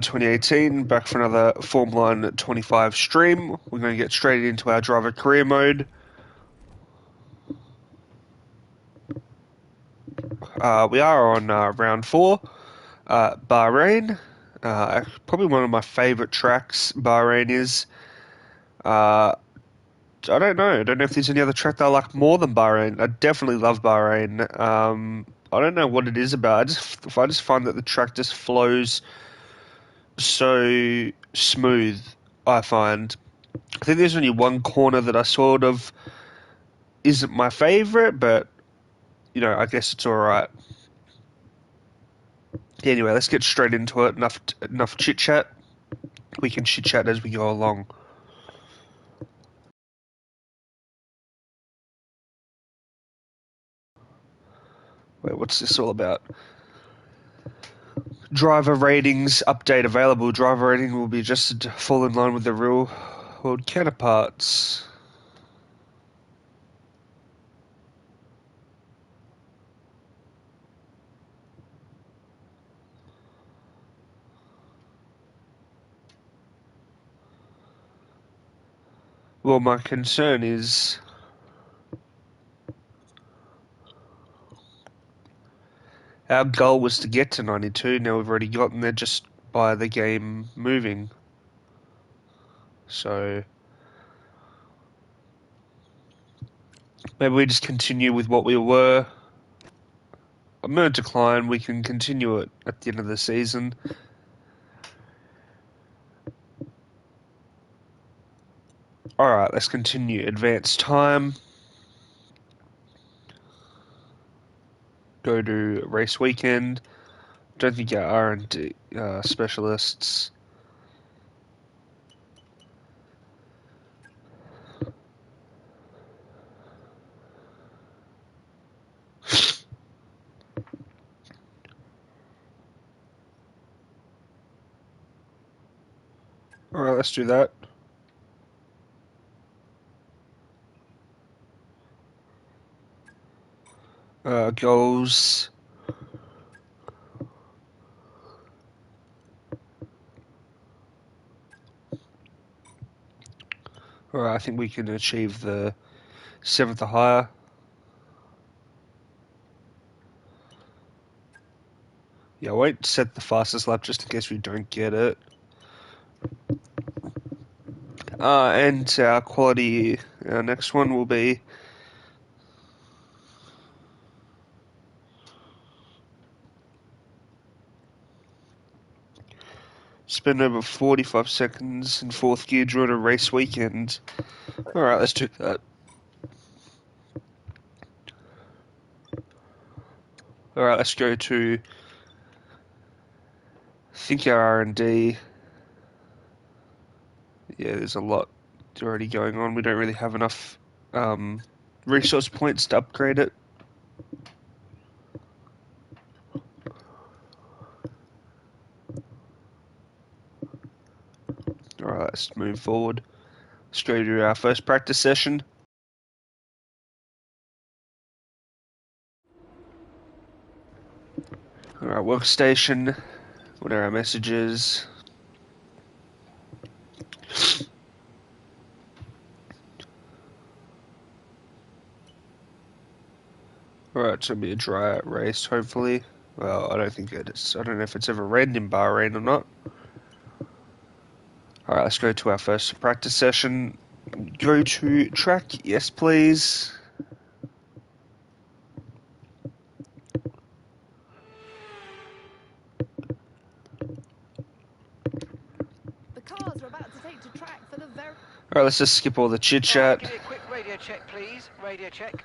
2018, back for another Formula 1 25 stream. We're going to get straight into our driver career mode. We are on round 4, Bahrain. Probably one of my favourite tracks, Bahrain is. I don't know. I don't know if there's any other track that I like more than Bahrain. I definitely love Bahrain. I don't know what it is about. I just find that the track just flows so smooth, I find. I think there's only one corner that I sort of isn't my favorite, but I guess it's all right. Anyway, let's get straight into it. Enough chit chat. We can chit chat as we go along. Wait, what's this all about? Driver ratings update available. Driver rating will be adjusted to fall in line with the real world counterparts. Well, my concern is our goal was to get to 92. Now we've already gotten there just by the game moving. So maybe we just continue with what we were. I'm going to decline. We can continue it at the end of the season. Alright, let's continue. Advanced time. Go to race weekend. Don't think our R&D specialists. Alright, let's do that. Goals. Alright, I think we can achieve the 7th or higher. Yeah, I won't set the fastest lap just in case we don't get it. And our quality, our next one will be spend over 45 seconds in 4th gear during a race weekend. Alright, let's do that. Alright, let's go to think our R&D. Yeah, there's a lot already going on. We don't really have enough resource points to upgrade it. Alright, let's move forward. Let's go to our first practice session. Alright, workstation. What are our messages? Alright, it's gonna be a dry race, hopefully. Well, I don't think it is. I don't know if it's ever rained in Bahrain or not. Alright, let's go to our first practice session. Go to track, yes please. The cars are about to take to track for the very... Alright, let's just skip all the chit chat. Give me a quick radio check, please. Radio check.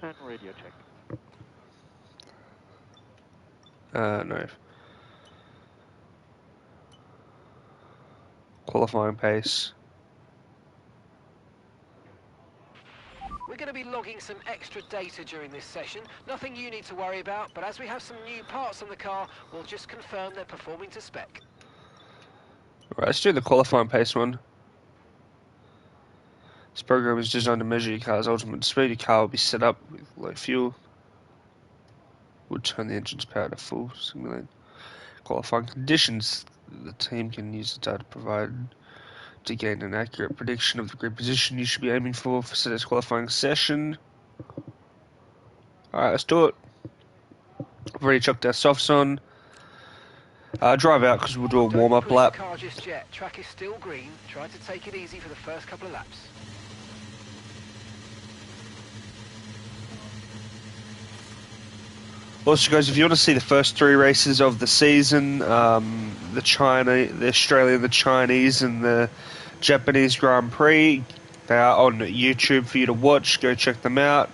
And radio check. No. Qualifying pace. We're going to be logging some extra data during this session. Nothing you need to worry about, but as we have some new parts on the car, we'll just confirm they're performing to spec. Alright, let's do the qualifying pace one. This program is designed to measure your car's ultimate speed. Your car will be set up with low fuel. Would turn the engine's power to full. Simulate qualifying conditions. The team can use the data provided to gain an accurate prediction of the grid position you should be aiming for today's qualifying session. Alright, let's do it. I've already chucked our softs on. Drive out because we'll do a warm-up Don't push the lap. car just yet. Track is still green. Try to take it easy for the first couple of laps. Also, guys, if you want to see the first 3 races of the season, the Australian, the Chinese, and the Japanese Grand Prix, they are on YouTube for you to watch. Go check them out.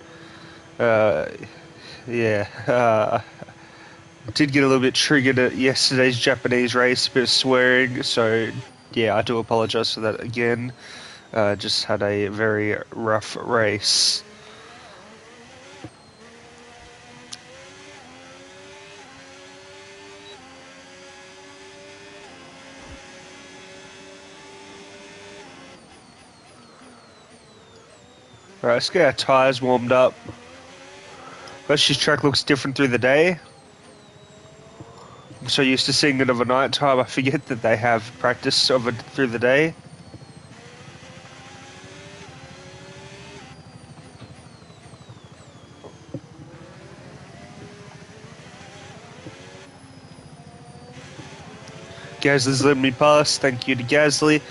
Did get a little bit triggered at yesterday's Japanese race, a bit of swearing, so yeah, I do apologise for that again. Just had a very rough race. Right, let's get our tyres warmed up. This track looks different through the day. I'm so used to seeing it of a night time, I forget that they have practice of it through the day. Gasly's letting me pass, thank you to Gasly.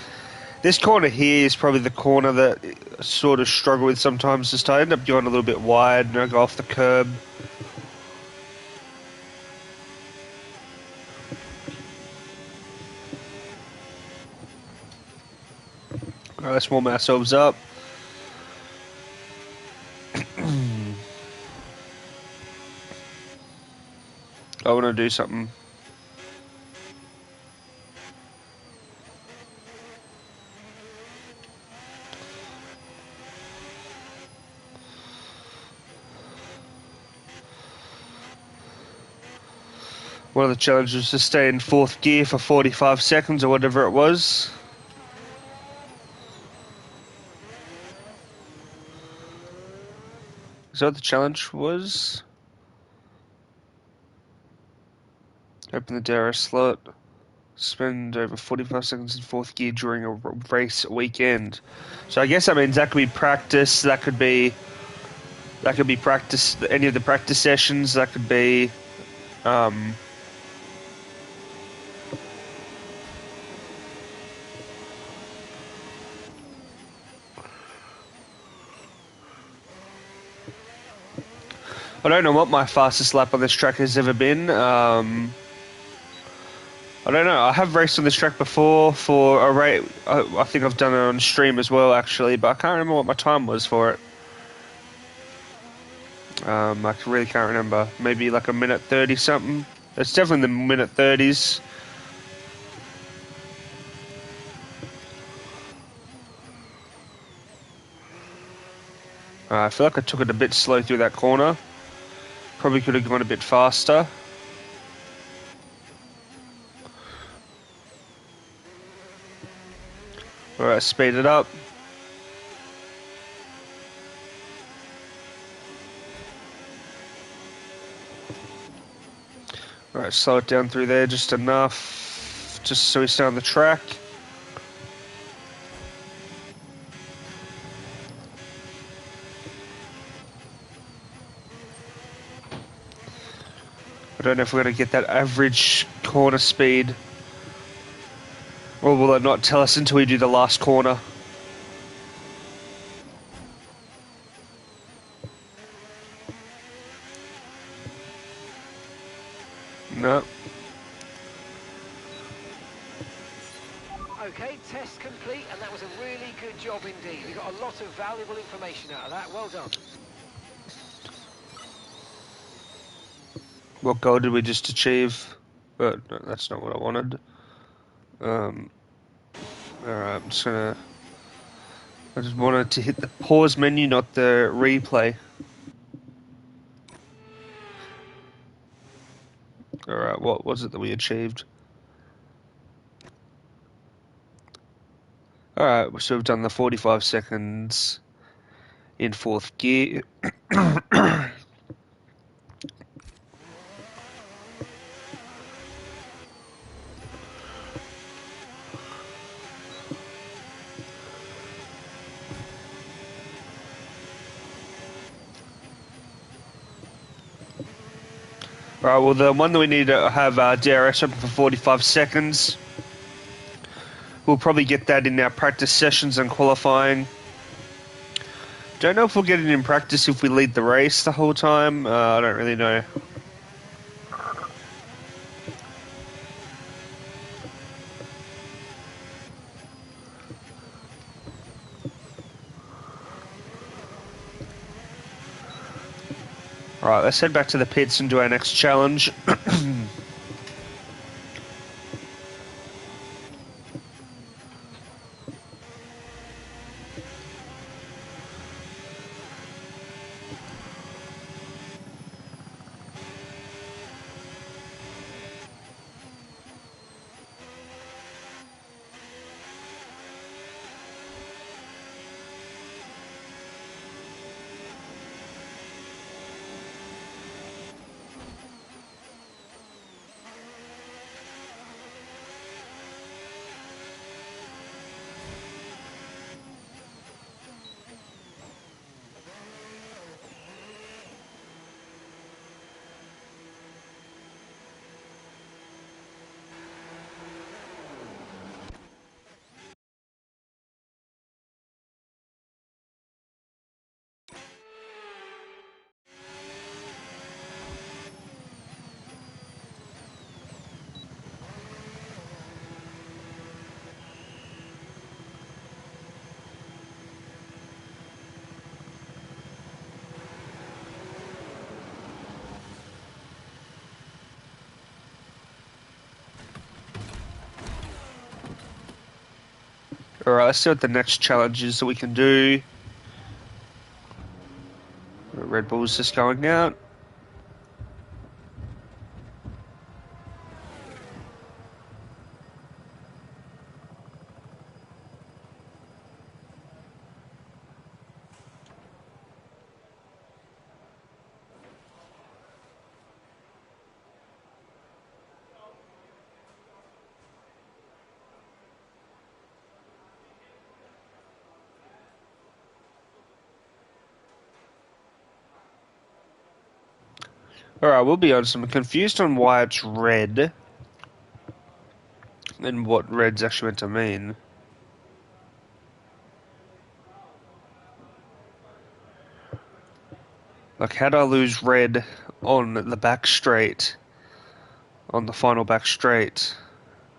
This corner here is probably the corner that I sort of struggle with sometimes, just I end up going a little bit wide and I go off the curb. Alright, let's warm ourselves up. I want to do something. One of the challenges was to stay in 4th gear for 45 seconds or whatever it was. Is that what the challenge was? Open the DRS slot. Spend over 45 seconds in 4th gear during a race weekend. So I guess that means that could be practice. That could be practice. Any of the practice sessions. That could be. I don't know what my fastest lap on this track has ever been. I don't know. I have raced on this track before for a race. I think I've done it on stream as well, actually, but I can't remember what my time was for it. I really can't remember. Maybe like a minute 30 something. It's definitely in the minute 30s. I feel like I took it a bit slow through that corner. Probably could have gone a bit faster. Alright, speed it up. Alright, slow it down through there just enough. Just so we stay on the track. I don't know if we're going to get that average corner speed. Or will it not tell us until we do the last corner? No. Okay, test complete, and that was a really good job indeed. We got a lot of valuable information out of that. Well done. What goal did we just achieve? No, that's not what I wanted. Alright, I just wanted to hit the pause menu, not the replay. Alright, what was it that we achieved? Alright, so we've done the 45 seconds in 4th gear. Right, well, the one that we need to have DRS open for 45 seconds. We'll probably get that in our practice sessions and qualifying. Don't know if we'll get it in practice if we lead the race the whole time. I don't really know. Alright, let's head back to the pits and do our next challenge. Alright, let's see what the next challenge is that we can do. Red Bull's just going out. Alright, we'll be honest, I'm confused on why it's red and what red's actually meant to mean. Like, how do I lose red on the back straight? On the final back straight?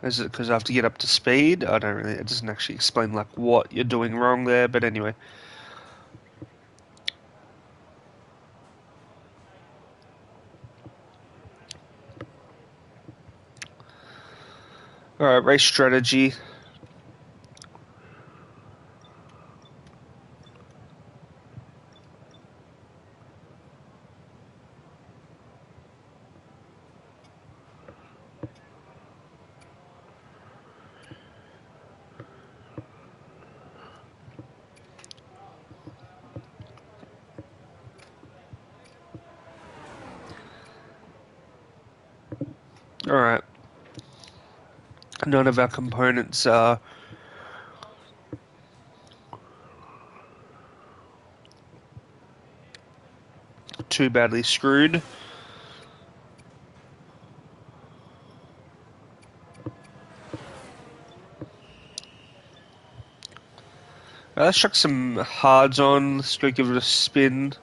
Is it because I have to get up to speed? I don't really, it doesn't actually explain like what you're doing wrong there, but anyway. Alright, race strategy. Alright. None of our components are too badly screwed. Let's chuck some hards on. Let's go give it a spin.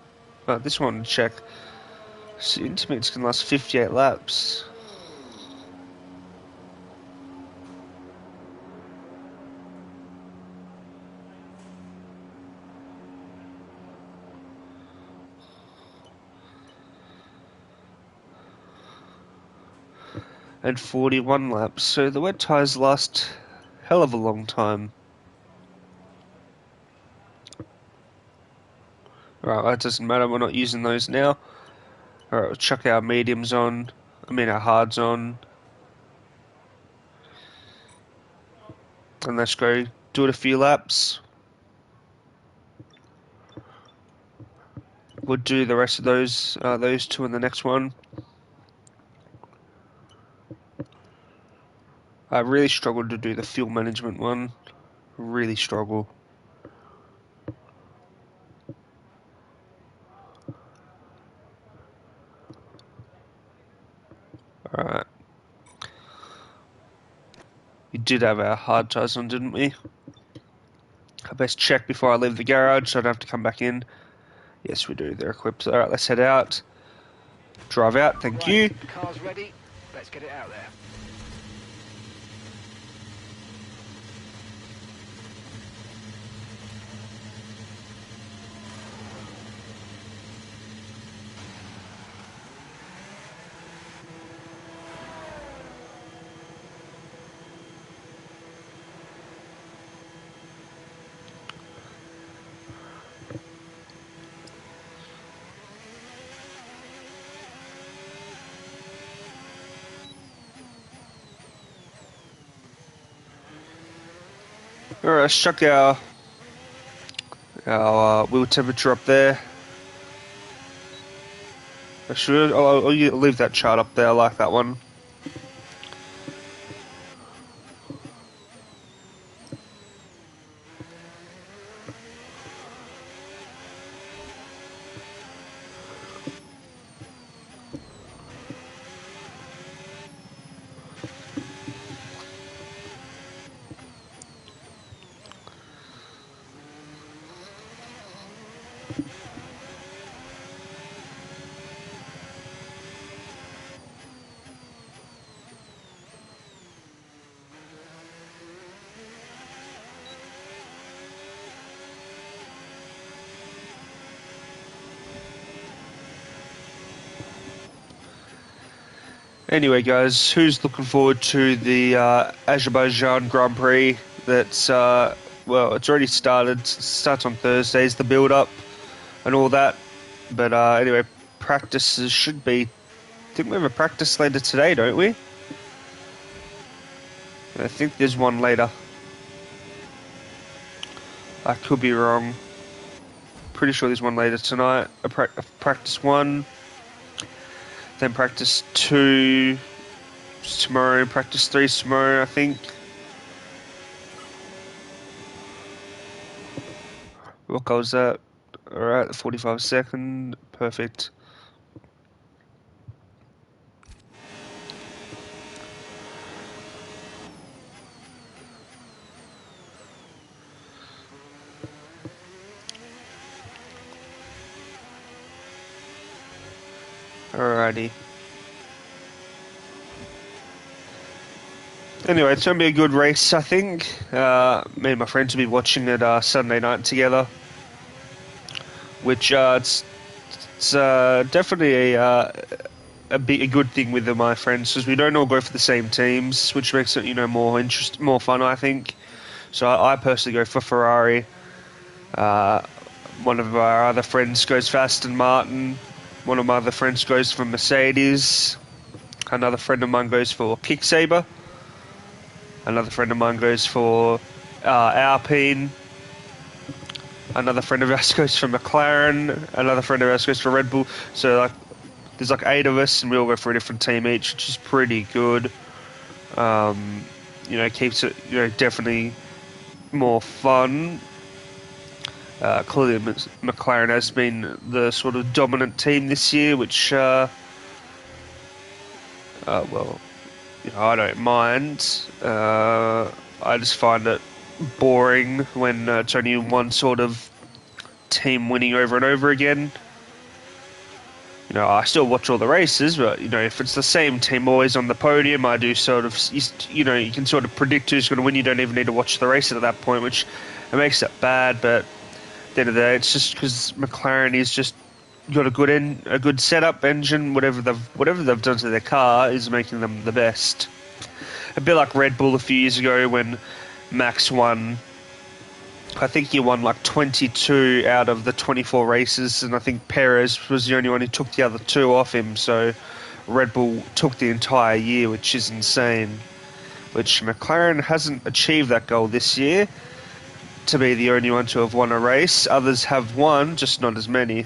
This one, check. So intermediates can last 58 laps. And 41 laps. So the wet tyres last hell of a long time. Alright, that doesn't matter. We're not using those now. Alright, we'll chuck our mediums on. Our hards on. And let's go do it a few laps. We'll do the rest of those two in the next one. I really struggled to do the fuel management one. Really struggle. did have our hard ties on, didn't we? I best check before I leave the garage so I don't have to come back in. Yes, we do. They're equipped. Alright, let's head out. Drive out, thank Right, you. car's ready. Let's get it out there. Alright, let's chuck our wheel temperature up there. Actually, I'll leave that chart up there. I like that one. Anyway, guys, who's looking forward to the Azerbaijan Grand Prix? That's well, it's already started. It starts on Thursdays, the build-up and all that. But anyway, practices should be. I think we have a practice later today, don't we? I think there's one later. I could be wrong. Pretty sure there's one later tonight. A practice 1. Then practice 2 tomorrow, practice 3 tomorrow, I think. What goes that? Alright, 45 second, perfect. Alrighty. Anyway, it's going to be a good race, I think. Me and my friends will be watching it Sunday night together. Which, it's definitely a good thing with my friends, because we don't all go for the same teams, which makes it, more fun, I think. So I personally go for Ferrari. One of our other friends goes for Aston Martin. One of my other friends goes for Mercedes. Another friend of mine goes for Kicksaber. Another friend of mine goes for Alpine. Another friend of ours goes for McLaren. Another friend of ours goes for Red Bull. So there's 8 of us, and we all go for a different team each, which is pretty good. Keeps it definitely more fun. Clearly, McLaren has been the sort of dominant team this year, which, I don't mind. I just find it boring when it's only one sort of team winning over and over again. I still watch all the races, but, if it's the same team always on the podium, I do sort of, you can sort of predict who's going to win. You don't even need to watch the race at that point, which it makes it bad, but at the end of the day, it's just because McLaren is just got a good setup engine. Whatever they've done to their car is making them the best. A bit like Red Bull a few years ago when Max won. I think he won 22 out of the 24 races, and I think Perez was the only one who took the other 2 off him. So Red Bull took the entire year, which is insane. Which McLaren hasn't achieved that goal this year, to be the only one to have won a race. Others have won, just not as many.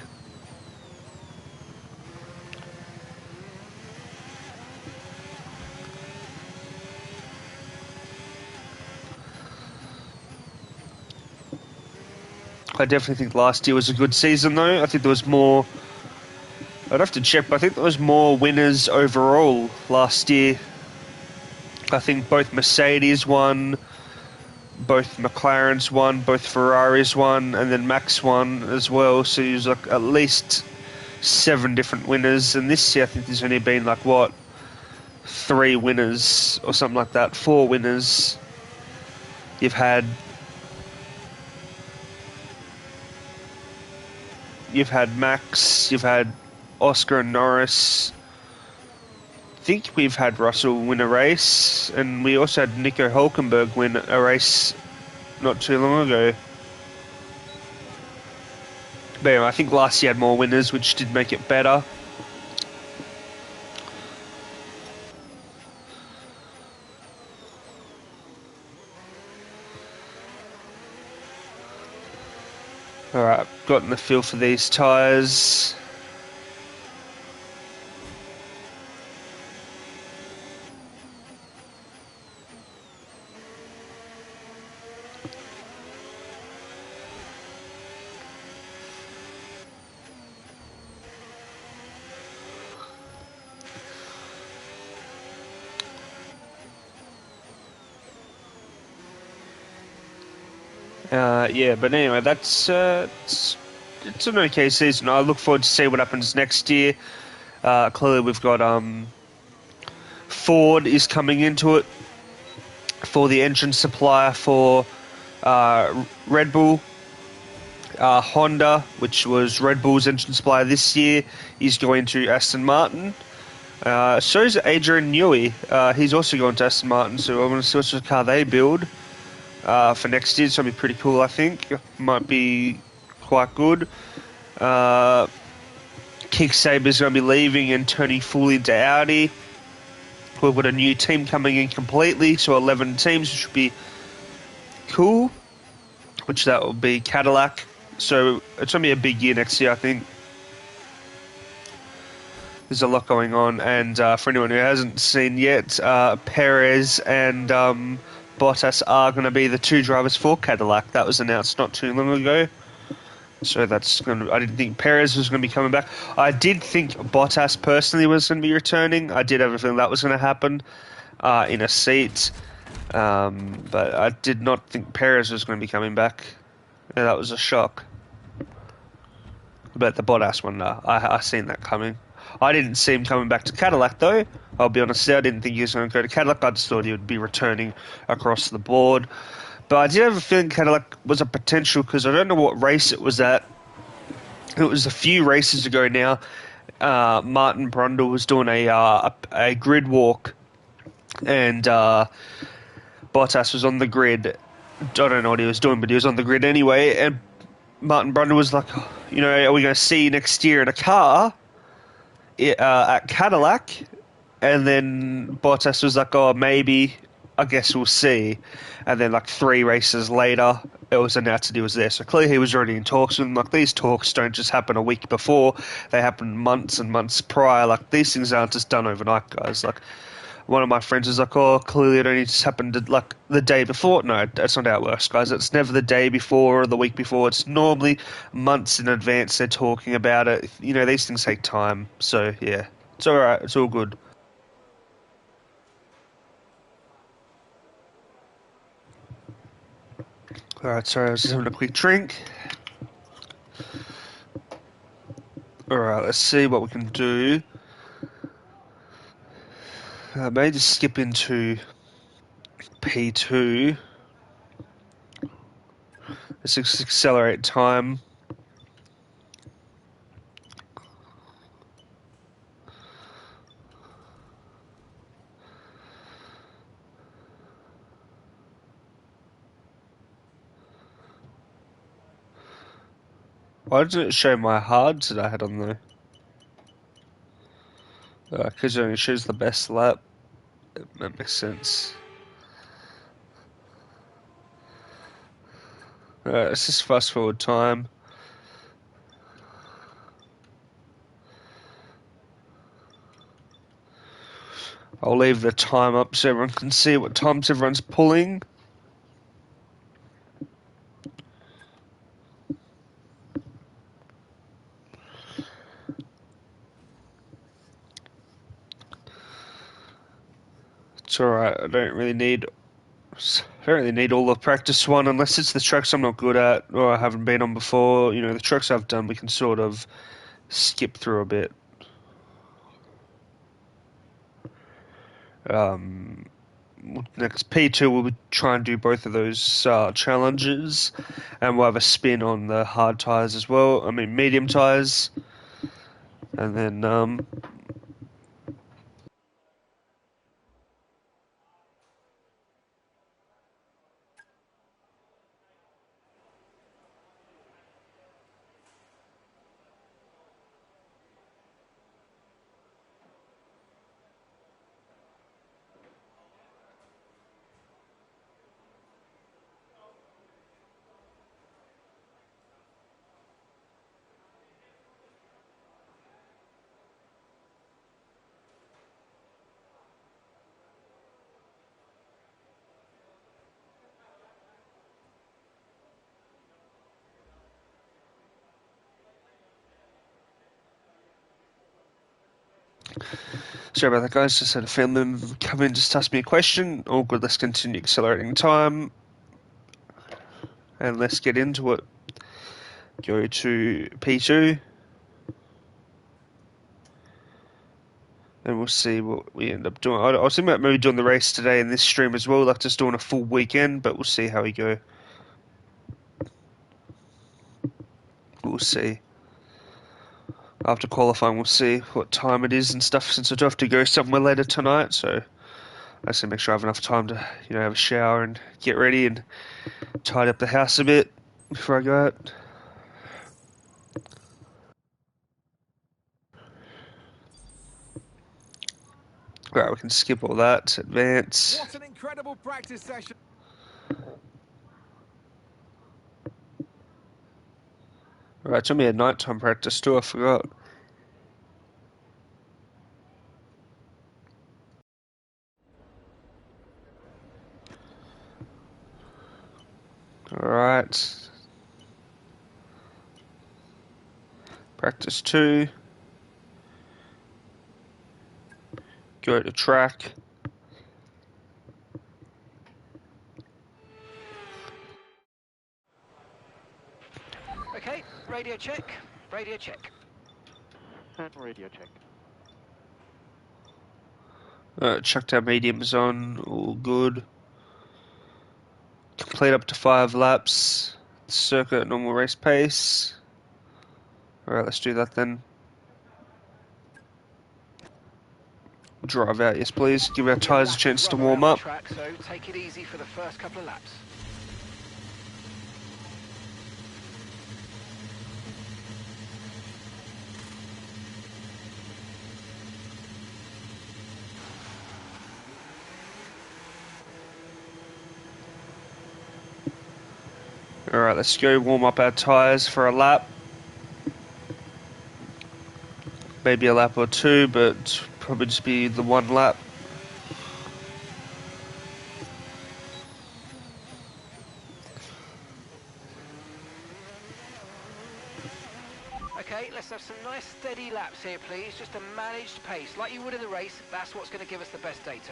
I definitely think last year was a good season, though. I think there was more. I'd have to check, but I think there was more winners overall last year. I think both Mercedes won, both McLarens won, both Ferraris won, and then Max won as well. So there's like at least 7 different winners. And this year, I think there's only been like what, 3 winners or something like that. 4 winners. You've had Max, you've had Oscar and Norris. I think we've had Russell win a race, and we also had Nico Hulkenberg win a race not too long ago. But anyway, I think last year had more winners, which did make it better. Alright, gotten the feel for these tyres. Yeah, but anyway, it's an okay season. I look forward to see what happens next year. Clearly, we've got Ford is coming into it for the engine supplier for Red Bull. Honda, which was Red Bull's engine supplier this year, is going to Aston Martin. So is Adrian Newey. He's also going to Aston Martin, so I want to see what sort of car they build for next year. It's going to be pretty cool, I think. Might be quite good. Kicksaber's going to be leaving and turning fully into Audi. We've got a new team coming in completely, so 11 teams, which should be cool. Which that will be Cadillac. So it's going to be a big year next year, I think. There's a lot going on, and for anyone who hasn't seen yet, Perez and Bottas are going to be the 2 drivers for Cadillac. That was announced not too long ago. So that's going to. I didn't think Perez was going to be coming back. I did think Bottas personally was going to be returning. I did have a feeling that was going to happen in a seat, but I did not think Perez was going to be coming back. Yeah, that was a shock. But the Bottas one, I seen that coming. I didn't see him coming back to Cadillac, though. I'll be honest, I didn't think he was going to go to Cadillac. I just thought he would be returning across the board. But I did have a feeling Cadillac was a potential, because I don't know what race it was at. It was a few races ago now. Martin Brundle was doing a grid walk, and Bottas was on the grid. I don't know what he was doing, but he was on the grid anyway. And Martin Brundle was like, you know, are we going to see you next year in a car at Cadillac? And then Bottas was like, oh, maybe. I guess we'll see. And then like 3 races later, it was announced that he was there. So clearly he was already in talks with them. Like, these talks don't just happen a week before. They happen months and months prior. Like, these things aren't just done overnight, guys. Like, one of my friends was like, oh, clearly it only just happened like the day before. No, that's not how it works, guys. It's never the day before or the week before. It's normally months in advance they're talking about it. You know, these things take time. So, yeah, it's all right. It's all good. All right, sorry, I was just having a quick drink. All right, let's see what we can do. Maybe just skip into P2. Let's just accelerate time. Why didn't it show my hards that I had on there? Because it only shows the best lap. That makes sense. Alright, let's just fast forward time. I'll leave the time up so everyone can see what times everyone's pulling. It's alright. I don't really need all the practice one unless it's the tracks I'm not good at or I haven't been on before. You know, the tracks I've done we can sort of skip through a bit. Um, Next P2 we'll try and do both of those challenges, and we'll have a spin on the hard tyres as well. I mean medium tyres, and then sorry about that, guys. Just had a family member come in, just ask me a question. All good. Let's continue accelerating time, and let's get into it. Go to P2. And we'll see what we end up doing. I was thinking about maybe doing the race today in this stream as well, like just doing a full weekend, but we'll see how we go. We'll see. After qualifying, we'll see what time it is and stuff, since I do have to go somewhere later tonight, so I just need to make sure I have enough time to, have a shower and get ready and tidy up the house a bit before I go out. Right, we can skip all that. Advance. What an incredible practice session. Right, it's only a nighttime practice too, I forgot. Alright. Practice 2. Go to track. Okay, radio check. Radio check. And radio check. Chucked our mediums on, all good. Complete up to 5 laps. Circuit at normal race pace. Alright, let's do that then. Drive out, yes please. Give our tyres a chance to warm up. Track, so take it easy for the first couple of laps. Alright, let's go warm up our tyres for a lap. Maybe a lap or two, but probably just be the one lap. Okay, let's have some nice steady laps here, please. Just a managed pace, like you would in the race. That's what's going to give us the best data.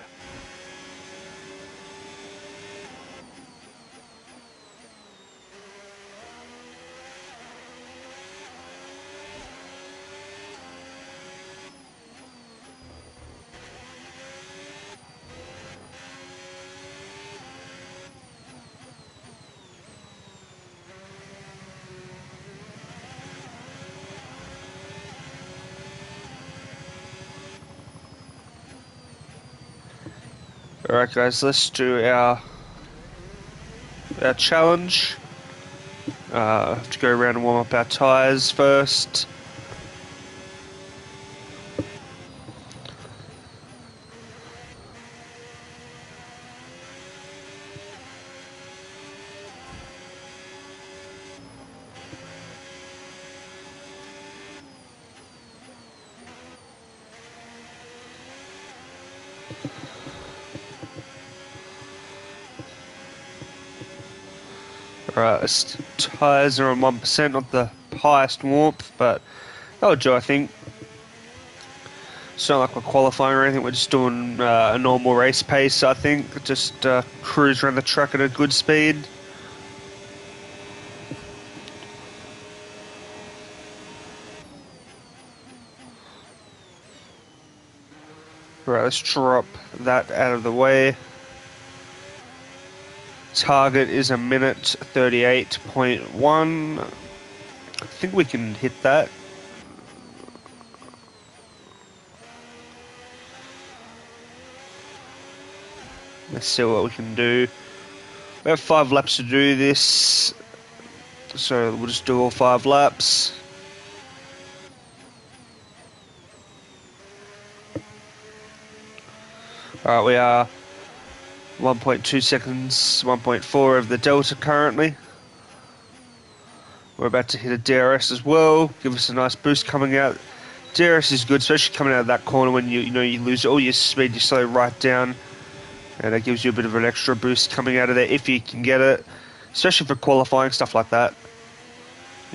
Alright guys, let's do our challenge. Have to go around and warm up our tyres first. Alright, tyres are on 1%, not the highest warmth, but that'll do I think. It's not like we're qualifying or anything. We're just doing a normal race pace, I think. Just cruise around the track at a good speed. Right, let's drop that out of the way. Target is a minute 38.1. I think we can hit that. Let's see what we can do. We have 5 laps to do this, so we'll just do all 5 laps. Alright, we are 1.2 seconds, 1.4 of the Delta currently. We're about to hit a DRS as well, give us a nice boost coming out. DRS is good, especially coming out of that corner when you lose all your speed, you slow right down. And that gives you a bit of an extra boost coming out of there if you can get it, especially for qualifying, stuff like that.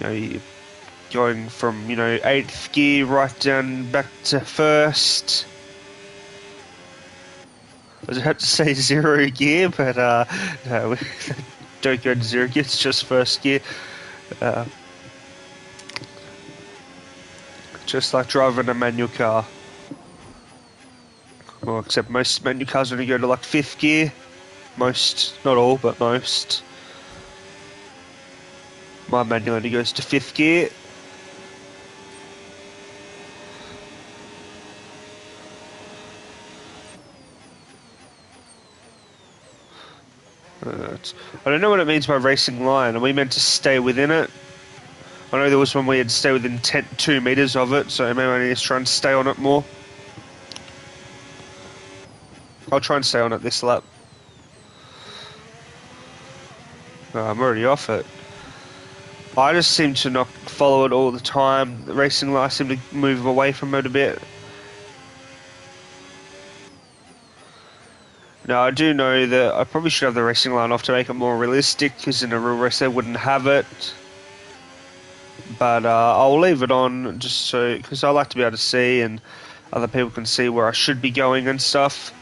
You're going from 8th gear right down back to 1st. I was about to say 0 gear, but no, we don't go to 0 gear, it's just 1st gear. Just like driving a manual car. Well, except most manual cars only go to like 5th gear. Most, not all, but most. My manual only goes to 5th gear. I don't know what it means by racing line. Are we meant to stay within it? I know there was one we had to stay within 2 meters of it, so maybe I need to try and stay on it more. I'll try and stay on it this lap. No, I'm already off it. I just seem to not follow it all the time. The racing line, I seem to move away from it a bit. Now, I do know that I probably should have the racing line off to make it more realistic, because in a real race they wouldn't have it. But I'll leave it on just so, because I like to be able to see and other people can see where I should be going and stuff.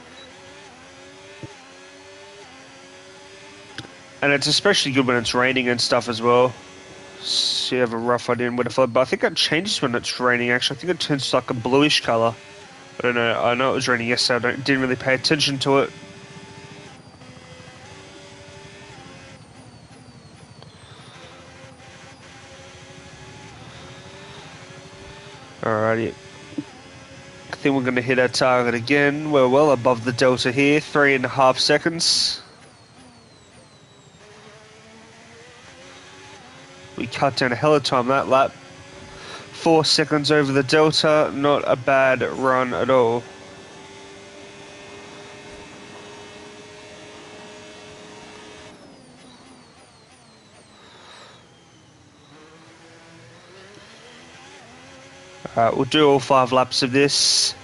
And it's especially good when it's raining and stuff as well. So you have a rough idea on where to follow. But I think it changes when it's raining actually. I think it turns to like a bluish colour. I don't know. I know it was raining yesterday. Didn't really pay attention to it. Alrighty. I think we're going to hit our target again. We're well above the Delta here. 3.5 seconds. We cut down a hell of time that lap. 4 seconds over the Delta. Not a bad run at all. Alright, we'll do all 5 laps of this.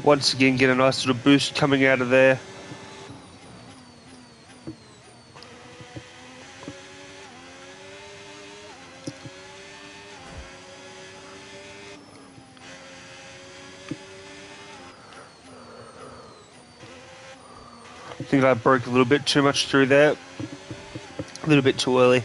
Once again, get a nice little boost coming out of there. I think I broke a little bit too much through there. A little bit too early.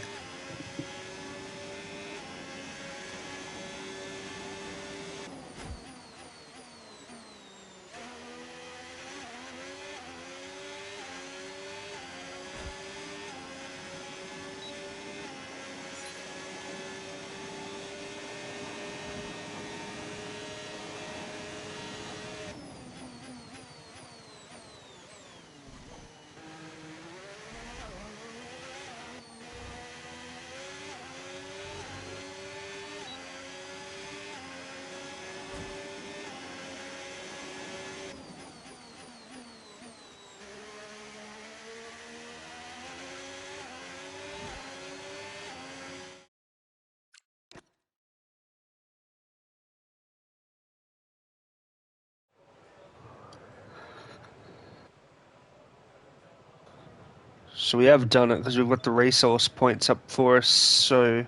So we have done it because we've got the resource points up for us, so...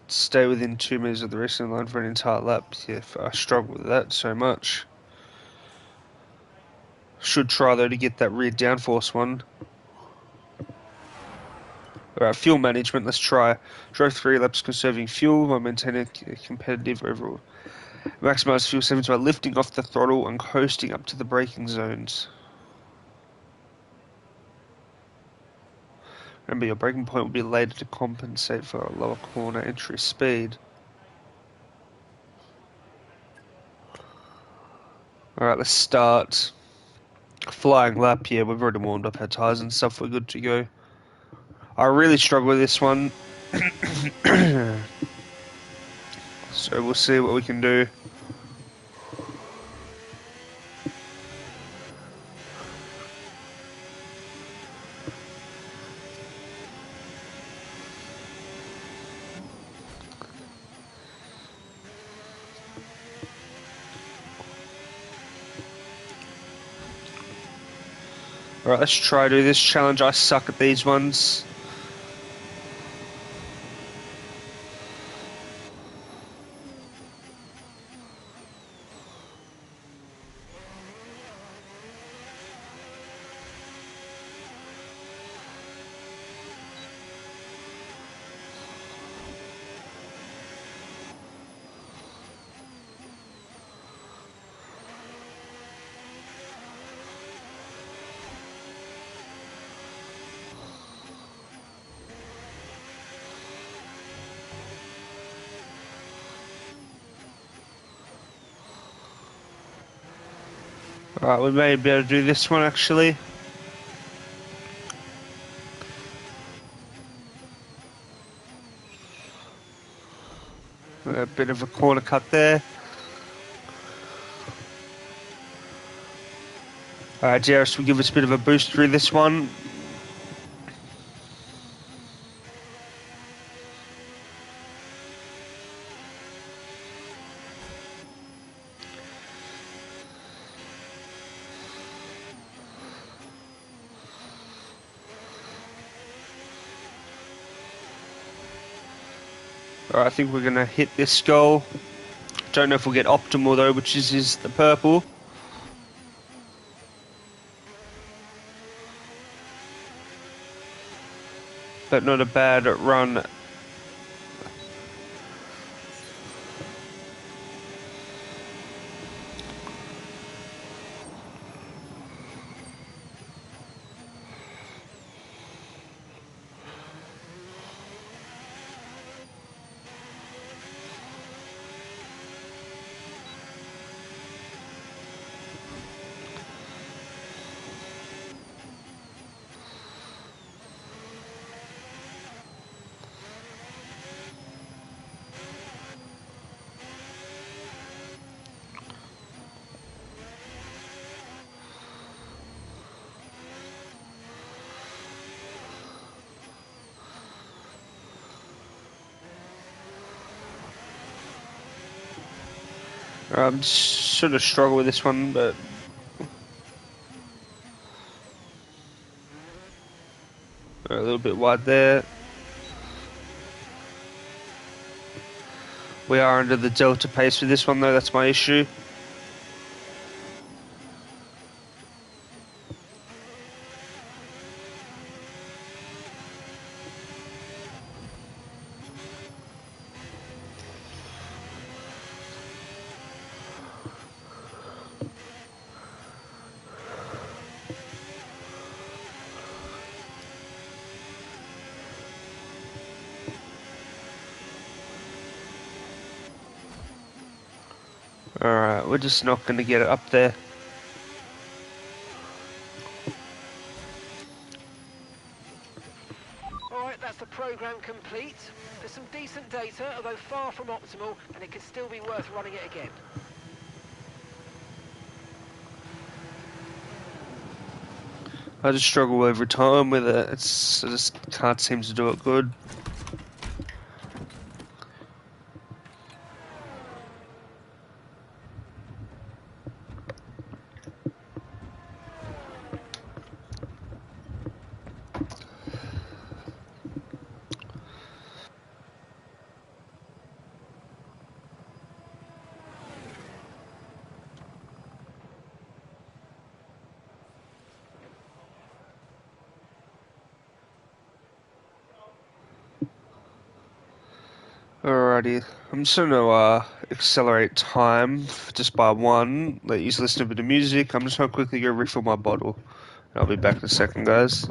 Stay within 2 meters of the racing line for an entire lap. Yeah, I struggle with that so much. Should try though to get that rear downforce one. Alright, fuel management, let's try. Drove 3 laps conserving fuel while maintaining a competitive overall. Maximize fuel savings by lifting off the throttle and coasting up to the braking zones. Remember, your braking point will be later to compensate for a lower corner entry speed. Alright, let's start. Flying lap, yeah, we've already warmed up our tyres and stuff, we're good to go. I really struggle with this one. So we'll see what we can do. Alright, let's try to do this challenge. I suck at these ones. Alright, we may be able to do this one actually. A bit of a corner cut there. Alright, Jairus will give us a bit of a boost through this one. Alright, I think we're going to hit this goal. Don't know if we'll get optimal though, which is the purple. But not a bad run. Sort of struggle with this one, but a little bit wide there. We are under the delta pace for this one though, that's my issue. Alright, we're just not going to get it up there. Alright, that's the programme complete. There's some decent data, although far from optimal, and it could still be worth running it again. I just struggle over time with it. I just can't seem to do it good. Alrighty, I'm just gonna accelerate time just by one. Let you listen to a bit of music. I'm just gonna quickly go refill my bottle. I'll be back in a second, guys.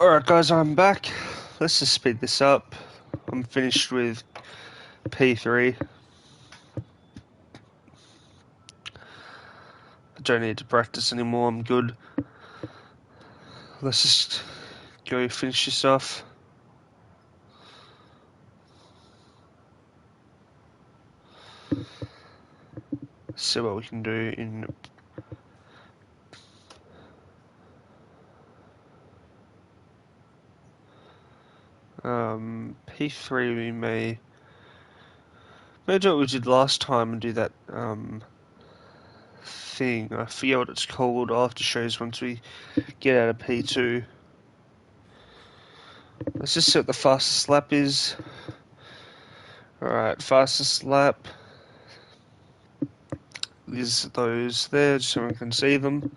Alright, guys, I'm back. Let's just speed this up. I'm finished with P3. I don't need to practice anymore. I'm good. Let's just go finish this off. See what we can do in P3. We may do what we did last time and do that thing. I forget what it's called. I'll have to show you once we get out of P2. Let's just see what the fastest lap is. Alright, fastest lap is those there, just so everyone can see them.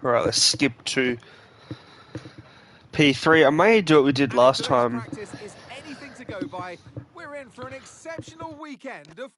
Alright, let's skip to P3. I may do what we did And if last today's time. practice is anything to go by, we're in for an exceptional weekend of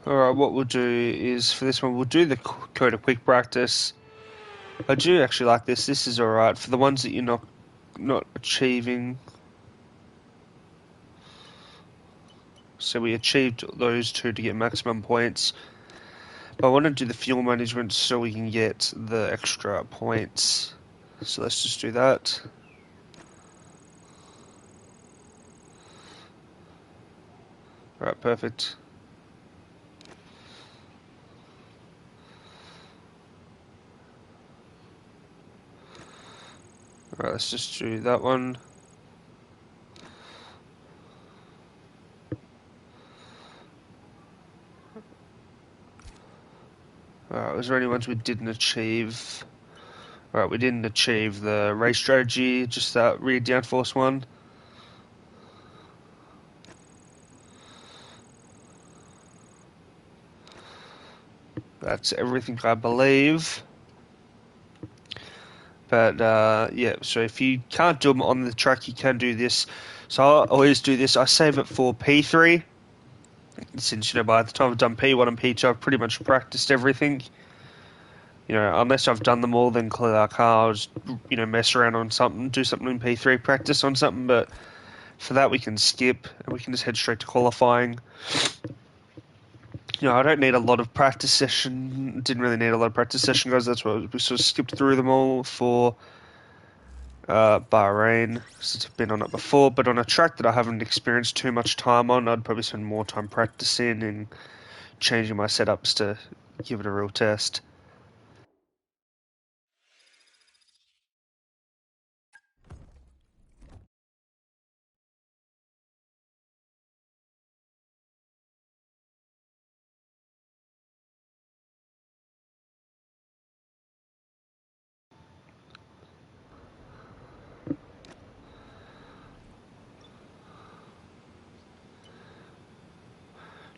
Alright, what we'll do is, for this one, we'll do the code of quick practice. I do actually like this. This is alright. For the ones that you're not achieving. So we achieved those two to get maximum points. But I want to do the fuel management so we can get the extra points. So let's just do that. Alright, perfect. Alright, let's just do that one. Alright, was there any ones we didn't achieve? Alright, we didn't achieve the race strategy, just that rear downforce one. That's everything, I believe. But yeah, so if you can't do them on the track, you can do this. So I always do this. I save it for P3. Since, by the time I've done P1 and P2, I've pretty much practiced everything. Unless I've done them all, then clearly I can't. I'll just, mess around on something, do something in P3, practice on something. But for that, we can skip and we can just head straight to qualifying. I don't need a lot of practice session. Didn't really need a lot of practice session, guys. That's why we sort of skipped through them all for Bahrain, since I've been on it before. But on a track that I haven't experienced too much time on, I'd probably spend more time practicing and changing my setups to give it a real test.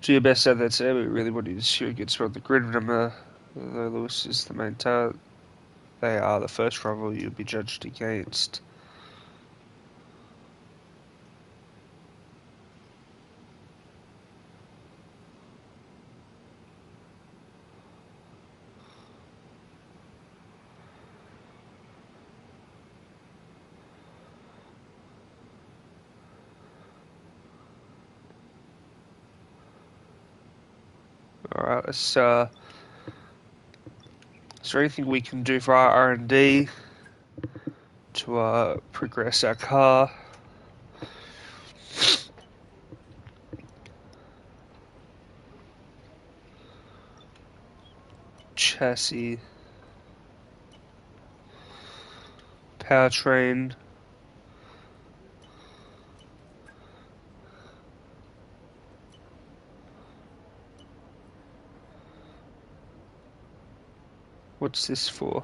Do your best at that, sir. We really want you to shoot against on the grid. Remember, though Lewis is the main target, they are the first rival you'll be judged against. Alright, is there anything we can do for our R&D to progress our car? Chassis, powertrain. What's this for?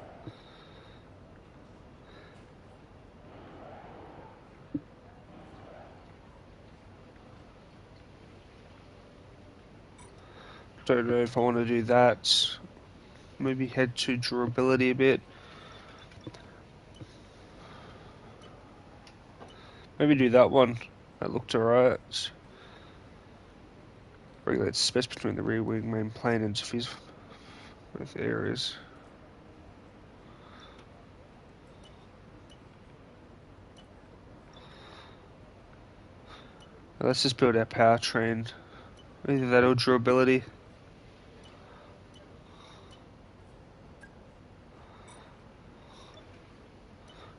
Don't know if I want to do that. Maybe head to durability a bit. Maybe do that one. That looked alright. Regulates space between the rear wing main plane and interferes with areas. Let's just build our powertrain. Either that or durability.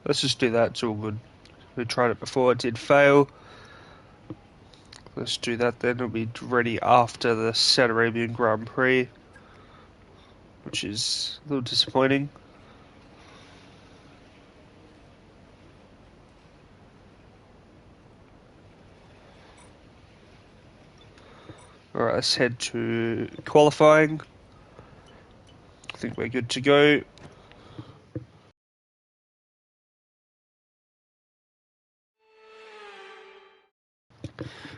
Let's just do that, it's all good. We tried it before, it did fail. Let's do that then, it'll be ready after the Saudi Arabian Grand Prix, which is a little disappointing. Alright, let's head to qualifying. I think we're good to go.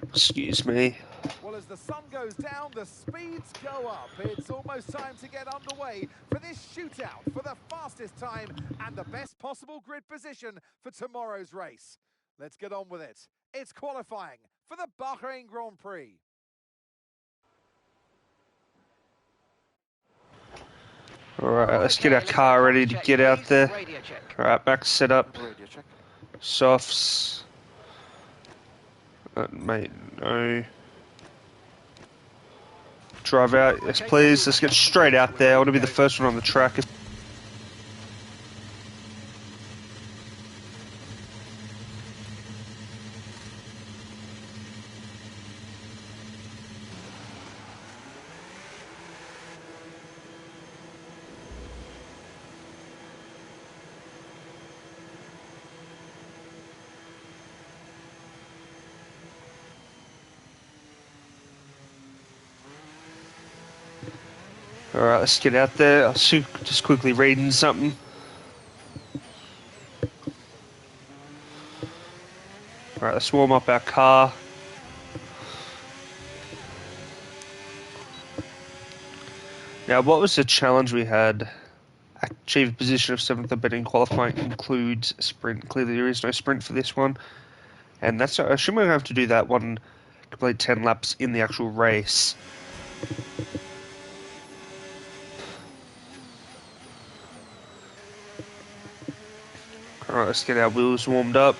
Excuse me. Well, as the sun goes down, the speeds go up. It's almost time to get underway for this shootout for the fastest time and the best possible grid position for tomorrow's race. Let's get on with it. It's qualifying for the Bahrain Grand Prix. Alright, let's get our car ready to get out there. Alright, back set up. Radio check. Softs. Mate, no. Drive out, yes please. Let's get straight out there. I want to be the first one on the track. Alright, let's get out there. I'll just quickly reading something. Alright, let's warm up our car. Now, what was the challenge we had achieve a position of 7th or better in qualifying includes sprint. Clearly there is no sprint for this one. And that's, I assume we're going to have to do that one, complete 10 laps in the actual race. Alright, let's get our wheels warmed up.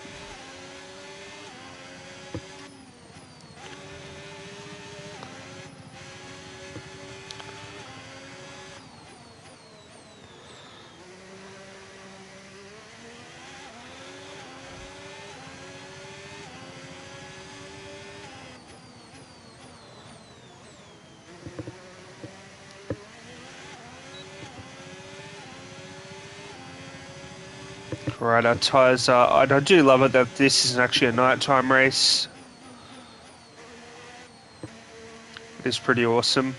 Right, our tyres are... I do love it that this isn't actually a nighttime race. It's pretty awesome.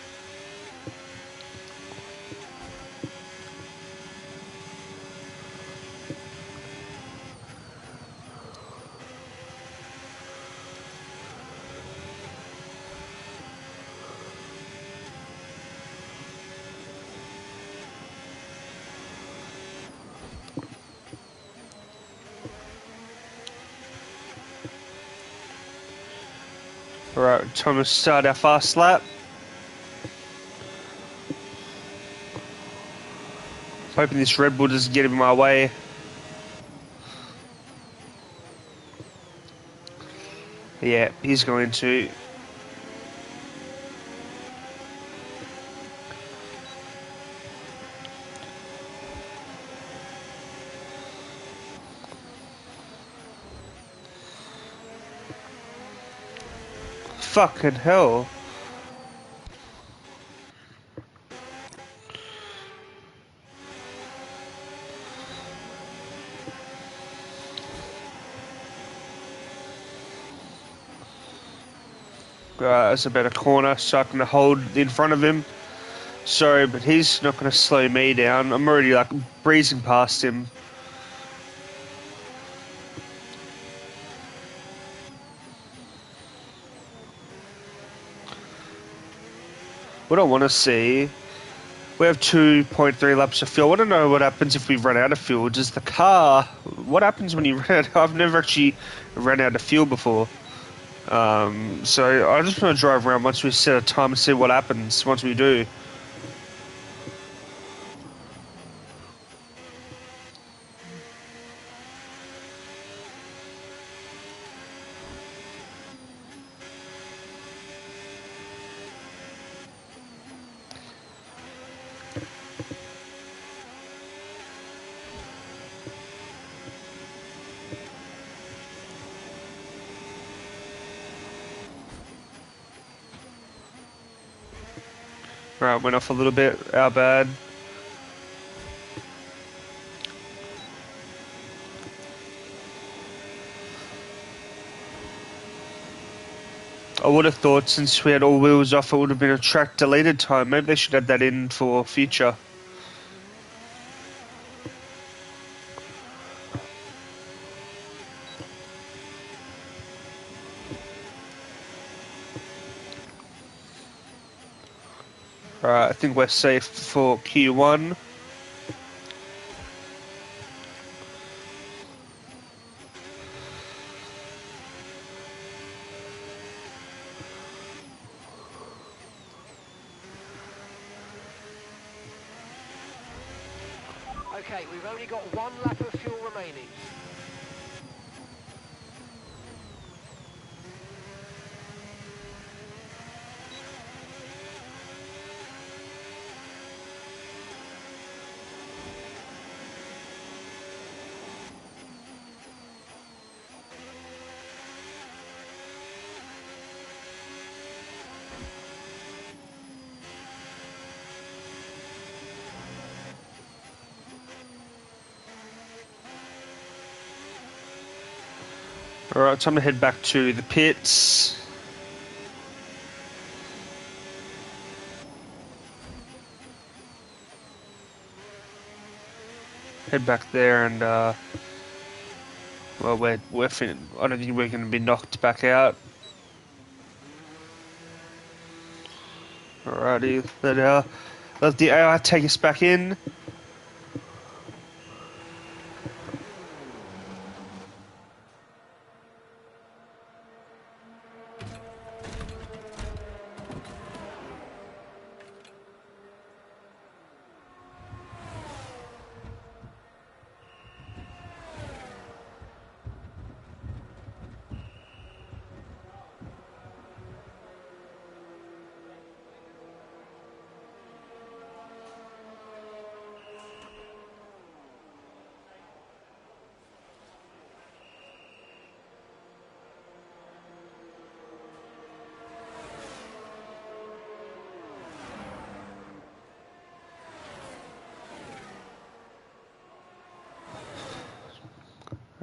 Alright, time to start our fast lap. Hoping this Red Bull doesn't get in my way. Yeah, he's going to. Fucking hell. That's a better corner, so I can hold in front of him. Sorry, but he's not going to slow me down. I'm already like breezing past him. What I want to see, we have 2.3 laps of fuel. I want to know what happens if we run out of fuel. Does the car, what happens when you run out? I've never actually run out of fuel before. So I just want to drive around once we set a time and see what happens once we do. Right, went off a little bit, our bad. I would have thought since we had all wheels off it would have been a track deleted time. Maybe they should add that in for future. Alright, I think we're safe for Q1. Okay, we've only got 1 lap of fuel remaining. Alright, time to head back to the pits. Head back there and, well, we're I don't think we're going to be knocked back out. Alrighty, let the AI take us back in.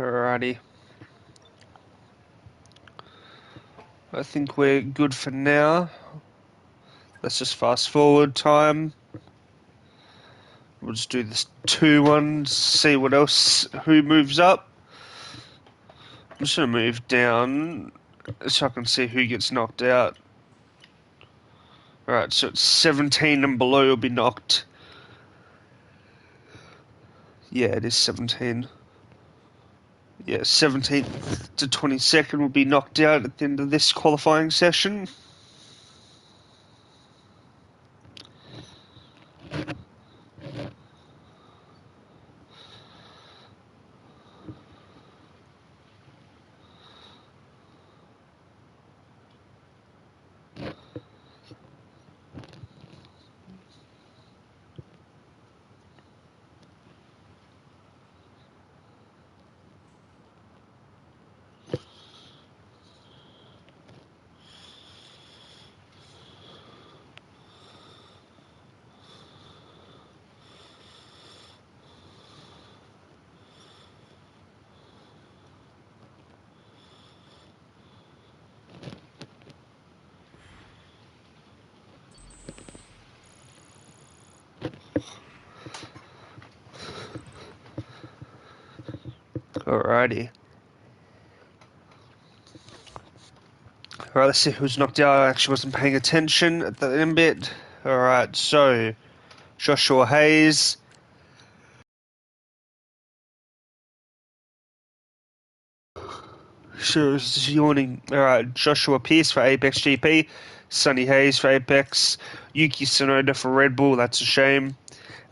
Alrighty. I think we're good for now. Let's just fast forward time. We'll just do this 2-1, see what else, who moves up. I'm just going to move down so I can see who gets knocked out. Alright, so it's 17 and below will be knocked. Yeah, it is 17. Yeah, 17th to 22nd will be knocked out at the end of this qualifying session. Alrighty. Alright, let's see who's knocked out. I actually wasn't paying attention at the end bit. Alright, so Joshua Hayes. Sure, it's yawning. Alright, Joshua Pierce for Apex GP. Sonny Hayes for Apex. Yuki Tsunoda for Red Bull, that's a shame.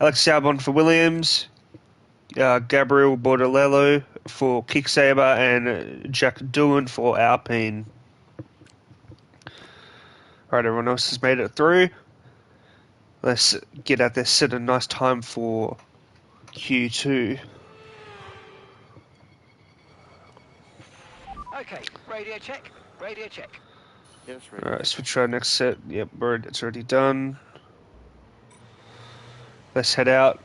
Alex Albon for Williams. Gabriel Bordello for Kicksaber. And Jack Doohan for Alpine. Alright, everyone else has made it through. Let's get out there, set a nice time for Q2. Okay, radio check. Radio check. Yes, radio Alright, check. switch to our next set. Yep, it's already done. Let's head out.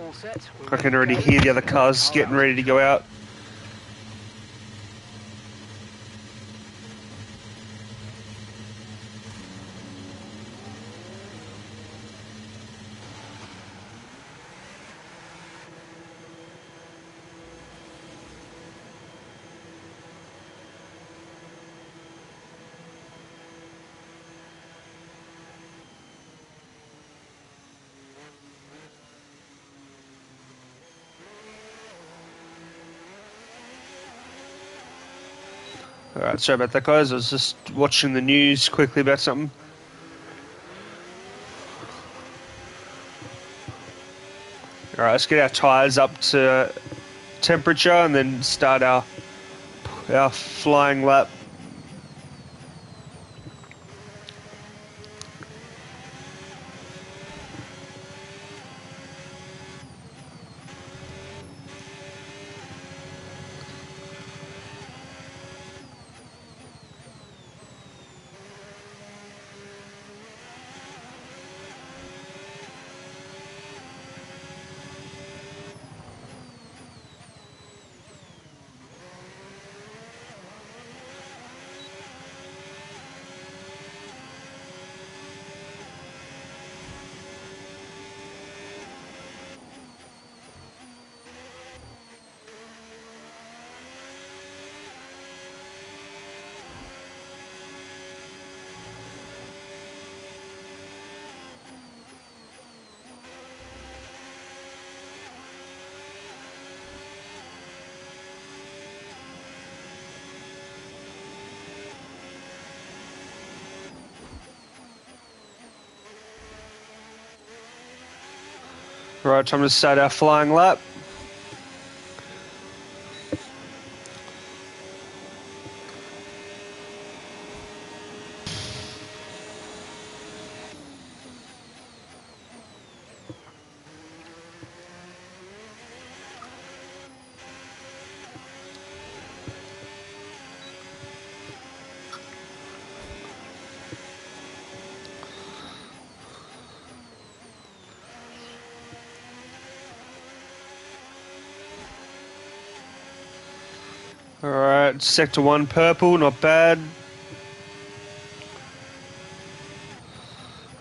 All set. We're I ready can to already go. hear the other cars Car getting out. ready to go out. Alright, sorry about that, guys. I was just watching the news quickly about something. Alright, let's get our tyres up to temperature and then start our flying lap. Right, time to start our flying lap. Alright, Sector 1 purple, not bad.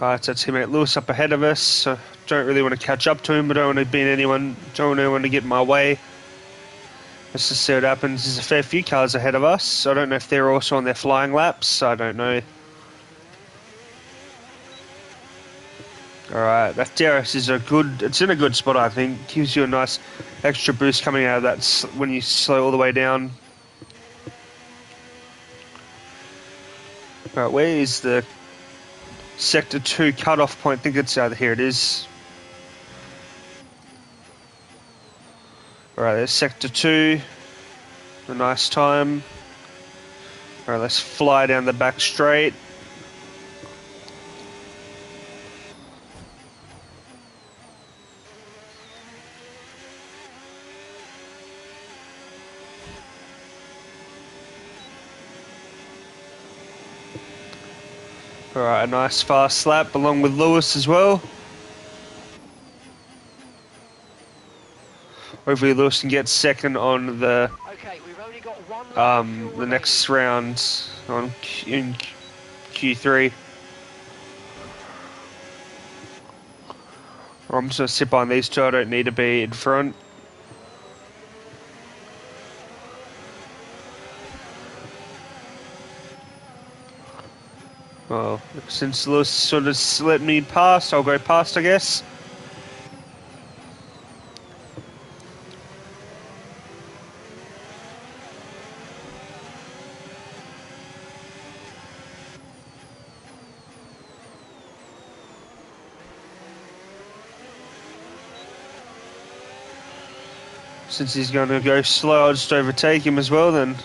Alright, so teammate Lewis up ahead of us. So don't really want to catch up to him, but don't want to beat anyone. Don't want anyone to get in my way. Let's just see what happens. There's a fair few cars ahead of us. So I don't know if they're also on their flying laps. I don't know. Alright, that DRS is it's in a good spot, I think. Gives you a nice extra boost coming out of that when you slow all the way down. Alright, where is the Sector 2 cutoff point? I think it's here it is. Alright, there's Sector 2. A nice time. Alright, let's fly down the back straight. Alright, a nice fast lap along with Lewis as well. Hopefully Lewis can get second on the Okay, we've only got one lap of fuel the next round in Q3. I'm just gonna sit behind these two. I don't need to be in front. Well, since Lewis sort of let me past, I'll go past, I guess. Since he's going to go slow, I'll just overtake him as well then.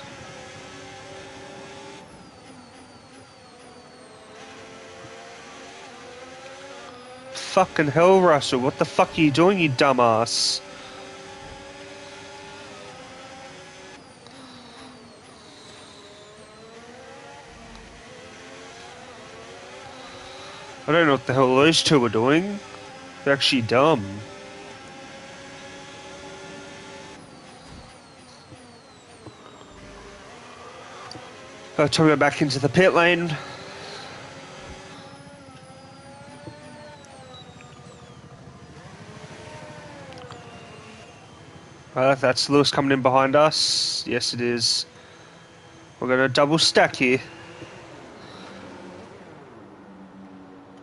Fucking hell, Russell. What the fuck are you doing, you dumbass? I don't know what the hell those two are doing. They're actually dumb. Time to go back into the pit lane. That's Lewis coming in behind us. Yes, it is. We're going to double stack here.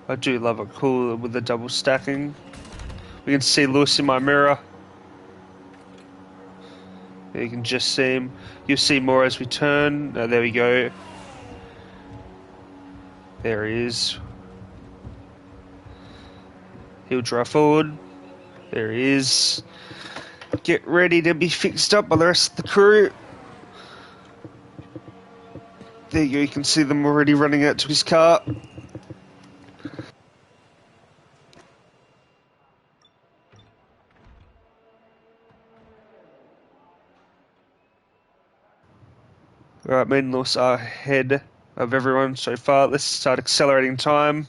I do love it cool with the double stacking. We can see Lewis in my mirror. You can just see him. You'll see more as we turn. There we go. There he is. He'll drive forward. There he is. Get ready to be fixed up by the rest of the crew. There you go. You can see them already running out to his car. Alright, me and Lewis are ahead of everyone so far. Let's start accelerating time.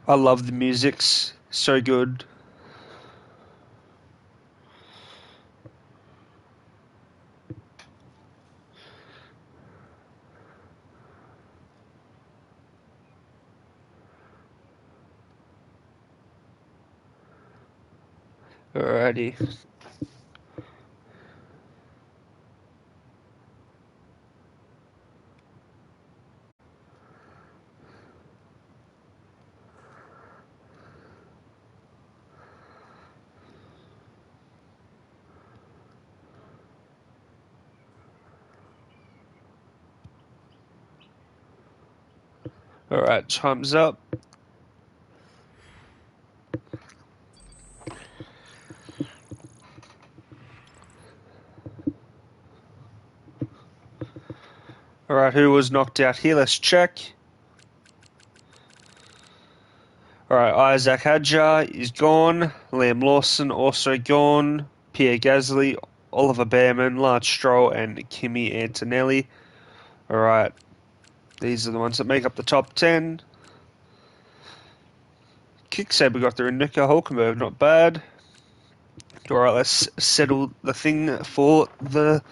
I love the music's so good. Alrighty. Alright, time's up. Alright, who was knocked out here? Let's check. Alright, Isaac Hadjar is gone. Liam Lawson also gone. Pierre Gasly, Oliver Behrman, Lance Stroll, and Kimi Antonelli. Alright, these are the ones that make up the top 10. Kicksaber got there in Nico Hulkenberg, not bad. Alright, let's settle the thing for the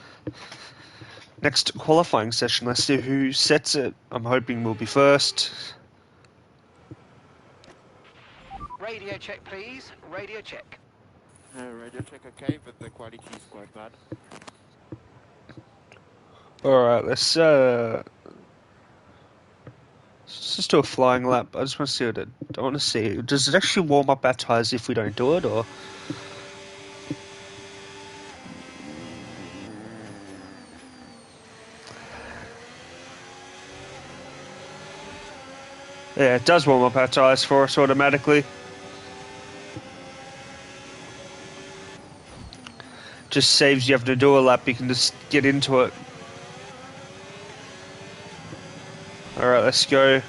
next qualifying session. Let's see who sets it. I'm hoping we'll be first. Radio check, please. Radio check. Radio check okay, but the quality is quite bad. Alright, let's just do a flying lap. I just want to see what it. I want to see. Does it actually warm up our tyres if we don't do it, or? Yeah, it does warm up our tyres for us automatically. Just saves you having to do a lap. You can just get into it. Alright, let's go.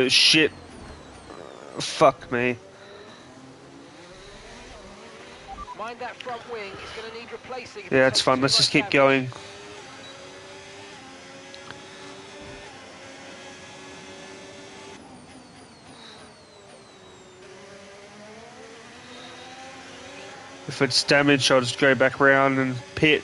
Shit. Fuck me. Mind that front wing. It's going to need replacing. if Yeah, it it's takes fun. too Let's much just keep damage. going. If it's damaged, I'll just go back around and pit.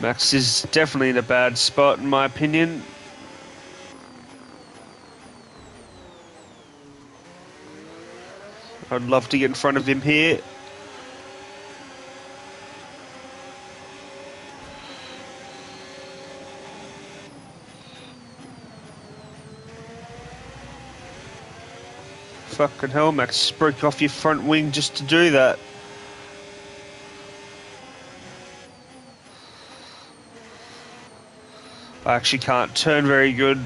Max is definitely in a bad spot, in my opinion. I'd love to get in front of him here. Fucking hell, Max, broke off your front wing just to do that. I actually can't turn very good.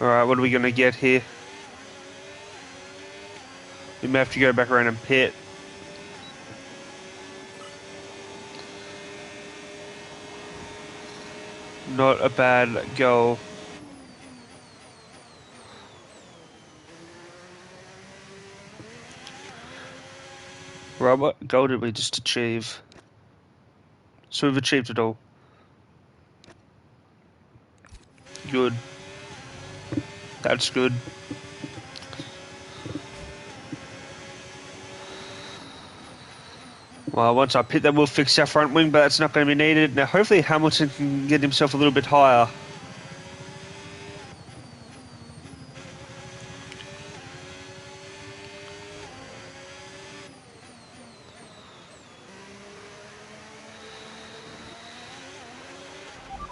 Alright, what are we going to get here? We may have to go back around and pit. Not a bad goal. Right, what goal did we just achieve? So we've achieved it all. Good. That's good. Well, once I pit that, we'll fix our front wing, but that's not going to be needed. Now, hopefully Hamilton can get himself a little bit higher.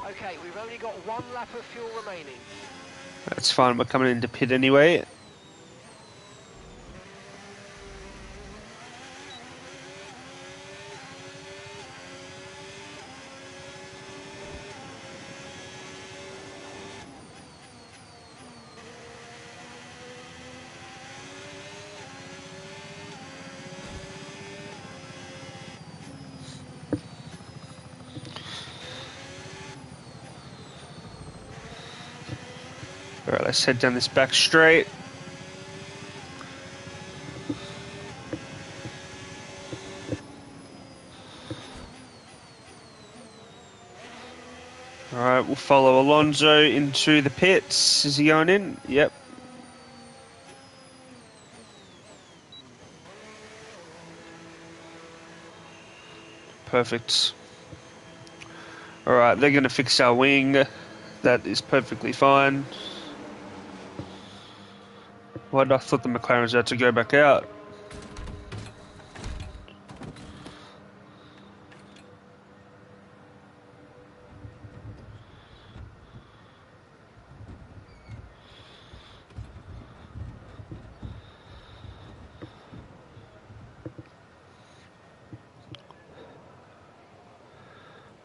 Okay, we've only got one lap of fuel remaining. That's fine, we're coming into pit anyway. Alright, let's head down this back straight. Alright, we'll follow Alonso into the pits. Is he going in? Yep. Perfect. Alright, they're going to fix our wing. That is perfectly fine. What? I thought the McLarens had to go back out.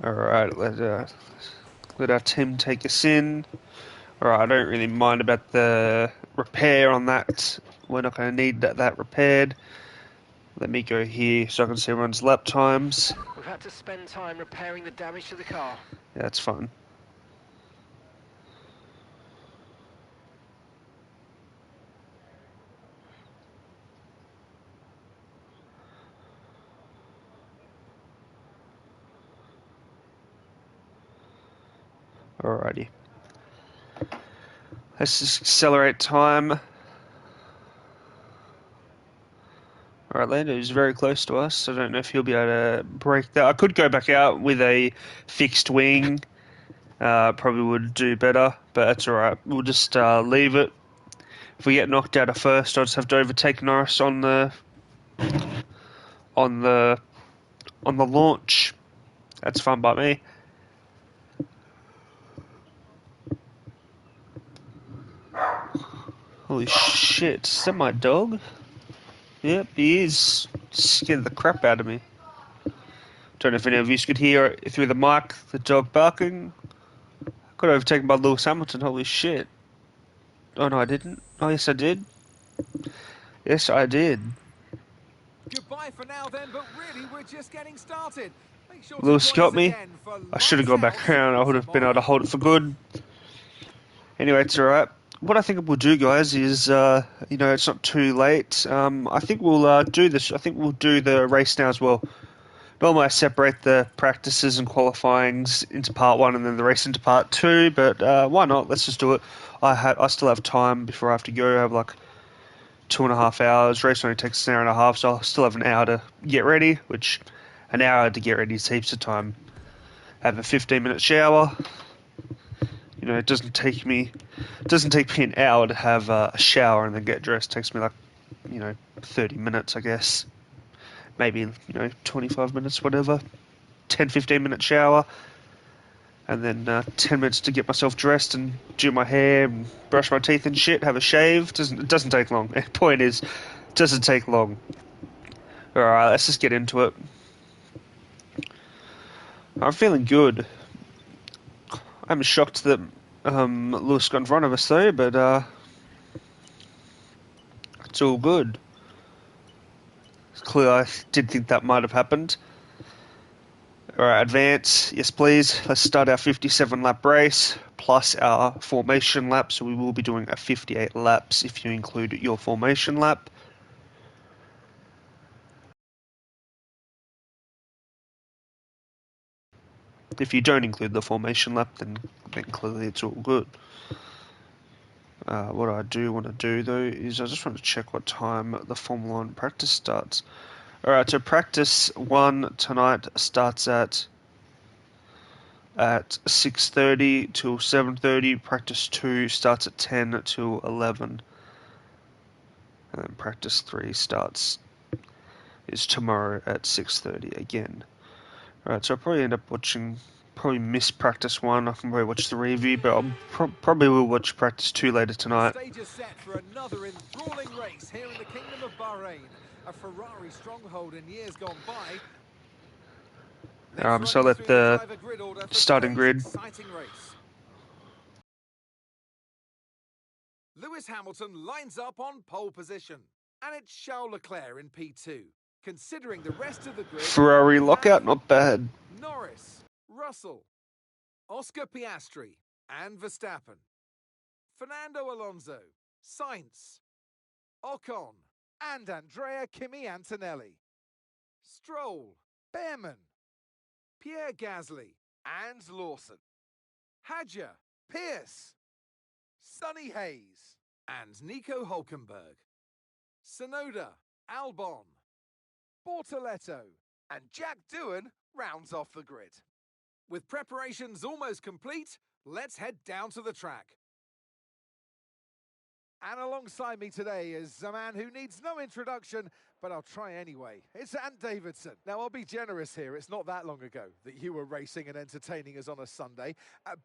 Alright, let our team take us in. Alright, I don't really mind about the repair on that. We're not going to need that repaired. Let me go here so I can see everyone's lap times. We've had to spend time repairing the damage to the car. Yeah, that's fine. Alrighty. Let's just accelerate time. Alright, Lando's very close to us. I don't know if he'll be able to break that. I could go back out with a fixed wing. Probably would do better, but that's alright. We'll just leave it. If we get knocked out at first, I'll just have to overtake Norris on the on the on the launch. That's fine by me. Holy shit, is that my dog? Yep, he is. Scared the crap out of me. Don't know if any of you could hear it through the mic, the dog barking. Got overtaken by Lewis Hamilton, holy shit. Oh no, I didn't. Oh yes, I did. Yes, I did. Goodbye for now then, but really we're just getting started. Make sure to Lewis join us got me. again for I should have Lights gone back Out around. I would have been able to tomorrow. hold it for good. Anyway, it's alright. What I think we'll do, guys, is, it's not too late. I think we'll do this. I think we'll do the race now as well. Normally I separate the practices and qualifyings into part one and then the race into part two, but why not? Let's just do it. I still have time before I have to go. I have like 2.5 hours. Race only takes an hour and a half, so I'll still have an hour to get ready, which an hour to get ready is heaps of time. Have a 15-minute shower. It doesn't take me an hour to have a shower and then get dressed. It takes me like 30 minutes, I guess. Maybe 25 minutes, whatever. 10-15 minute shower, and then 10 minutes to get myself dressed and do my hair and brush my teeth and shit. Have a shave. It doesn't take long. The point is, it doesn't take long. All right, let's just get into it. I'm feeling good. I'm shocked that Lewis got in front of us though, but it's all good. Clearly, I did think that might have happened. Alright, advance. Yes, please. Let's start our 57 lap race plus our formation lap. So we will be doing a 58 laps if you include your formation lap. If you don't include the formation lap, then clearly it's all good. What I do want to do though is I just want to check what time the Formula 1 practice starts. Alright, so practice 1 tonight starts at 6:30 till 7:30. Practice 2 starts at 10 till 11. And then practice 3 is tomorrow at 6:30 again. Alright, so I'll probably miss practice 1. I can probably watch the review, but I'll probably will watch practice 2 later tonight. The stage is set for another enthralling race here in the Kingdom of Bahrain, a Ferrari stronghold in years gone by. So I'll let the starting grid. Exciting race. Lewis Hamilton lines up on pole position, and it's Charles Leclerc in P2. Considering the rest of the grid, Ferrari lockout, not bad. Norris, Russell, Oscar Piastri, and Verstappen. Fernando Alonso, Sainz, Ocon, and Andrea Kimi Antonelli. Stroll, Behrman, Pierre Gasly, and Lawson. Hadjar, Pierce, Sonny Hayes, and Nico Hulkenberg. Sonoda, Albon, Bortoletto, and Jack Doohan rounds off the grid. With preparations almost complete, let's head down to the track. And alongside me today is a man who needs no introduction, but I'll try anyway. It's Ant Davidson. Now, I'll be generous here. It's not that long ago that you were racing and entertaining us on a Sunday.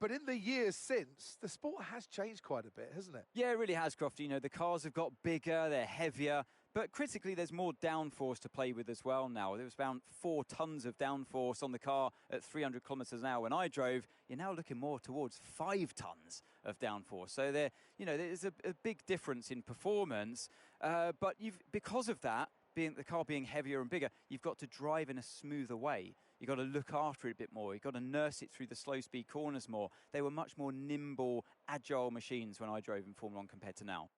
But in the years since, the sport has changed quite a bit, hasn't it? Yeah, it really has, Crofty. The cars have got bigger, they're heavier, but critically, there's more downforce to play with as well now. There was around 4 tons of downforce on the car at 300 kilometers an hour when I drove. You're now looking more towards 5 tons of downforce. So there's a big difference in performance. But because of that, being the car being heavier and bigger, you've got to drive in a smoother way. You've got to look after it a bit more. You've got to nurse it through the slow speed corners more. They were much more nimble, agile machines when I drove in Formula 1 compared to now.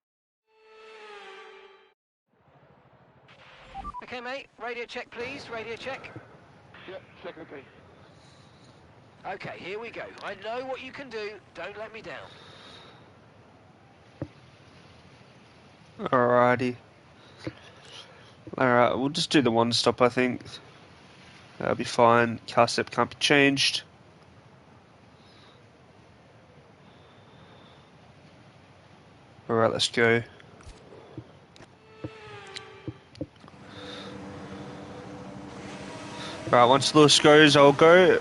Okay, mate, radio check, please. Radio check. Yep, check okay. Okay, here we go. I know what you can do. Don't let me down. Alrighty. Alright, we'll just do the one stop, I think. That'll be fine. Car step can't be changed. Alright, let's go. Alright, once Lewis goes, I'll go.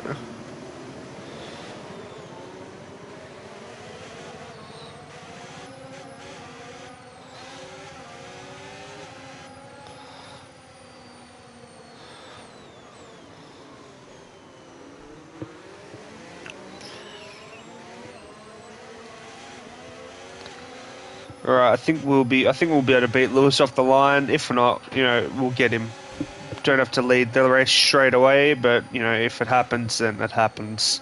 Alright, I think we'll be able to beat Lewis off the line. If not, we'll get him. Don't have to lead the race straight away, but if it happens, then it happens.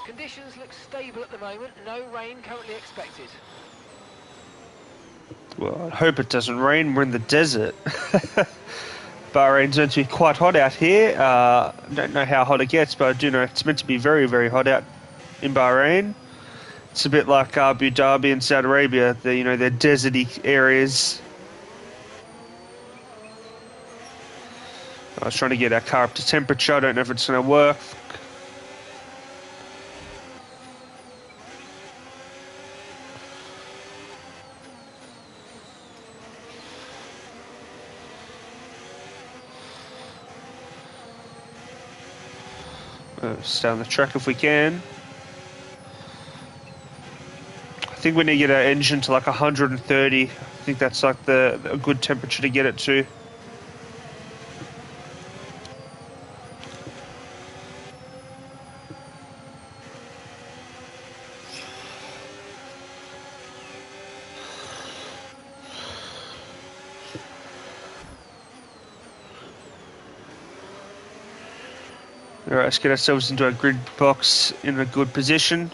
Conditions look stable at the moment. No rain currently expected. Well, I hope it doesn't rain. We're in the desert. Bahrain's meant to be quite hot out here. Don't know how hot it gets, but I do know it's meant to be very, very hot out in Bahrain. It's a bit like Abu Dhabi and Saudi Arabia. They're deserty areas. I was trying to get our car up to temperature. I don't know if it's going to work. Stay on the track if we can. I think we need to get our engine to like 130. I think that's like a good temperature to get it to. Alright, let's get ourselves into our grid box in a good position.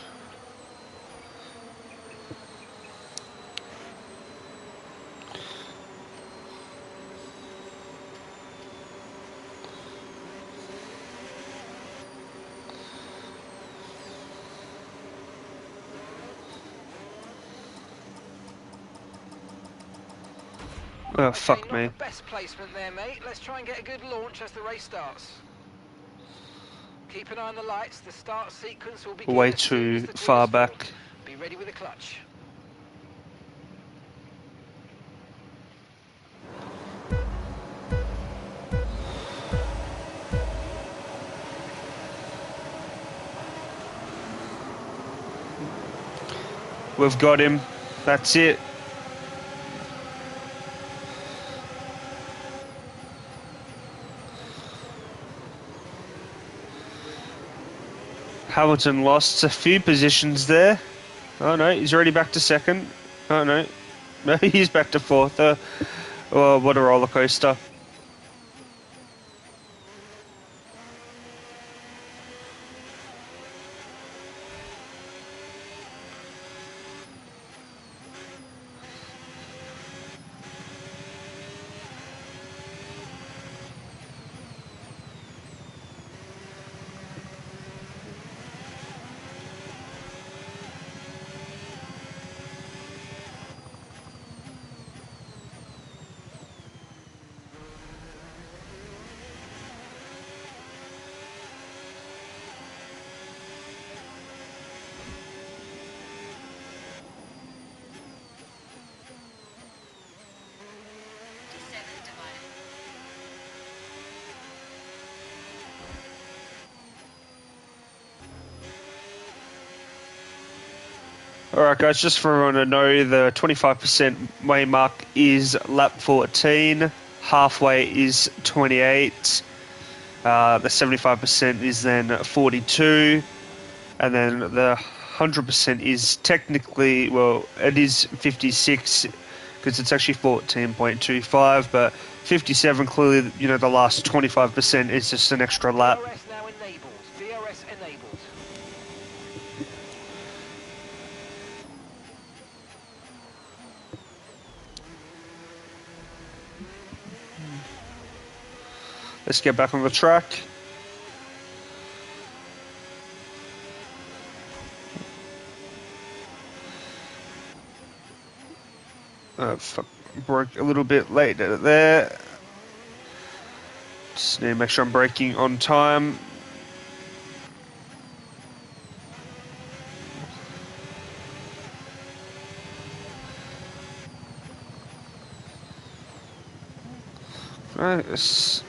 Oh, fuck Okay, me. not the best placement there, mate. Let's try and get a good launch as the race starts. Keep an eye on the lights. The start sequence will begin Way as soon as too the grid far is formed. back. Be ready with the clutch. We've got him. That's it. Hamilton lost a few positions there. Oh no, he's already back to second. Oh no. No, he's back to fourth. Oh, what a roller coaster. Alright guys, just for everyone to know, the 25% way mark is lap 14. halfway is 28. The 75% is then 42. And then the 100% is technically, well, it is 56 because it's actually 14.25, but 57 clearly, you know, the last 25% is just an extra lap. DRS now enabled. DRS enabled. Let's get back on the track. Fuck, broke a little bit late there. Just need to make sure I'm braking on time. Nice.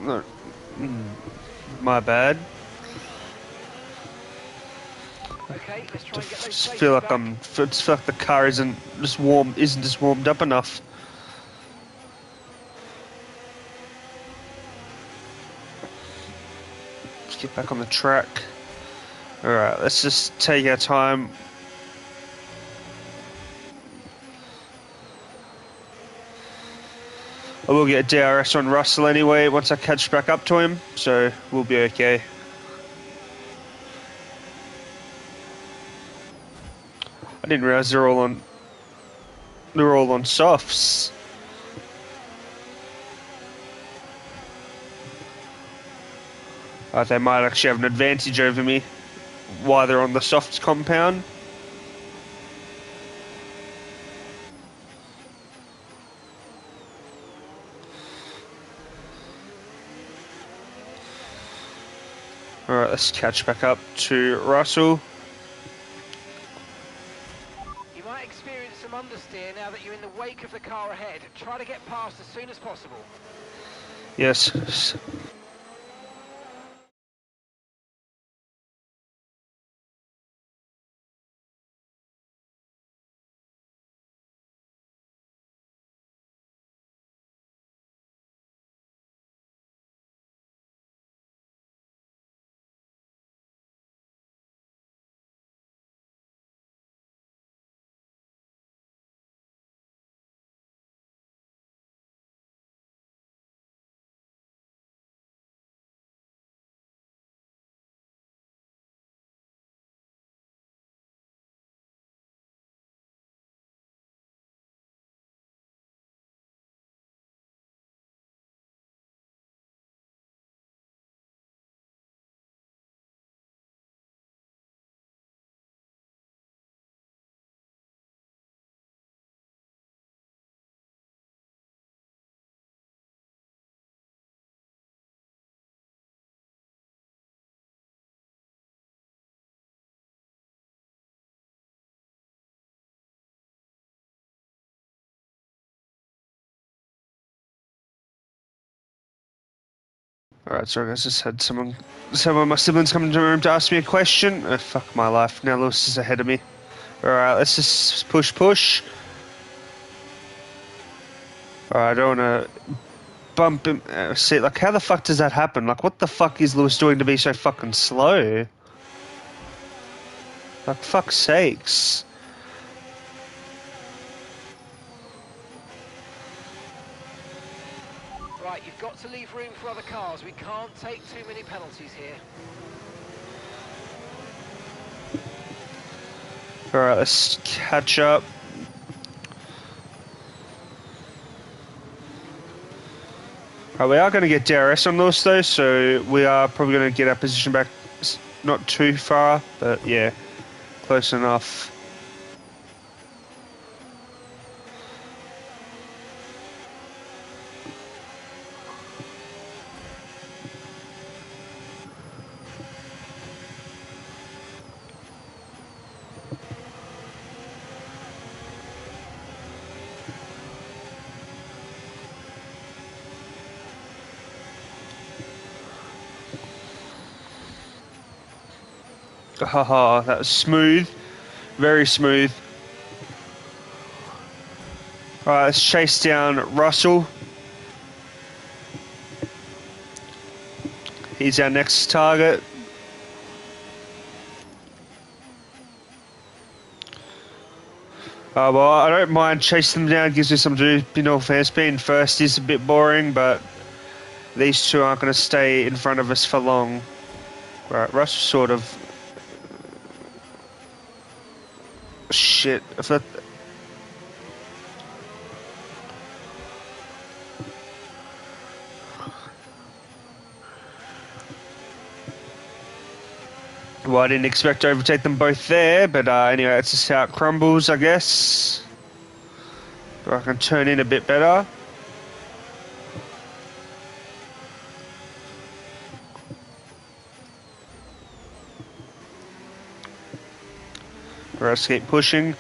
No, my bad. Okay, let's try and get those Just safety feel like back. just feel like the car isn't just warmed up enough. Let's get back on the track. All right, let's just take our time. I will get a DRS on Russell anyway once I catch back up to him, so we'll be okay. I didn't realize they're all on softs. They might actually have an advantage over me while they're on the softs compound. Alright, let's catch back up to Russell. You might experience some understeer now that you're in the wake of the car ahead. Try to get past as soon as possible. Yes. Alright, sorry guys, just had some of my siblings come into the room to ask me a question. Oh, fuck my life, now Lewis is ahead of me. Alright, let's just push. Alright, I don't wanna bump him. See, like, how the fuck does that happen? Like, what the fuck is Lewis doing to be so fucking slow? Like, fuck's sakes. Right, you've got to leave room for other cars. We can't take too many penalties here. Alright, let's catch up. We are going to get DRS on Lewis though, so we are probably going to get our position back not too far, but yeah, close enough. Haha, that was smooth. Very smooth. Alright, let's chase down Russell. He's our next target. Well, I don't mind chasing them down. Gives me something to do. You know, fast being first is a bit boring, but these two aren't going to stay in front of us for long. Right, Russ sort of... Shit. If that... Well, I didn't expect to overtake them both there, but anyway, that's just how it crumbles, I guess. But I can turn in a bit better. Let's keep pushing.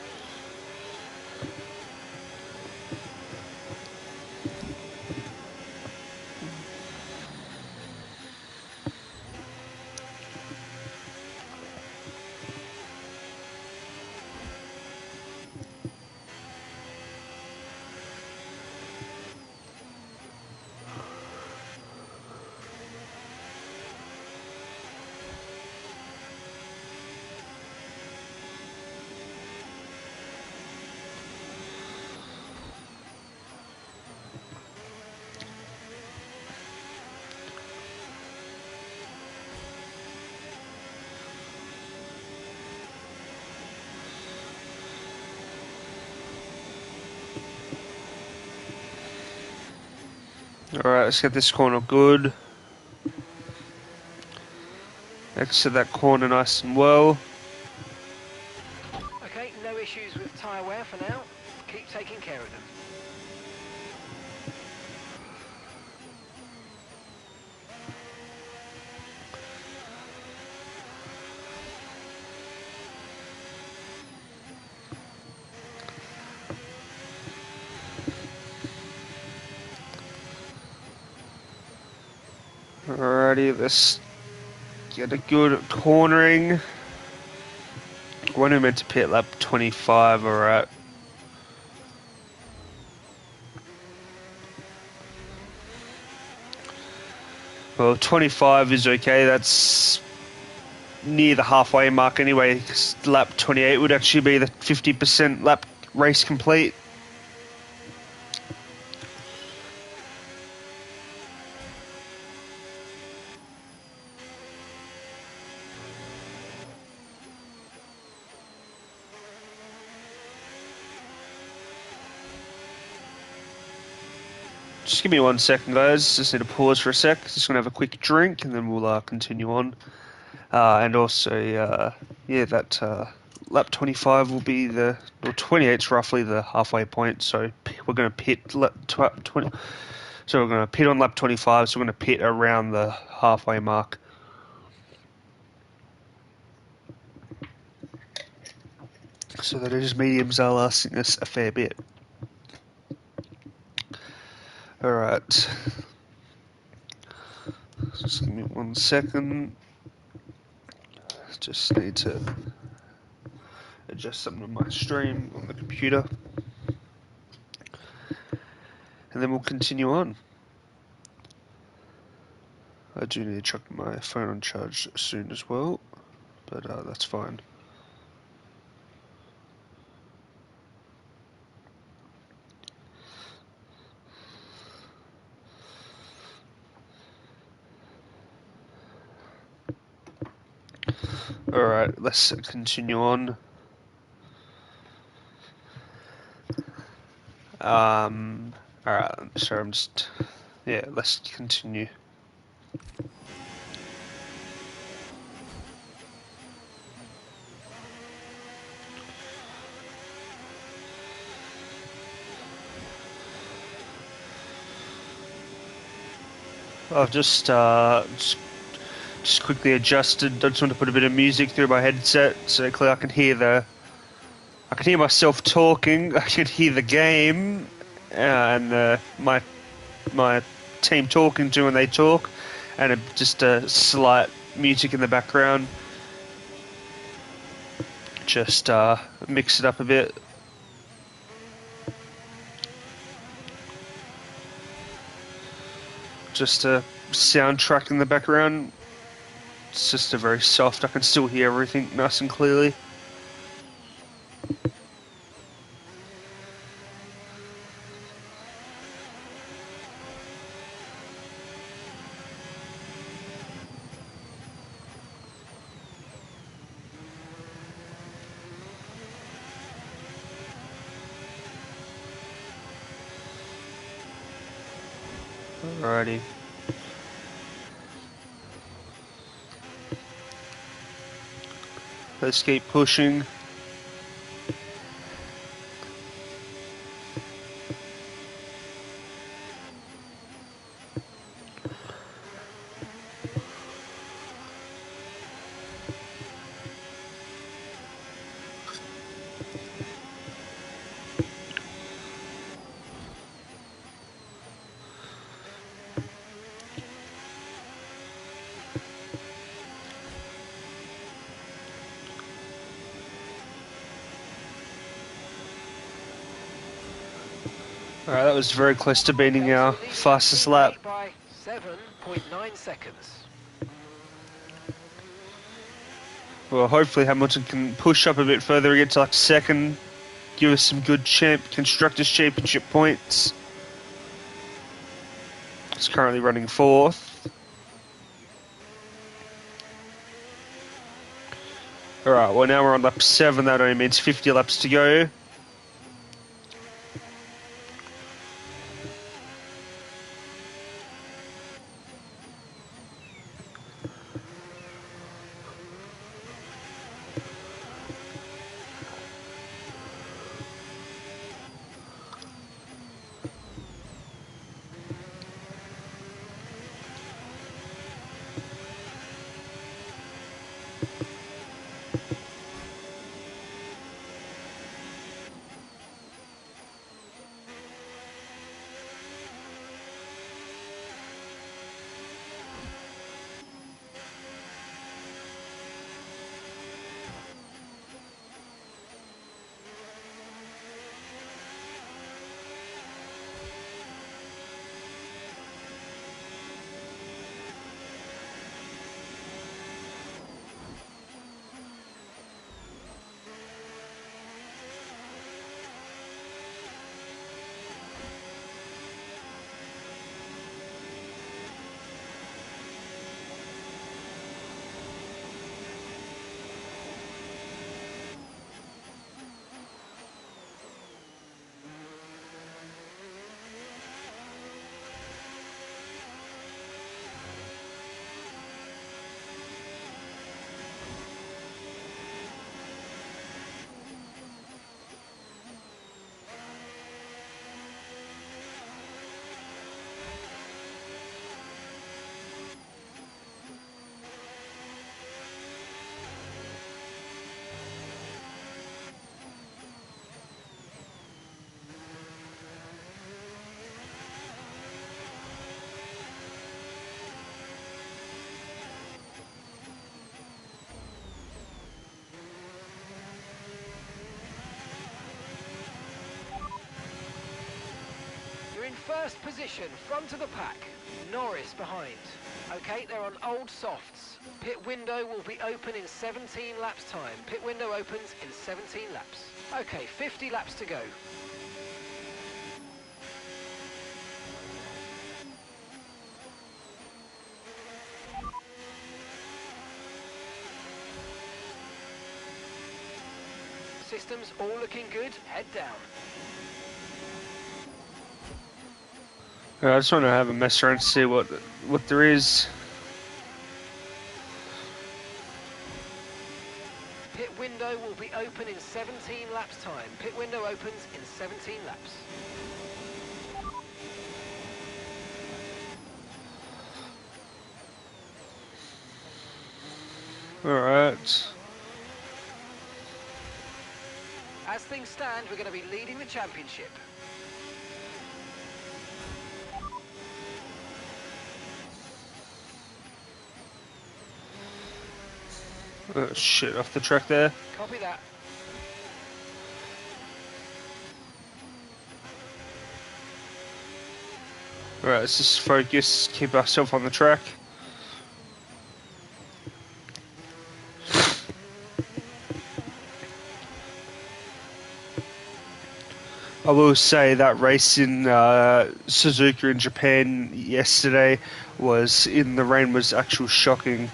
Alright, let's get this corner good. Exit that corner nice and well. Okay, no issues with tyre wear for now. Keep taking care of them. Alrighty, let's get a good cornering. When we meant to pit lap 25, alright. Well, 25 is okay, that's near the halfway mark anyway, 'cause lap 28 would actually be the 50% lap race complete. Just give me 1 second, guys. Just need to pause for a sec. Just gonna have a quick drink, and then we'll continue on. And also, yeah, that lap 25 will be the, or 28's roughly the halfway point. So we're gonna pit lap 20. So we're gonna pit on lap 25. So we're gonna pit around the halfway mark. So that is mediums are lasting us a fair bit. Alright. Just give me 1 second. Just need to adjust something on my stream on the computer. And then we'll continue on. I do need to chuck my phone on charge soon as well, but that's fine. Alright, let's continue on. Alright, so I'm just... Yeah, let's continue. I've just quickly adjusted. I just want to put a bit of music through my headset so I can hear myself talking. I can hear the game and my team talking to when they talk, and just a slight music in the background. just mix it up a bit. Just a soundtrack in the background. It's just a very soft. I can still hear everything nice and clearly. Alrighty. Let's keep pushing. Alright, that was very close to beating Okay, so our leading our fastest team lap. lead by 7.9 seconds. Well, hopefully Hamilton can push up a bit further, get to like second, give us some good Constructors' Championship points. It's currently running fourth. Alright, well now we're on lap 7, that only means 50 laps to go. You're in first position, front of the pack. Norris behind. Okay, they're on old softs. Pit window will be open in 17 laps time. Pit window opens in 17 laps. Okay, 50 laps to go. Systems all looking good. Head down. I just want to have a mess around to see what there is. Pit window will be open in 17 laps time. Pit window opens in 17 laps. Alright. As things stand, we're going to be leading the championship. Oh shit, off the track there. Copy that. Alright, let's just focus, keep ourselves on the track. I will say that race in Suzuka in Japan yesterday was in the rain was actually shocking.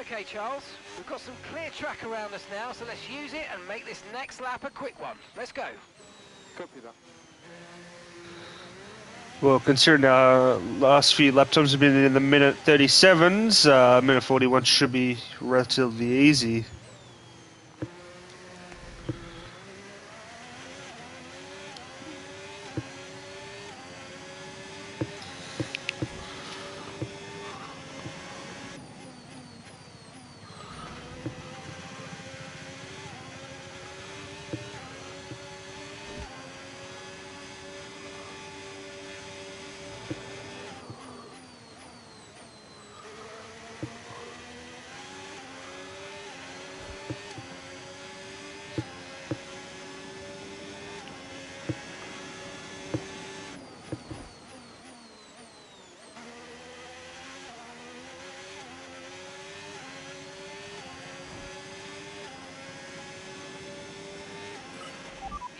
Okay, Charles, we've got some clear track around us now, so let's use it and make this next lap a quick one. Let's go. Copy that. Well, considering our last few lap times have been in the minute 37s, minute 41 should be relatively easy.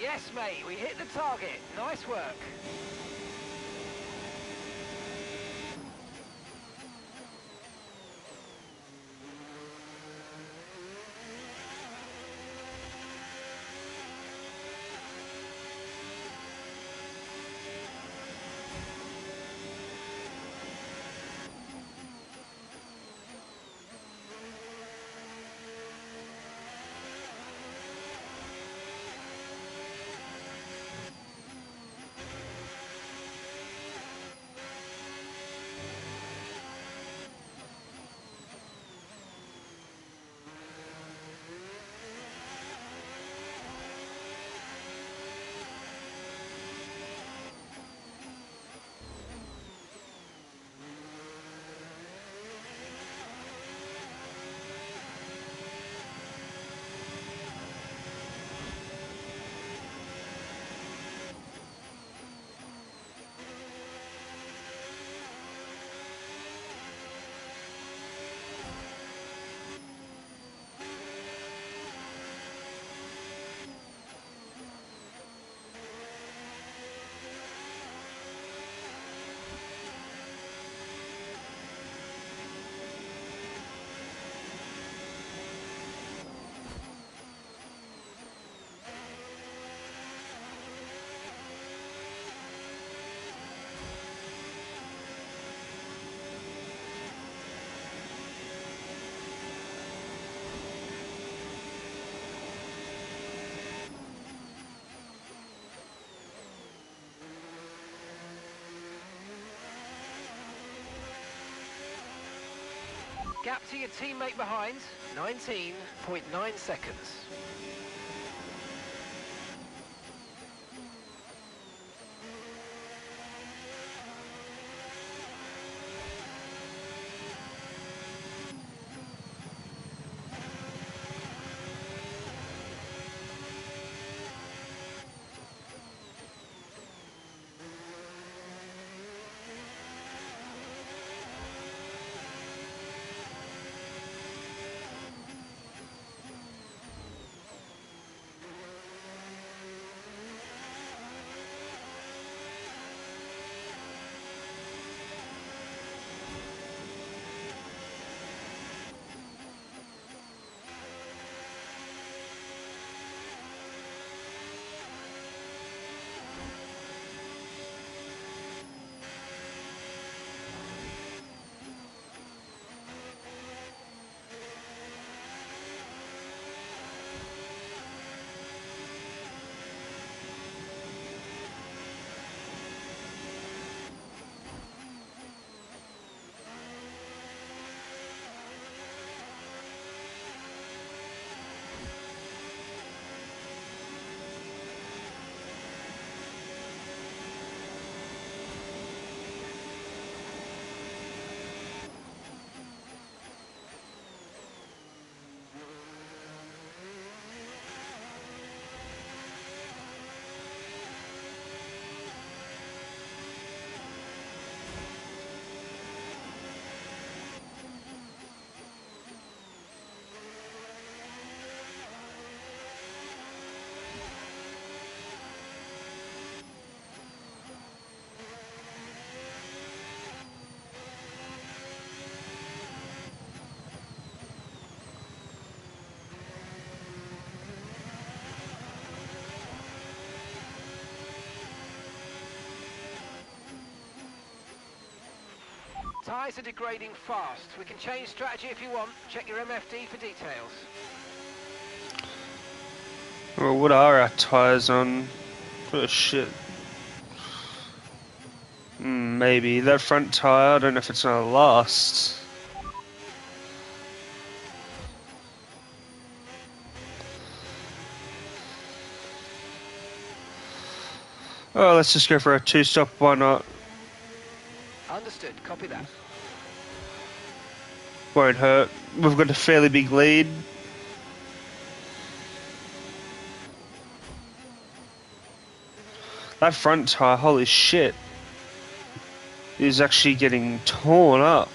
Yes, mate, we hit the target. Nice work. Gap to your teammate behind, 19.9 seconds. Tyres are degrading fast. We can change strategy if you want. Check your MFD for details. Well, what are our tyres on? Oh shit. Maybe. That front tyre, I don't know if it's gonna last. Oh, let's just go for a 2-stop, why not? Understood. Copy that. Won't hurt. We've got a fairly big lead. That front tyre, holy shit, is actually getting torn up.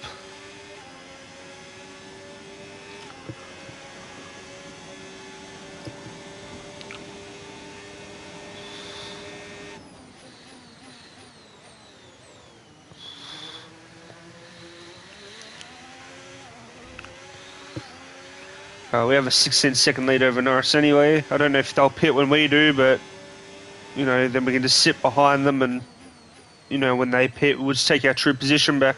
We have a 16-second lead over Norris anyway. I don't know if they'll pit when we do, but, you know, then we can just sit behind them and, you know, when they pit, we'll just take our true position back.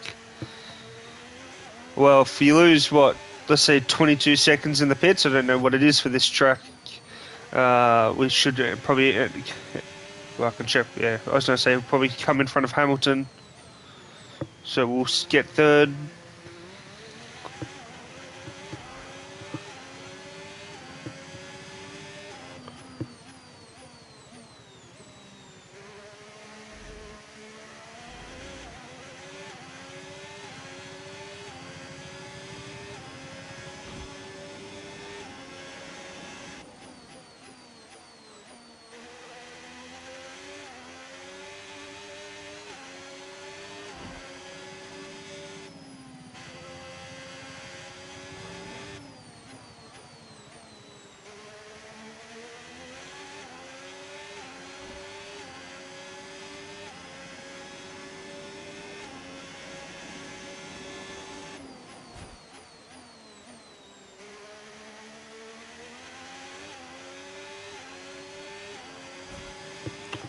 Well, if you lose, what, let's say 22 seconds in the pits, I don't know what it is for this track. We should probably, well, I can check, yeah, I was going to say, we'll probably come in front of Hamilton. So we'll get third.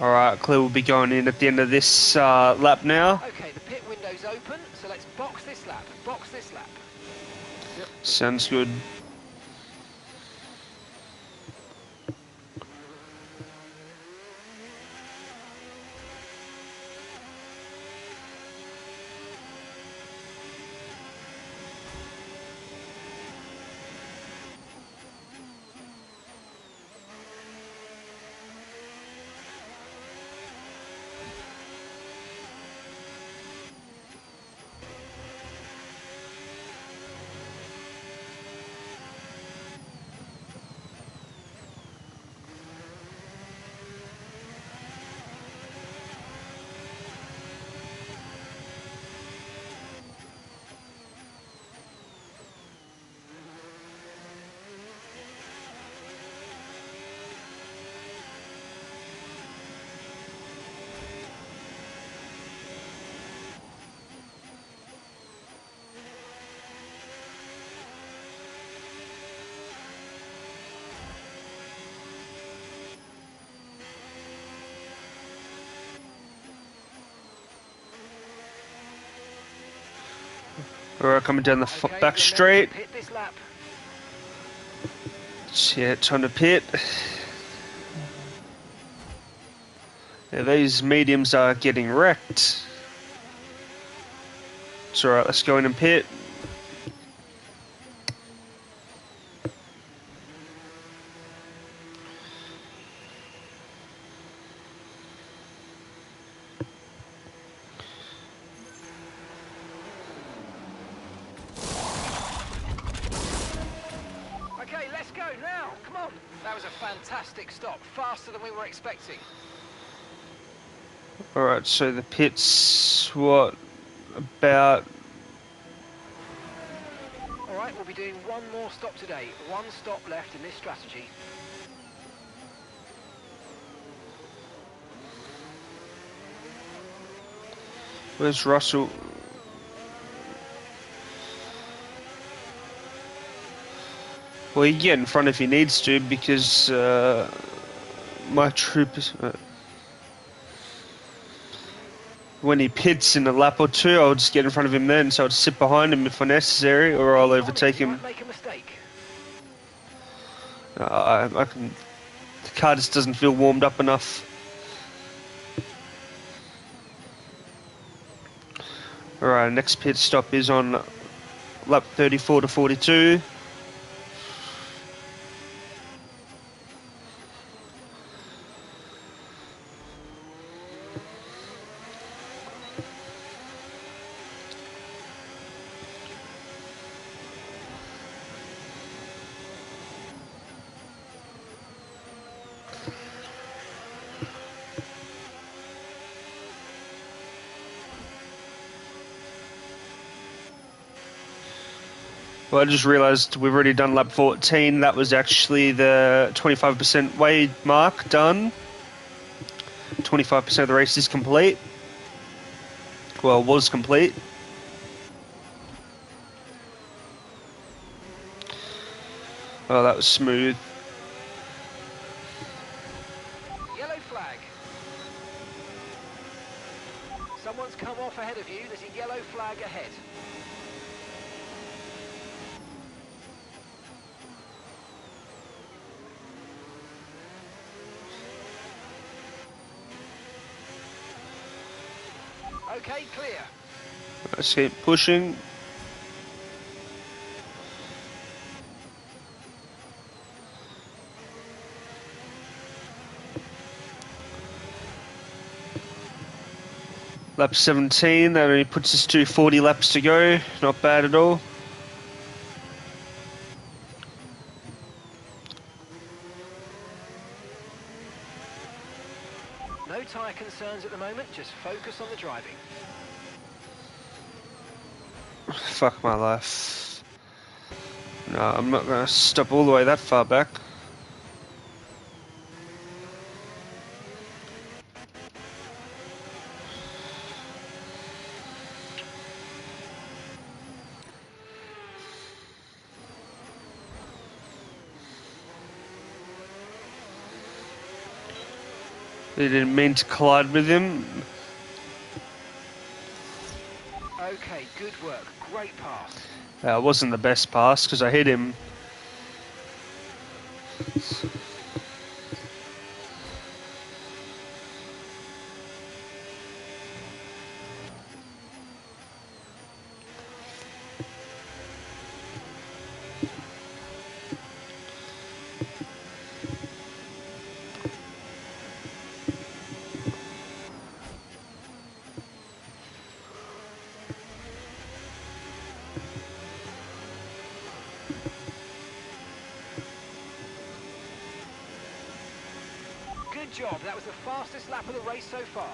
Alright, Claire will be going in at the end of this lap now. Okay, the pit window's open, so let's box this lap. Box this lap. Sounds good. Alright, coming down the Okay, back remember to straight. pit this lap. Yeah, time to pit. Yeah, these mediums are getting wrecked. It's alright, let's go in and pit. Okay, let's go now. Come on. That was a fantastic stop. Faster than we were expecting. Alright, so the pit's, what, about... All right, we'll be doing one more stop today. One stop left in this strategy. Where's Russell? Well, he can get in front if he needs to, because my troop is... when he pits in a lap or two, I'll just get in front of him then, so I'll sit behind him if necessary, or I'll Keep on it, overtake you him. might make a mistake. I can. The car just doesn't feel warmed up enough. Alright, next pit stop is on lap 34 to 42. Well, I just realised we've already done lap 14. That was actually the 25% way mark done. 25% of the race is complete. Well, was complete. Oh, that was smooth. Yellow flag. Someone's come off ahead of you. There's a yellow flag ahead. Okay, clear. Let's keep pushing. Lap 17, that only puts us to 40 laps to go. Not bad at all. No tyre concerns at the moment. Just focus on the driving. Fuck my life. No, I'm not going to stop all the way that far back. They didn't mean to collide with him. Okay, good work. Great pass. It wasn't the best pass because I hit him. Good job. That was the fastest lap of the race so far.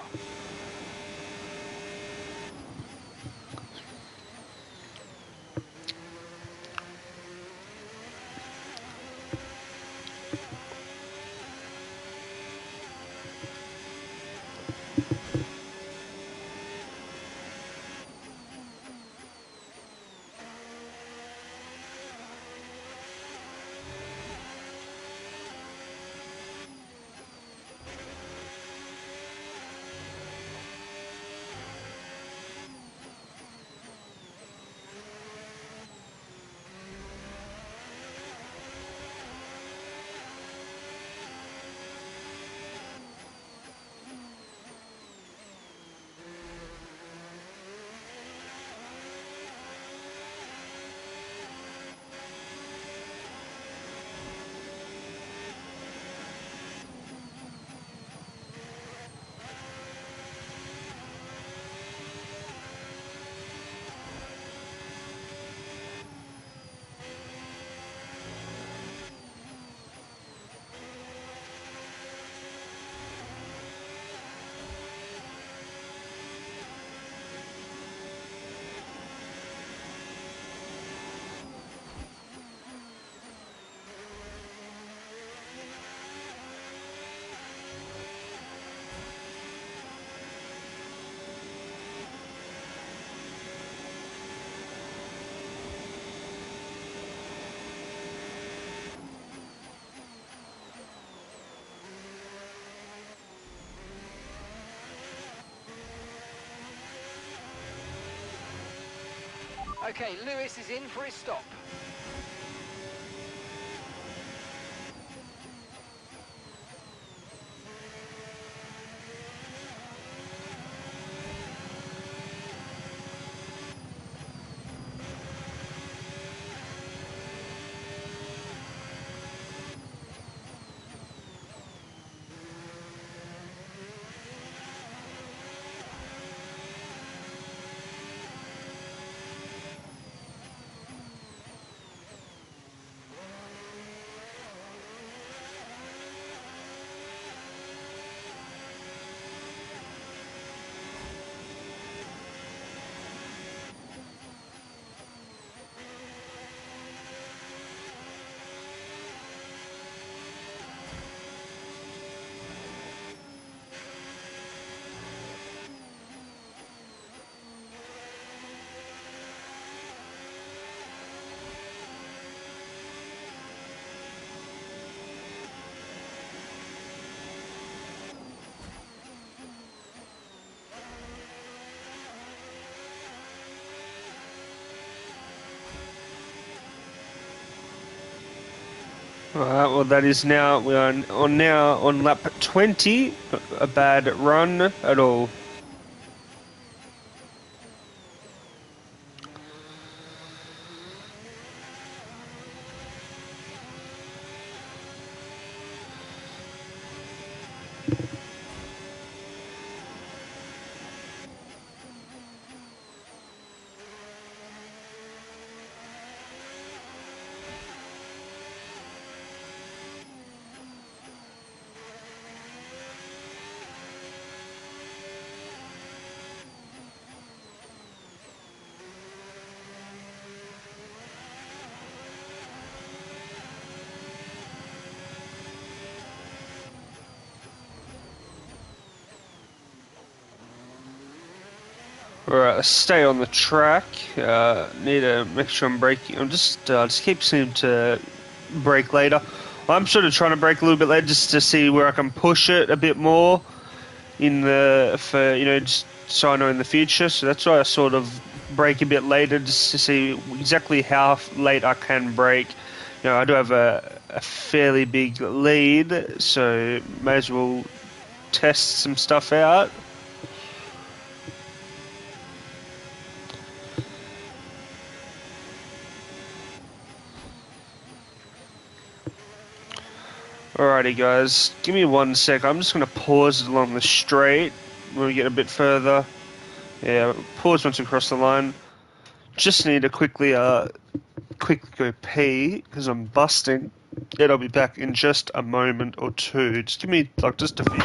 Okay, Lewis is in for his stop. Alright, well that is now, we are now on lap 20. Not a bad run at all. Alright, stay on the track. Need to make sure I'm braking. I'm just keep seeming to brake later. I'm sort of trying to brake a little bit later just to see where I can push it a bit more for just so I know in the future. So that's why I sort of brake a bit later just to see exactly how late I can brake. I do have a fairly big lead, so may as well test some stuff out. Alrighty guys, give me 1 sec. I'm just going to pause along the straight when we get a bit further. Yeah, pause once we cross the line. Just need to quickly go pee because I'm busting. And I'll be back in just a moment or two. Just give me like just a few.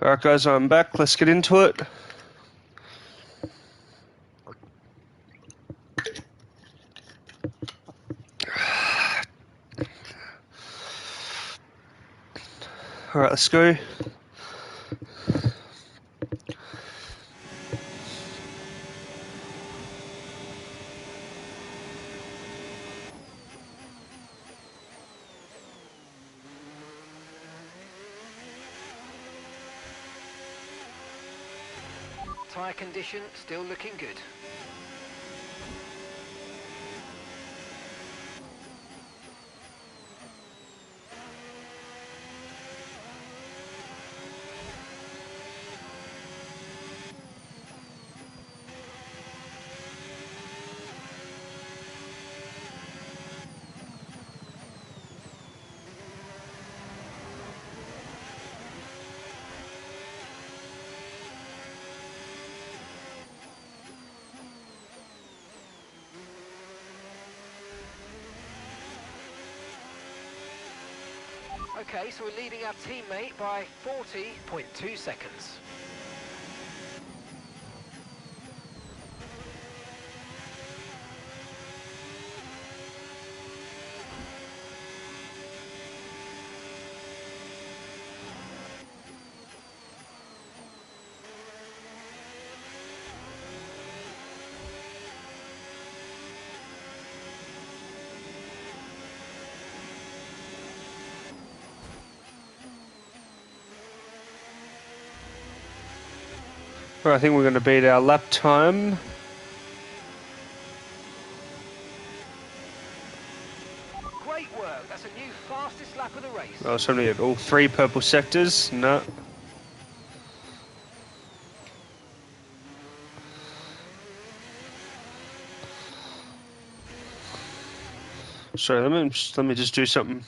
Alright guys, I'm back. Let's get into it. Alright, let's go. Tyre condition still looking good. Okay, so we're leading our teammate by 40.2 seconds. Alright, I think we're going to beat our lap time. Great work, that's a new fastest lap of the race. Oh, so we have all 3 purple sectors. No. Sorry, let me just do something.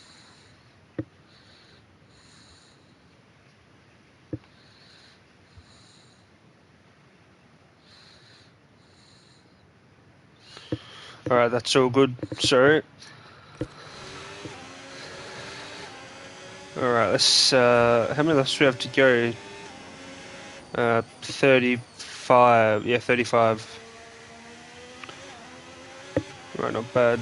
Alright, that's all good. Sorry. Alright, let's how many laps do we have to go? 35. Yeah, 35. Right, not bad.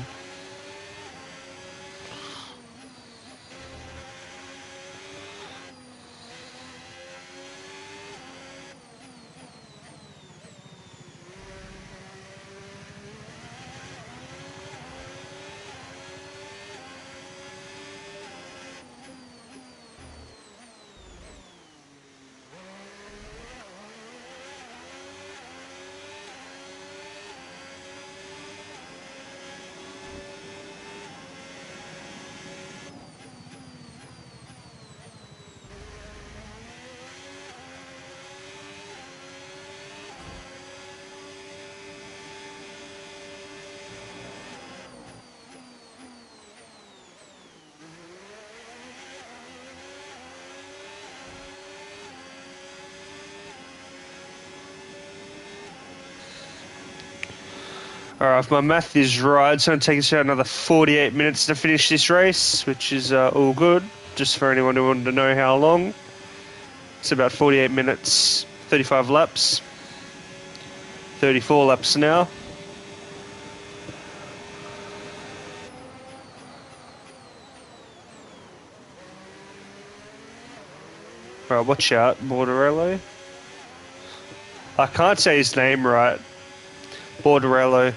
Alright, if my math is right, it's going to take us about another 48 minutes to finish this race, which is all good. Just for anyone who wanted to know how long. It's about 48 minutes, 35 laps. 34 laps now. Alright, watch out, Borderello. I can't say his name right. Borderello.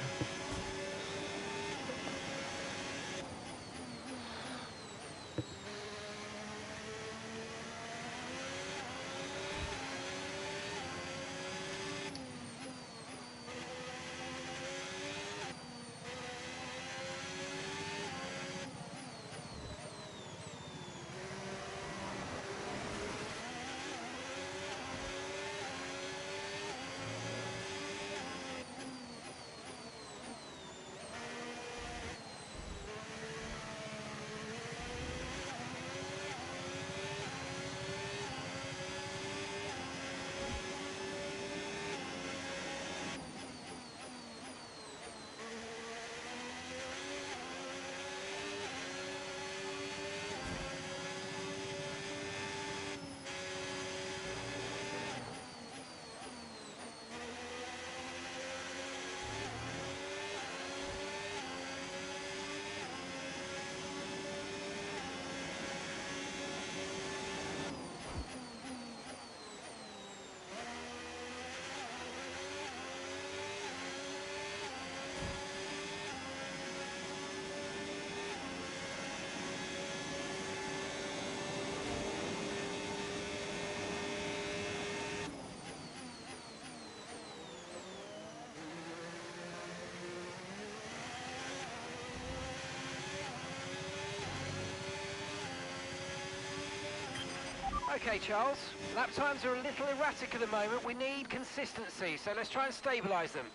Okay, Charles. Lap times are a little erratic at the moment. We need consistency, so let's try and stabilise them.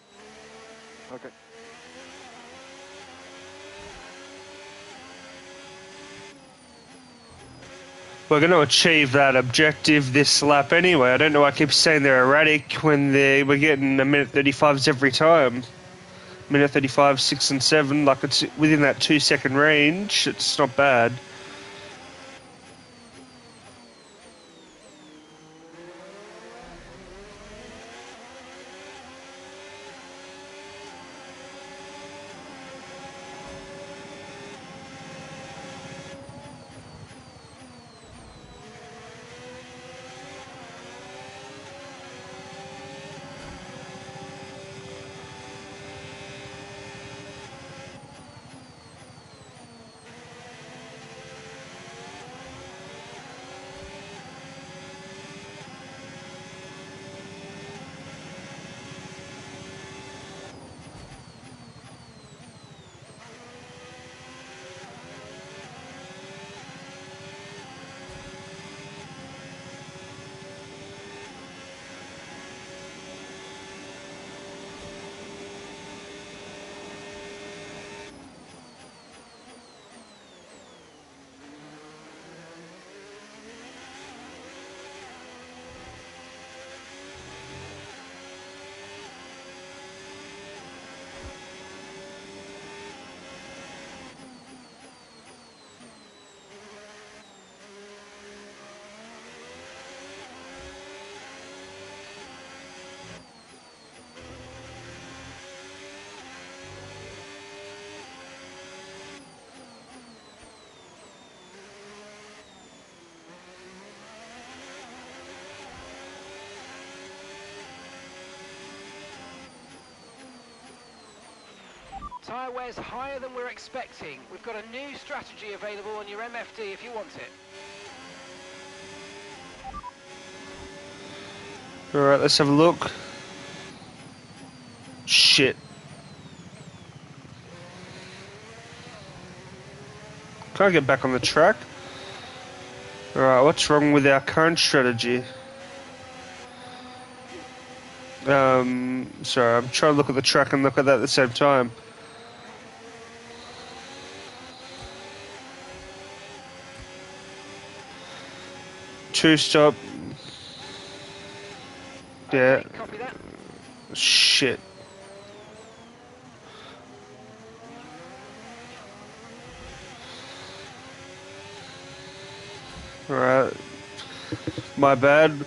Okay. We're going to achieve that objective this lap anyway. I don't know why I keep saying they're erratic when we're getting a minute 35s every time. Minute 35, 6 and 7, like it's within that 2-second range. It's not bad. Tyre wear's higher than we're expecting. We've got a new strategy available on your MFD if you want it. Alright, let's have a look. Shit. Can't get back on the track. Alright, what's wrong with our current strategy? Sorry, I'm trying to look at the track and look at that at the same time. Two stop. Yeah. Okay, copy that. Shit. Alright. My bad.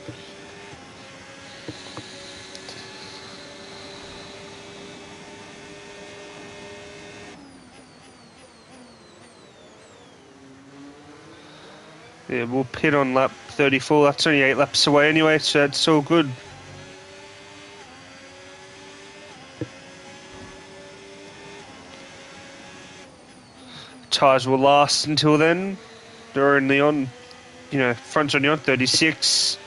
Yeah, we'll pit on lap 34. That's only 8 laps away anyway, so it's all good. Tyres will last until then. They're only on, front's only on 36.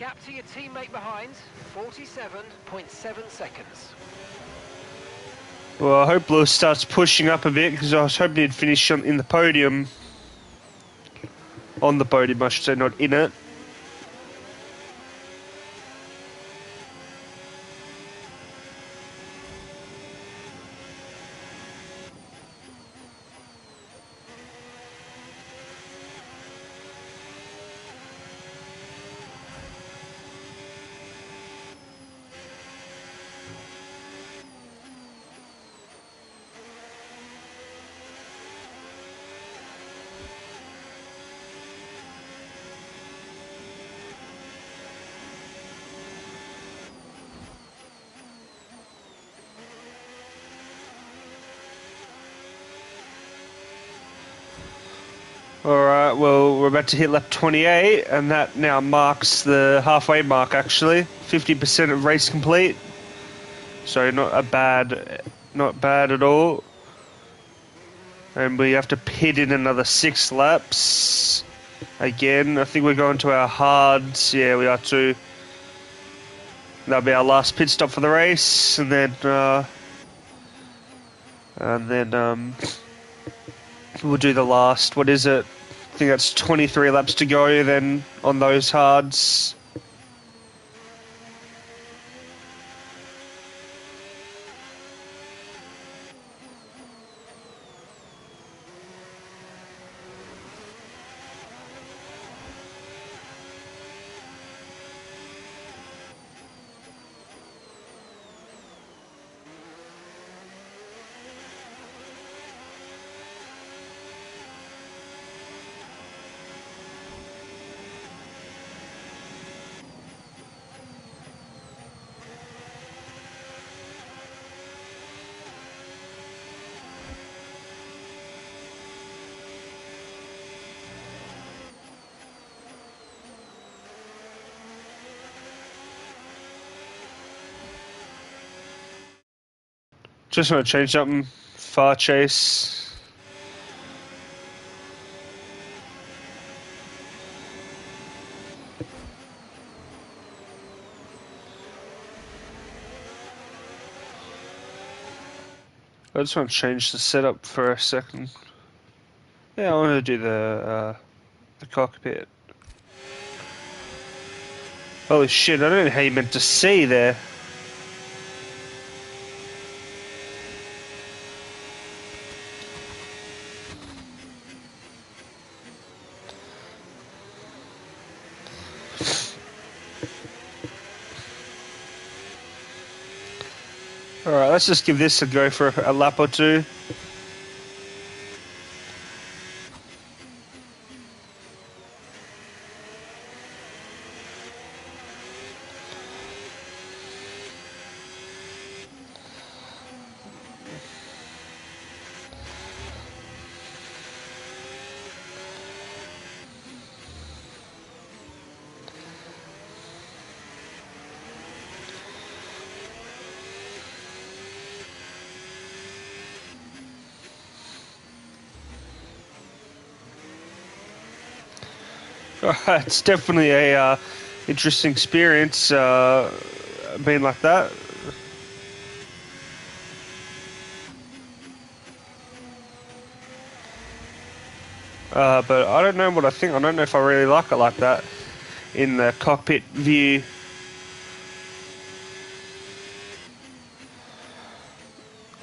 Gap to your teammate behind, 47.7 seconds. Well, I hope Lewis starts pushing up a bit because I was hoping he'd finish in the podium. On the podium, I should say, not in it. Alright, well, we're about to hit lap 28, and that now marks the halfway mark, actually. 50% of race complete. So not bad at all. And we have to pit in another 6 laps. Again, I think we're going to our hards. Yeah, we are too. That'll be our last pit stop for the race, and then we'll do the last. What is it? I think that's 23 laps to go. Then on those hards. Just want to change something. Far chase. I just want to change the setup for a second. Yeah, I want to do the cockpit. Holy shit! I don't know how you meant to see there. Alright, let's just give this a go for a lap or two. It's definitely a interesting experience being like that. But I don't know what I think. I don't know if I really like it like that in the cockpit view.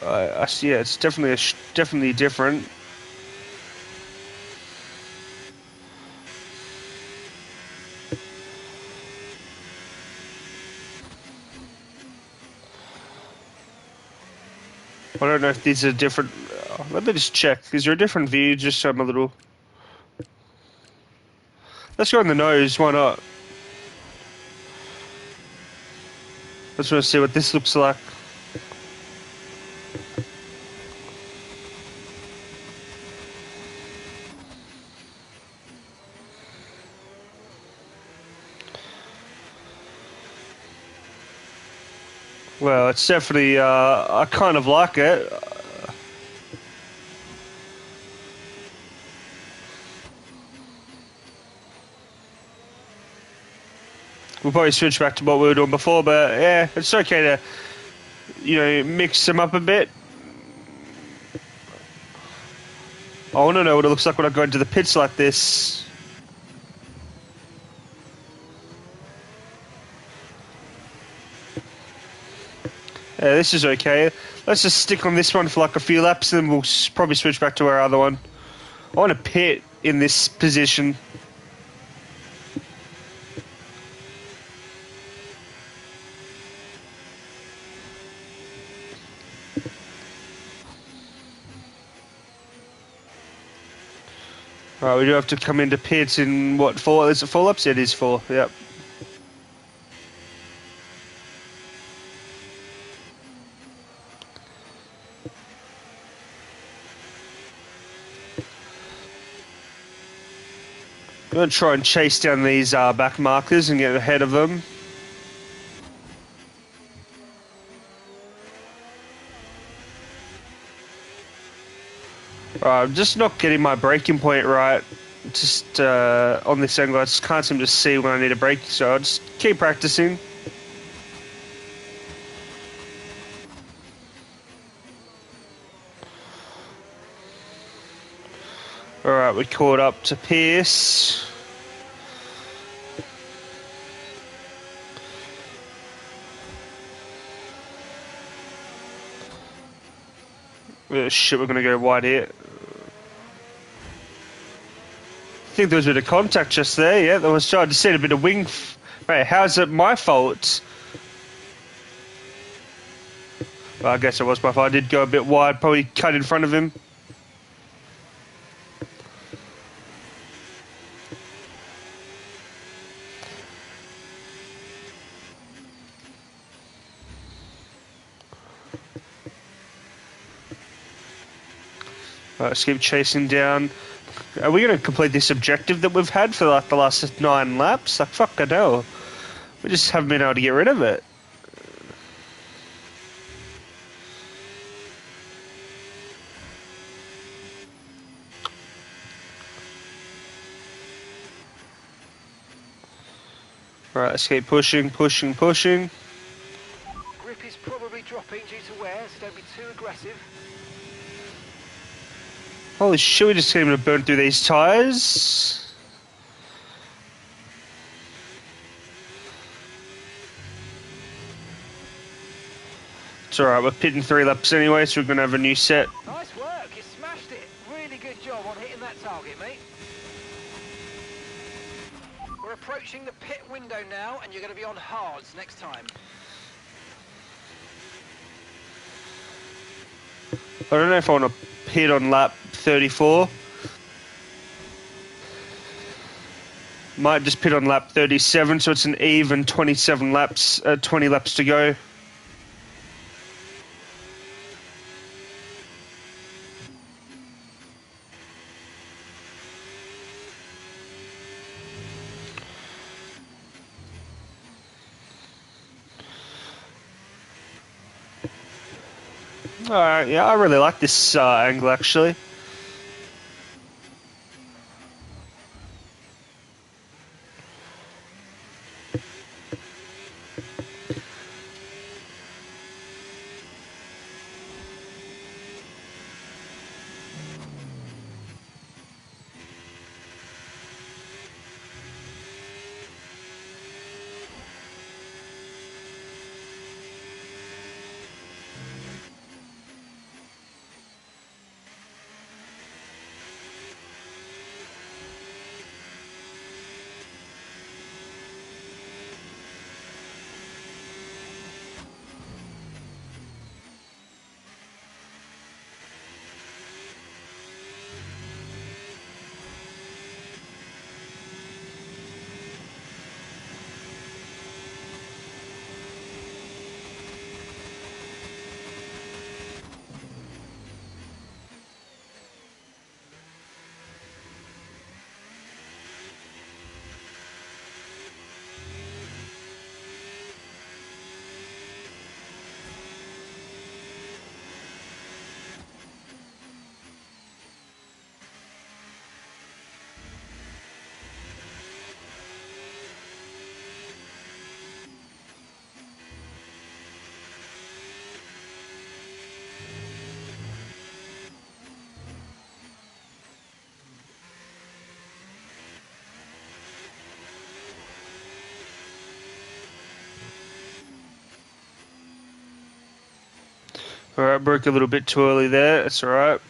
I see. Yeah, it's definitely definitely different. I don't know if these are different. Let me just check. Is there a different view? Just so I'm a little. Let's go on the nose. Why not? Let's want to see what this looks like. Well, it's definitely. I kind of like it. We'll probably switch back to what we were doing before, but yeah, it's okay to, mix them up a bit. I want to know what it looks like when I go into the pits like this. Yeah, this is okay. Let's just stick on this one for like a few laps, and then we'll probably switch back to our other one. I want to pit in this position. Right, we do have to come into pits in what, 4? Is it 4 laps? It is 4, yep. I'm going to try and chase down these back markers and get ahead of them. I'm just not getting my braking point right. Just on this angle, I just can't seem to see when I need a brake, so I'll just keep practicing. Alright, we caught up to Pierce. Shit, we're going to go wide here. I think there was a bit of contact just there, yeah. There was, I just seen a bit of wing. Mate, how's it my fault? Well, I guess it was my fault. I did go a bit wide, probably cut in front of him. Let's keep chasing down. Are we going to complete this objective that we've had for like the last 9 laps? Like, fuck, I know. We just haven't been able to get rid of it. Alright, let's keep pushing. Grip is probably dropping due to wear, so don't be too aggressive. Holy shit, we just came to burn through these tyres. It's alright, we're pitting 3 laps anyway, so we're going to have a new set. Nice work, you smashed it. Really good job on hitting that target, mate. We're approaching the pit window now, and you're going to be on hards next time. I don't know if I want to pit on lap 34. Might just pit on lap 37, so it's an even 27 laps, 20 laps to go. Alright, yeah, I really like this angle actually. Alright, broke a little bit too early there. That's alright.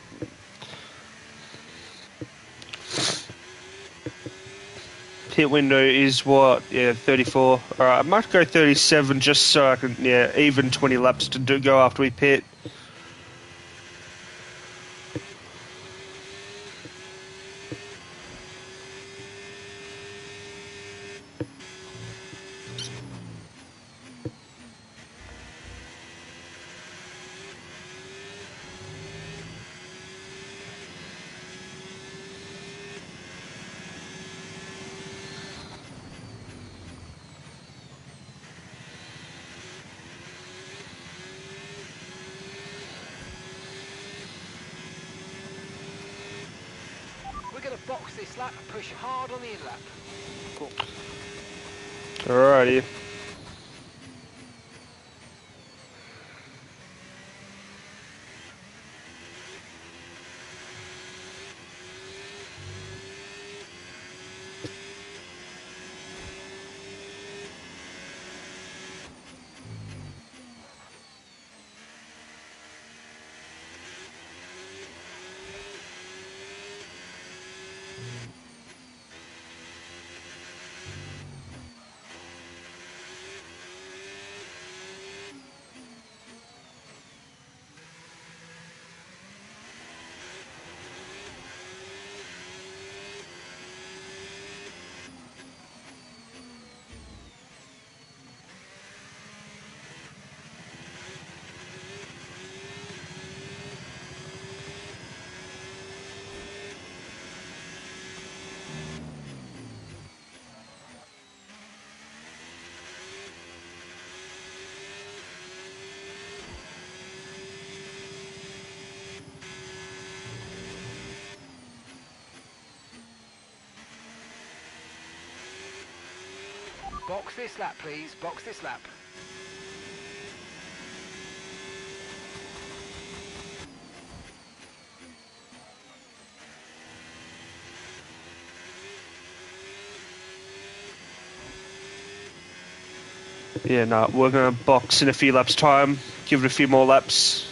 Pit window is what? Yeah, 34. Alright, I might go 37 just so I can, yeah, even 20 laps to go after we pit. We're going to box this lap and push hard on the in-lap. Cool. Alrighty. Box this lap, please. Box this lap. Yeah, no, we're gonna box in a few laps' time. Give it a few more laps.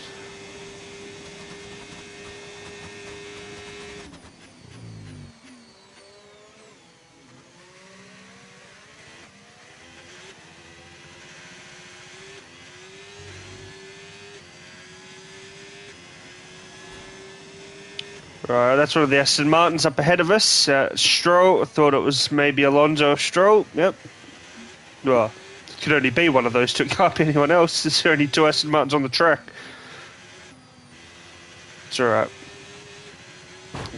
Right, that's one of the Aston Martins up ahead of us. Stroll, I thought it was maybe Alonso or Stroll. Yep. Well, it could only be one of those two. It can't be anyone else. There's only two Aston Martins on the track. It's alright.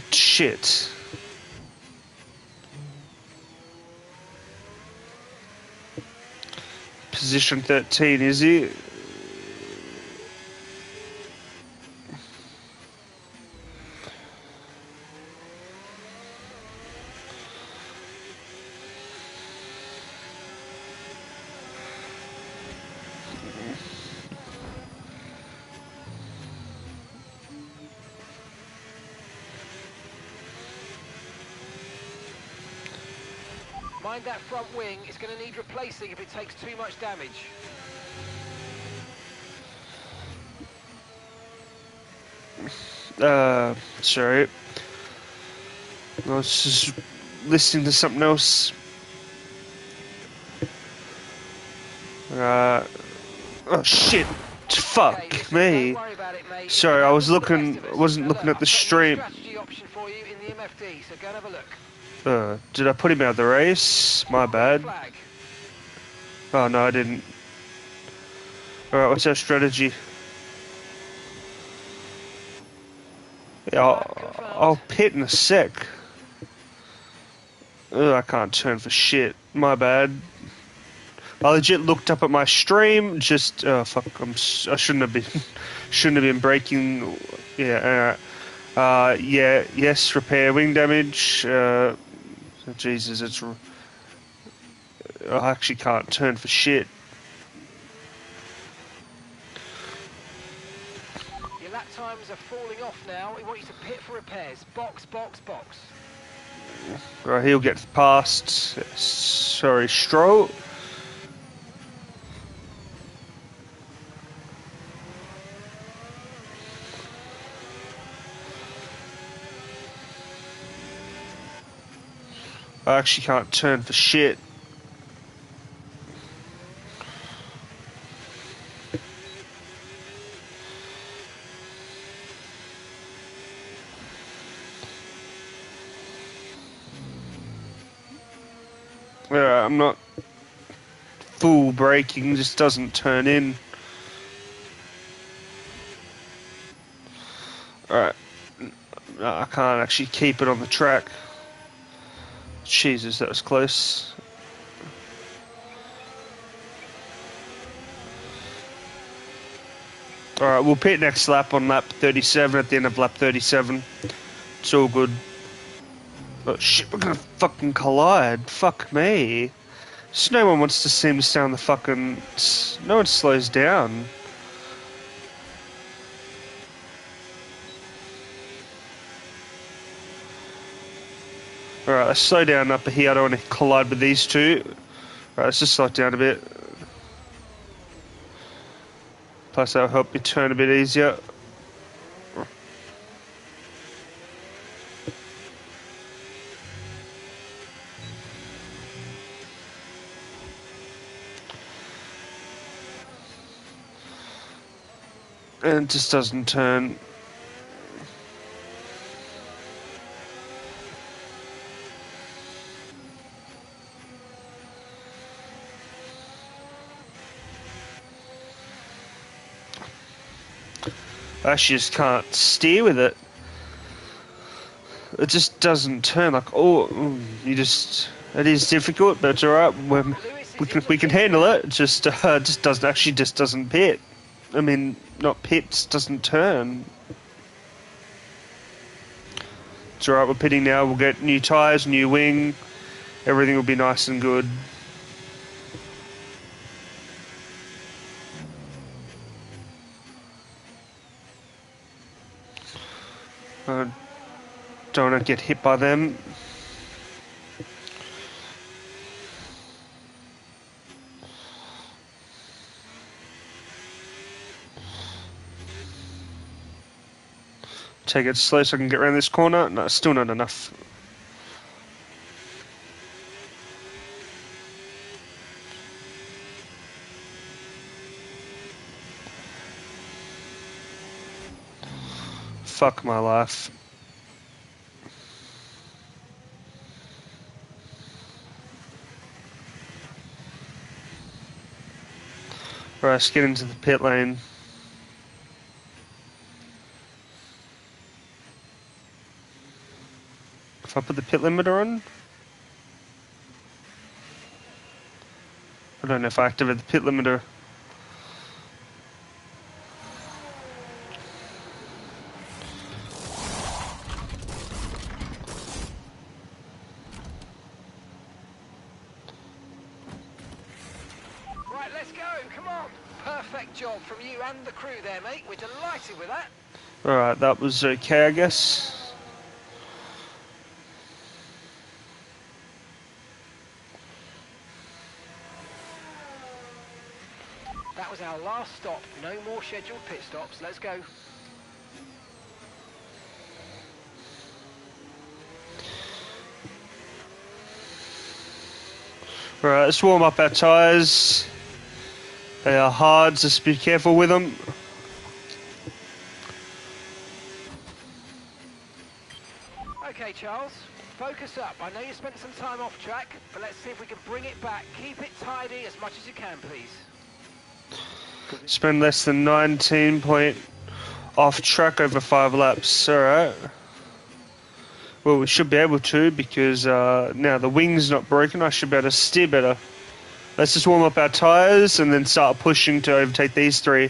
Shit. Position 13, is he? Mind that front wing, it's going to need replacing if it takes too much damage. Sorry. I was just listening to something else. Oh shit. Fuck Okay, listen, me. don't worry about it, mate. Sorry, It's I was for the rest looking, of us. wasn't Now, looking look, at the I've got a new stream. strategy option for you in the MFD, so go and have a look. Did I put him out of the race? My Green bad. flag. Oh no, I didn't. Alright, what's our strategy? Yeah, I'll pit in a sec. Ugh, I can't turn for shit. My bad. I legit looked up at my stream. Just fuck. I shouldn't have been. Shouldn't have been braking. Yeah. Yeah. Yes. Repair wing damage. Jesus, it's. I actually can't turn for shit. Your lap times are falling off now. We want you to pit for repairs. Box, box, box. Right, he'll get past. Sorry, Stroll. I actually can't turn for shit. I'm not full braking, just doesn't turn in. Alright. No, I can't actually keep it on the track. Jesus, that was close. Alright, we'll pit next lap on lap 37 at the end of lap 37. It's all good. Oh shit, we're gonna fucking collide. Fuck me. Just no one wants to seem to stay on the fucking... No one slows down. Alright, let's slow down up here. I don't want to collide with these two. Alright, let's just slow it down a bit. Plus that'll help me turn a bit easier. And it just doesn't turn. I actually just can't steer with it. It just doesn't turn. Like, you just... It is difficult, but it's alright. We can handle it. It just doesn't pit. I mean, not pits, doesn't turn. It's alright, we're pitting now. We'll get new tyres, new wing. Everything will be nice and good. Don't want to get hit by them. Take it slow so I can get around this corner. No, still not enough. Fuck my life. Right, let's get into the pit lane. If I put the pit limiter on? I don't know if I activate the pit limiter. Right, let's go, come on. Perfect job from you and the crew there, mate. We're delighted with that. Alright, that was okay, I guess. That was our last stop. No more scheduled pit stops. Let's go. Alright, let's warm up our tyres. They are hard, so just be careful with them. Okay, Charles, focus up. I know you spent some time off track, but let's see if we can bring it back. Keep it tidy as much as you can, please. Spend less than 19 point off track over 5 laps. Alright. Well, we should be able to because now the wing's not broken. I should be able to steer better. Let's just warm up our tyres and then start pushing to overtake these three.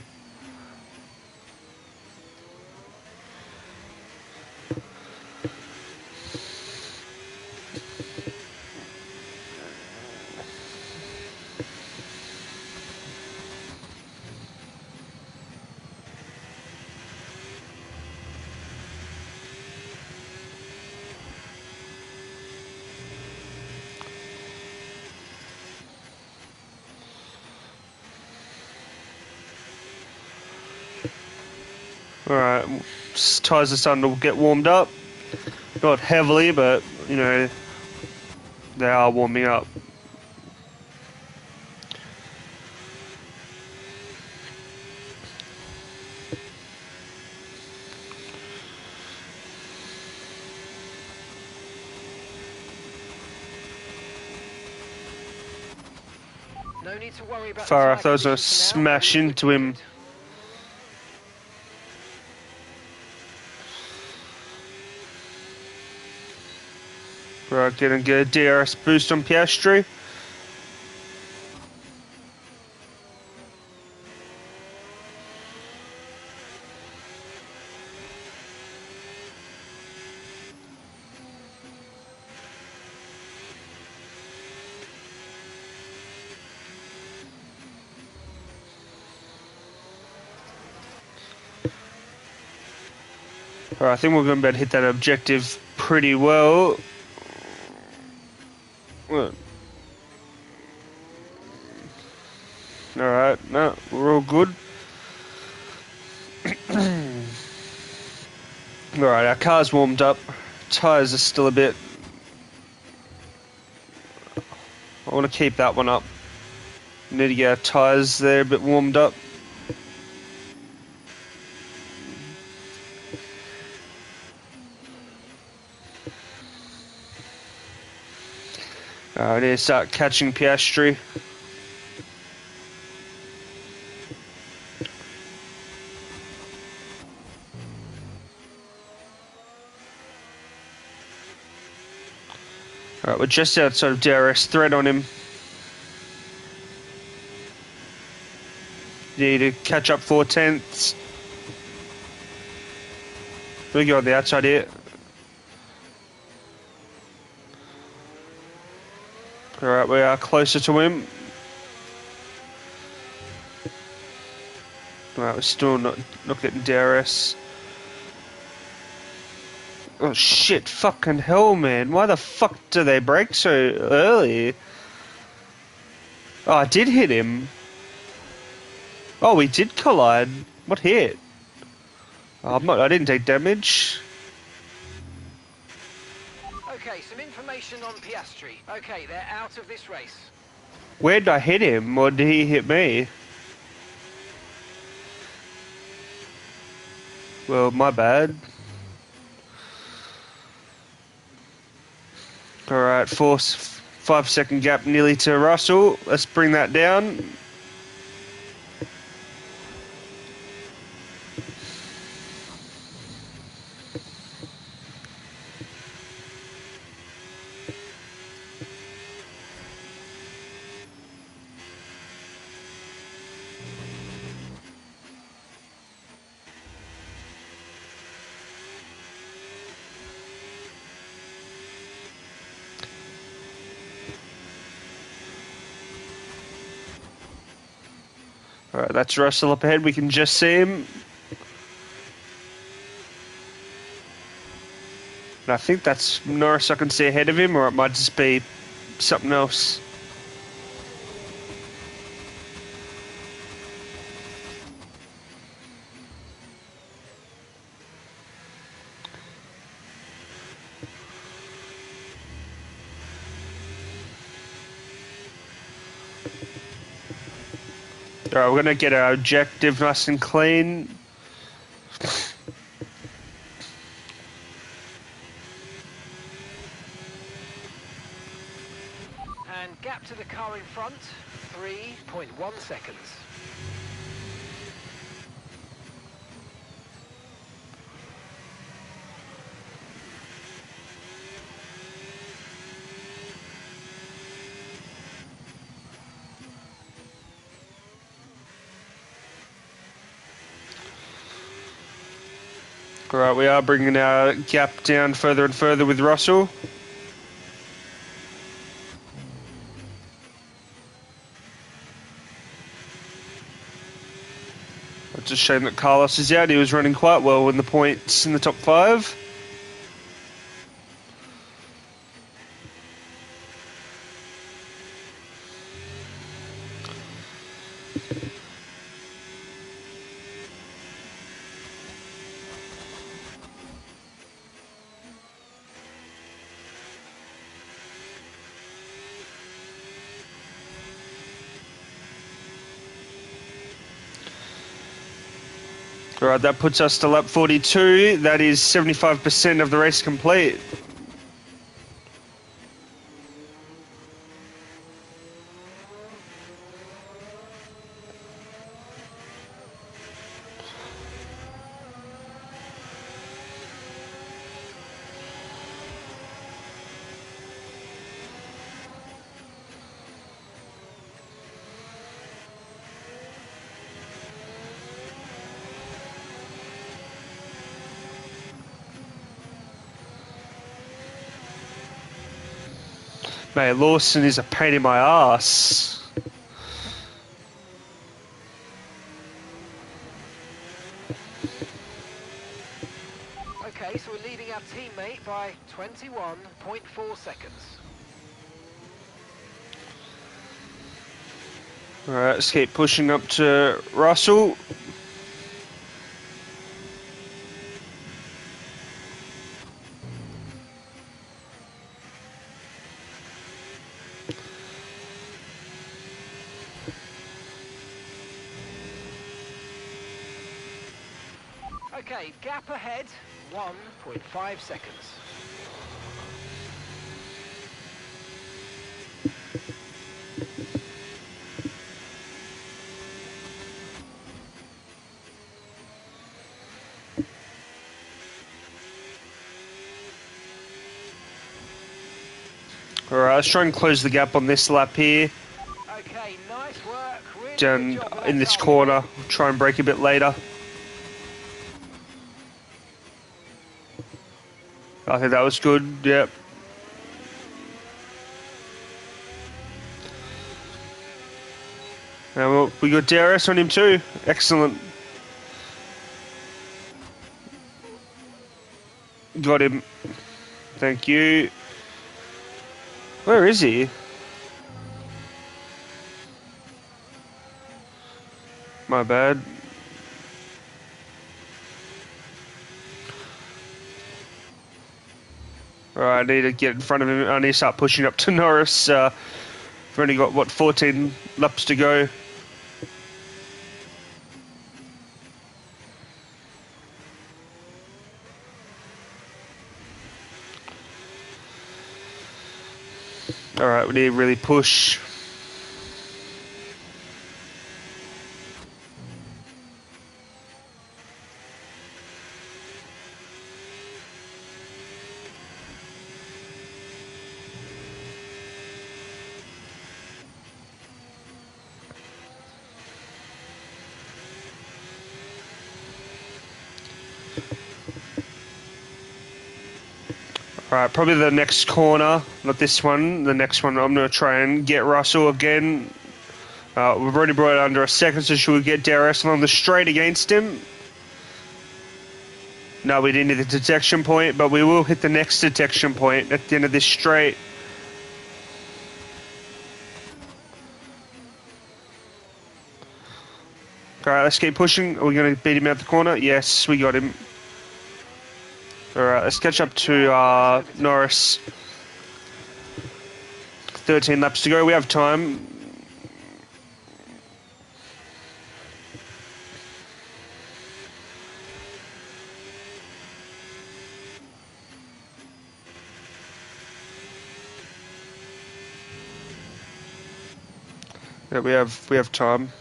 Alright, tyres are starting to get warmed up. Not heavily, but, you know, They are warming up. No need to worry about Far the off, tyre those are conditions for now. smash All is into looking him. good. Right, gonna get a DRS boost on Piastri. Alright, I think we're going to be able to hit that objective pretty well. Alright, no, we're all good. Alright, our car's warmed up. Tyres are still a bit... I want to keep that one up. Need to get our tyres there a bit warmed up. I need to start catching Piastri. Alright, we're just outside of DRS. Threat on him. Need to catch up 4/10. We go on the outside here. Alright, we are closer to him. Alright, we're still not getting DRS. Oh shit, fucking hell, man. Why the fuck do they brake so early? Oh, I did hit him. Oh, we did collide. What hit? Oh, I didn't take damage. Okay, some information on Piastri. Okay, they're out of this race. Where did I hit him, or did he hit me? Well, my bad. Alright, 5-second gap nearly to Russell. Let's bring that down. Alright, that's Russell up ahead. We can just see him. And I think that's Norris I can see ahead of him, or it might just be something else. Alright, we're going to get our objective nice and clean. And gap to the car in front, 3.1 seconds. Alright, we are bringing our gap down further and further with Russell. It's a shame that Carlos is out. He was running quite well in the points in the top 5. Alright, that puts us to lap 42. That is 75% of the race complete. Mate, Lawson is a pain in my ass. Okay, so we're leading our teammate by 21.4 seconds. Alright, let's keep pushing up to Russell. Okay, gap ahead, 1.5 seconds. Alright, let's try and close the gap on this lap here. Okay, nice work. Really Down good job with in that this target. corner. Try and break a bit later. I think that was good, yep. Well, we got DRS on him too. Excellent. Got him. Thank you. Where is he? My bad. Alright, I need to get in front of him. I need to start pushing up to Norris. We've only got, what, 14 laps to go. Alright, we need to really push. Alright, probably the next corner, not this one. The next one, I'm going to try and get Russell again. We've already brought it under a second, so should we get DRS along the straight against him? No, we didn't hit the detection point, but we will hit the next detection point at the end of this straight. Alright, let's keep pushing. Are we going to beat him out the corner? Yes, we got him. Alright, let's catch up to Norris. 13 laps to go. We have time. Yeah, we have time.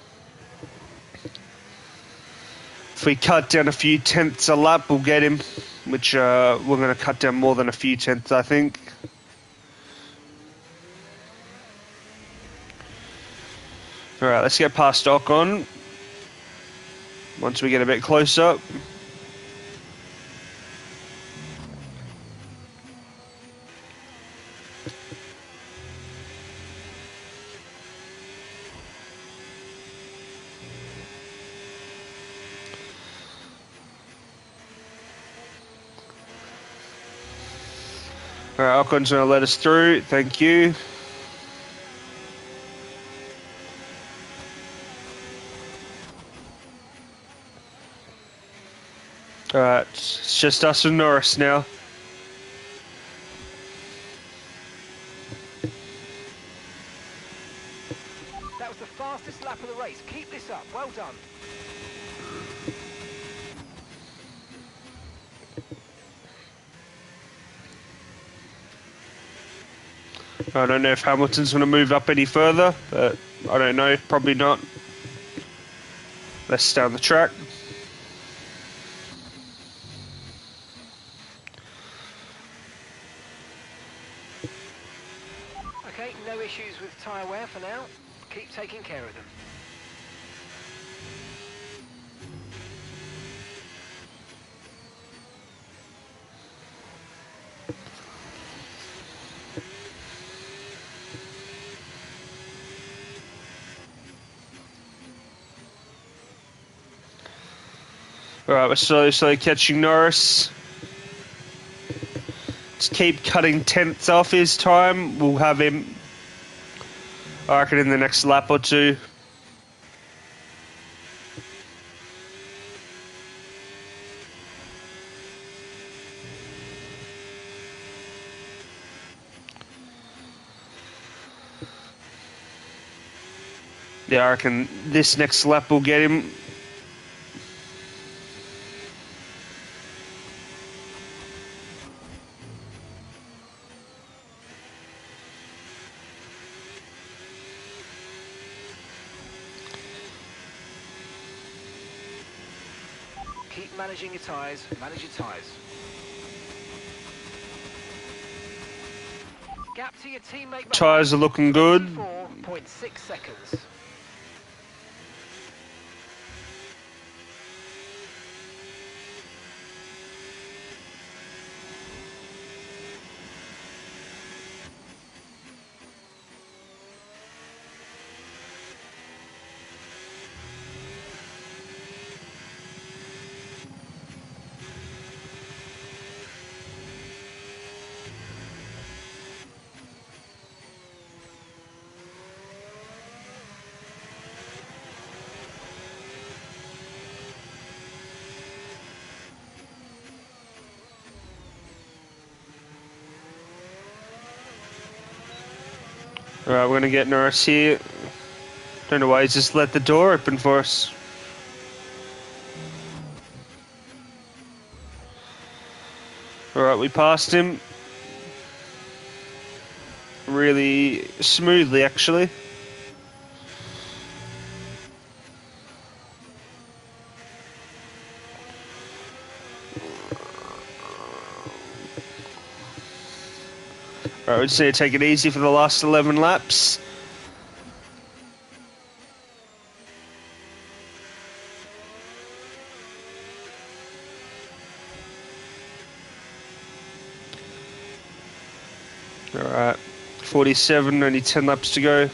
If we cut down a few tenths a lap, we'll get him. Which we're going to cut down more than a few tenths, I think. Alright, let's get past Ocon. Once we get a bit closer. Alright, Ocon's going to let us through. Thank you. Alright, it's just us and Norris now. That was the fastest lap of the race. Keep this up. Well done. I don't know if Hamilton's going to move up any further, but I don't know. Probably not. Less down the track. Okay, no issues with tyre wear for now. Keep taking care of them. Alright, we're slowly catching Norris. Just keep cutting tenths off his time. We'll have him, I reckon, in the next lap or two. Yeah, I reckon this next lap will get him. Keep managing your tyres, manage your tyres. Gap to your teammate Tyres behind, are looking good. 24.6 seconds. Alright, we're going to get Norris here. Don't know why he's just let the door open for us. Alright, we passed him. Really smoothly, actually. Alright, we just need to take it easy for the last 11 laps. Alright, 47, only 10 laps to go.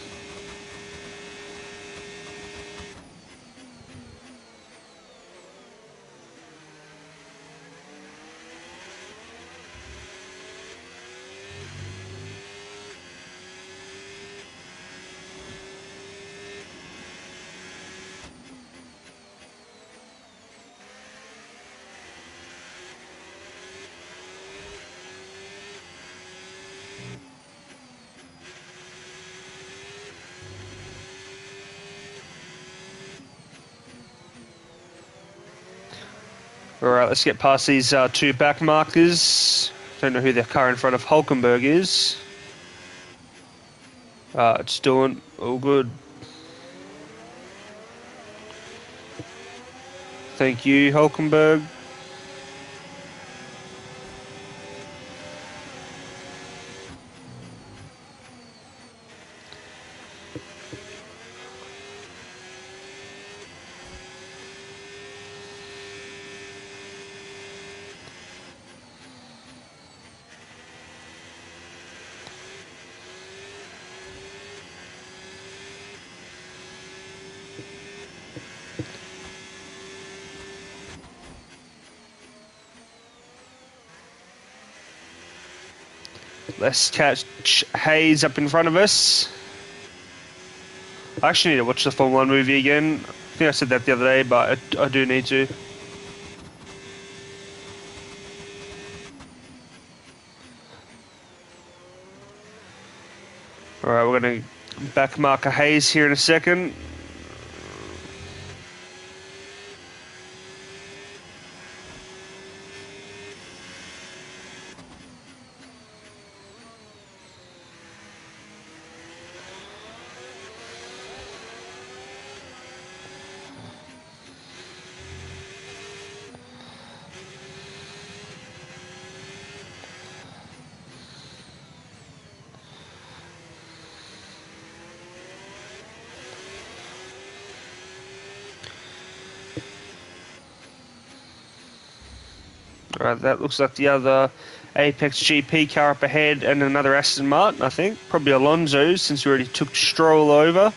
Alright, let's get past these two back markers. Don't know who the car in front of Hulkenberg is. It's doing all good. Thank you, Hulkenberg. Let's catch Hayes up in front of us. I actually need to watch the Formula 1 movie again. I think I said that the other day, but I do need to. Alright, we're going to back marker Hayes here in a second. Alright, that looks like the other Apex GP car up ahead, and another Aston Martin, I think. Probably Alonso's, since we already took Stroll over.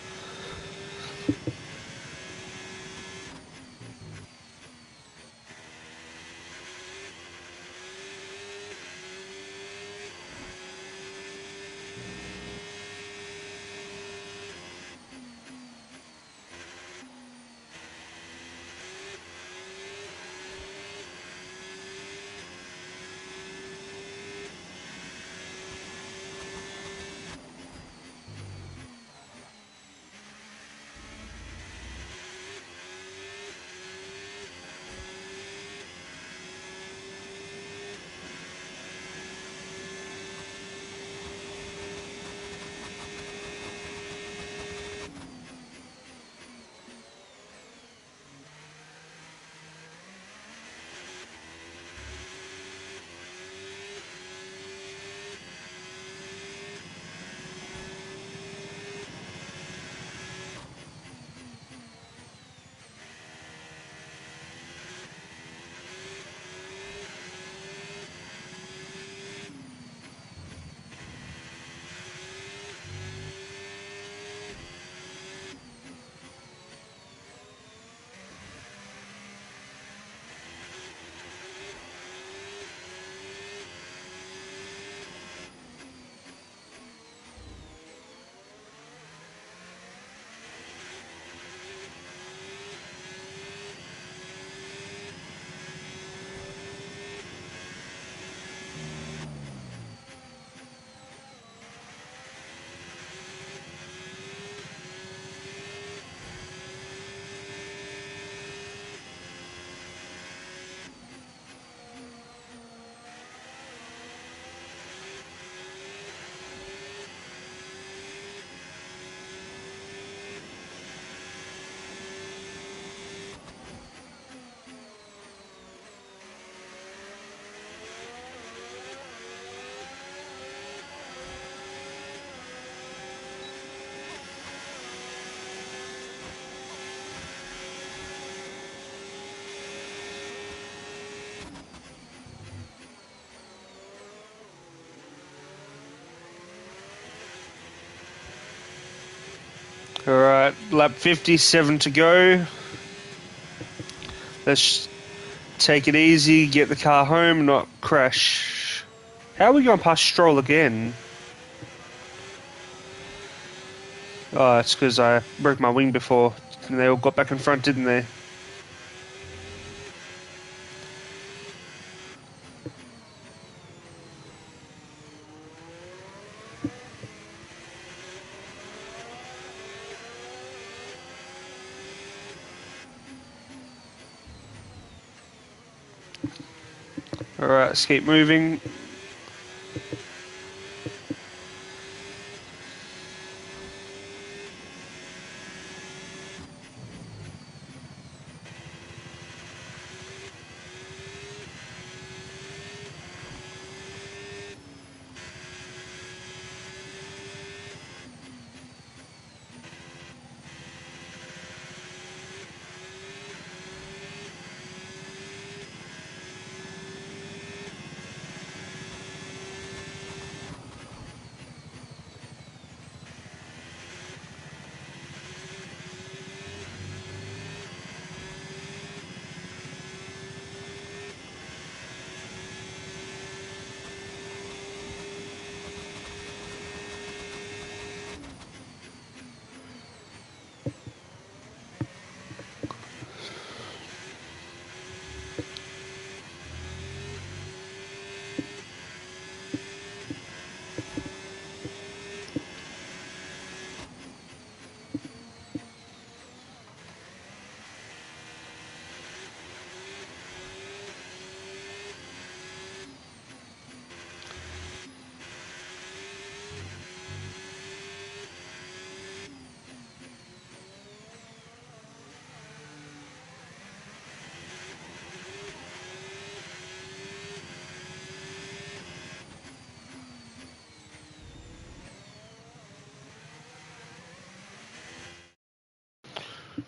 Alright, lap 57 to go. Let's take it easy, get the car home, not crash. How are we going past Stroll again? Oh, it's because I broke my wing before, and they all got back in front, didn't they? Alright, let's keep moving.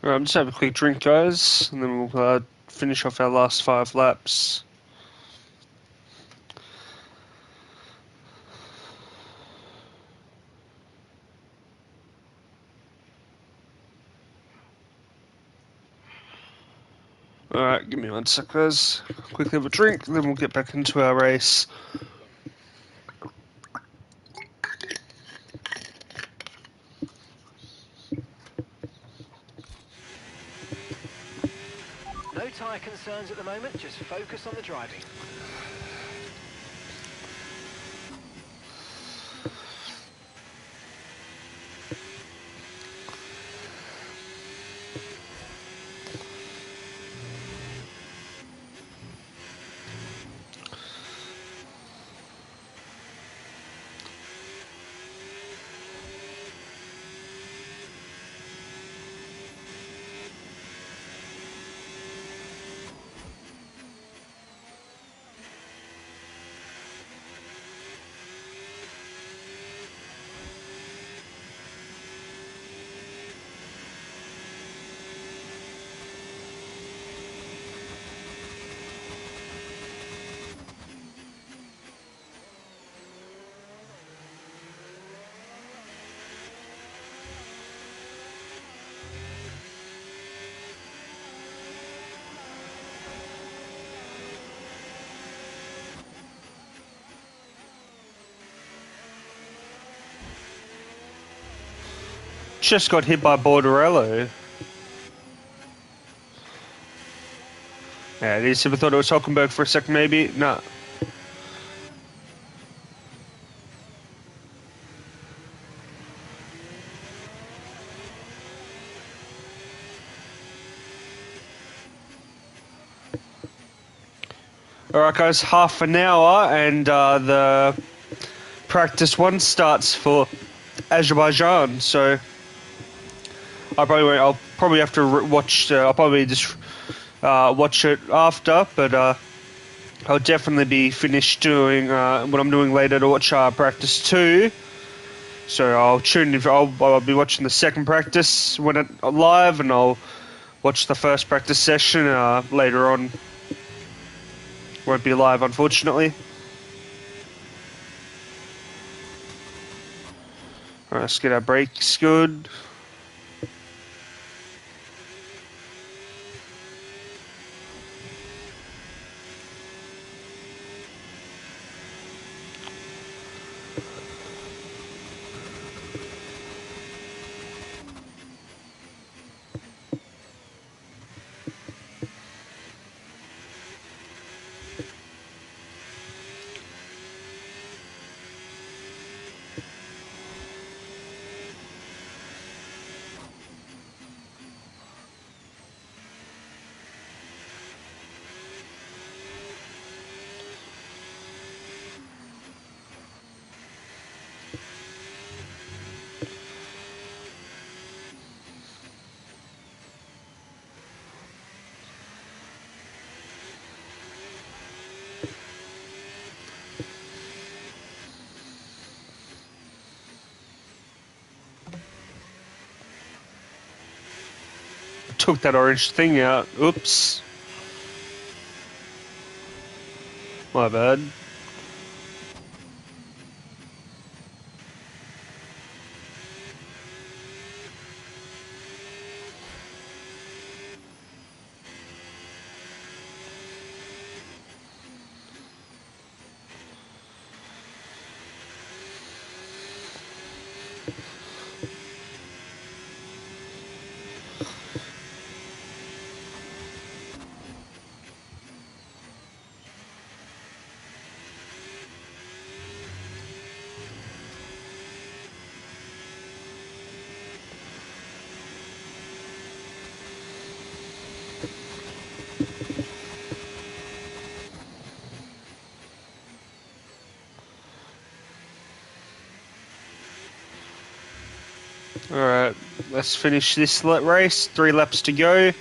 Right, just have a quick drink, guys, and then we'll finish off our last 5 laps. Alright, give me 1 sec, guys. Quickly have a drink, then we'll get back into our race. No tyre concerns at the moment, just focus on the driving. Just got hit by Borderello. Yeah, it is. I thought it was Hulkenberg for a second, maybe. Nah. Alright, guys, half an hour, and the practice one starts for Azerbaijan. So I'll probably have to watch. I'll probably just watch it after, but I'll definitely be finished doing what I'm doing later to watch practice two. So I'll tune in. I'll be watching the second practice when it live, and I'll watch the first practice session later on. Won't be live, unfortunately. Alright, let's get our brakes good. Took that orange thing out. Oops. My bad. Alright, let's finish this race. 3 laps to go.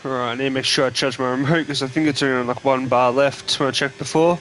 Alright, I need to make sure I charge my remote because I think it's only on like 1 bar left when I checked before.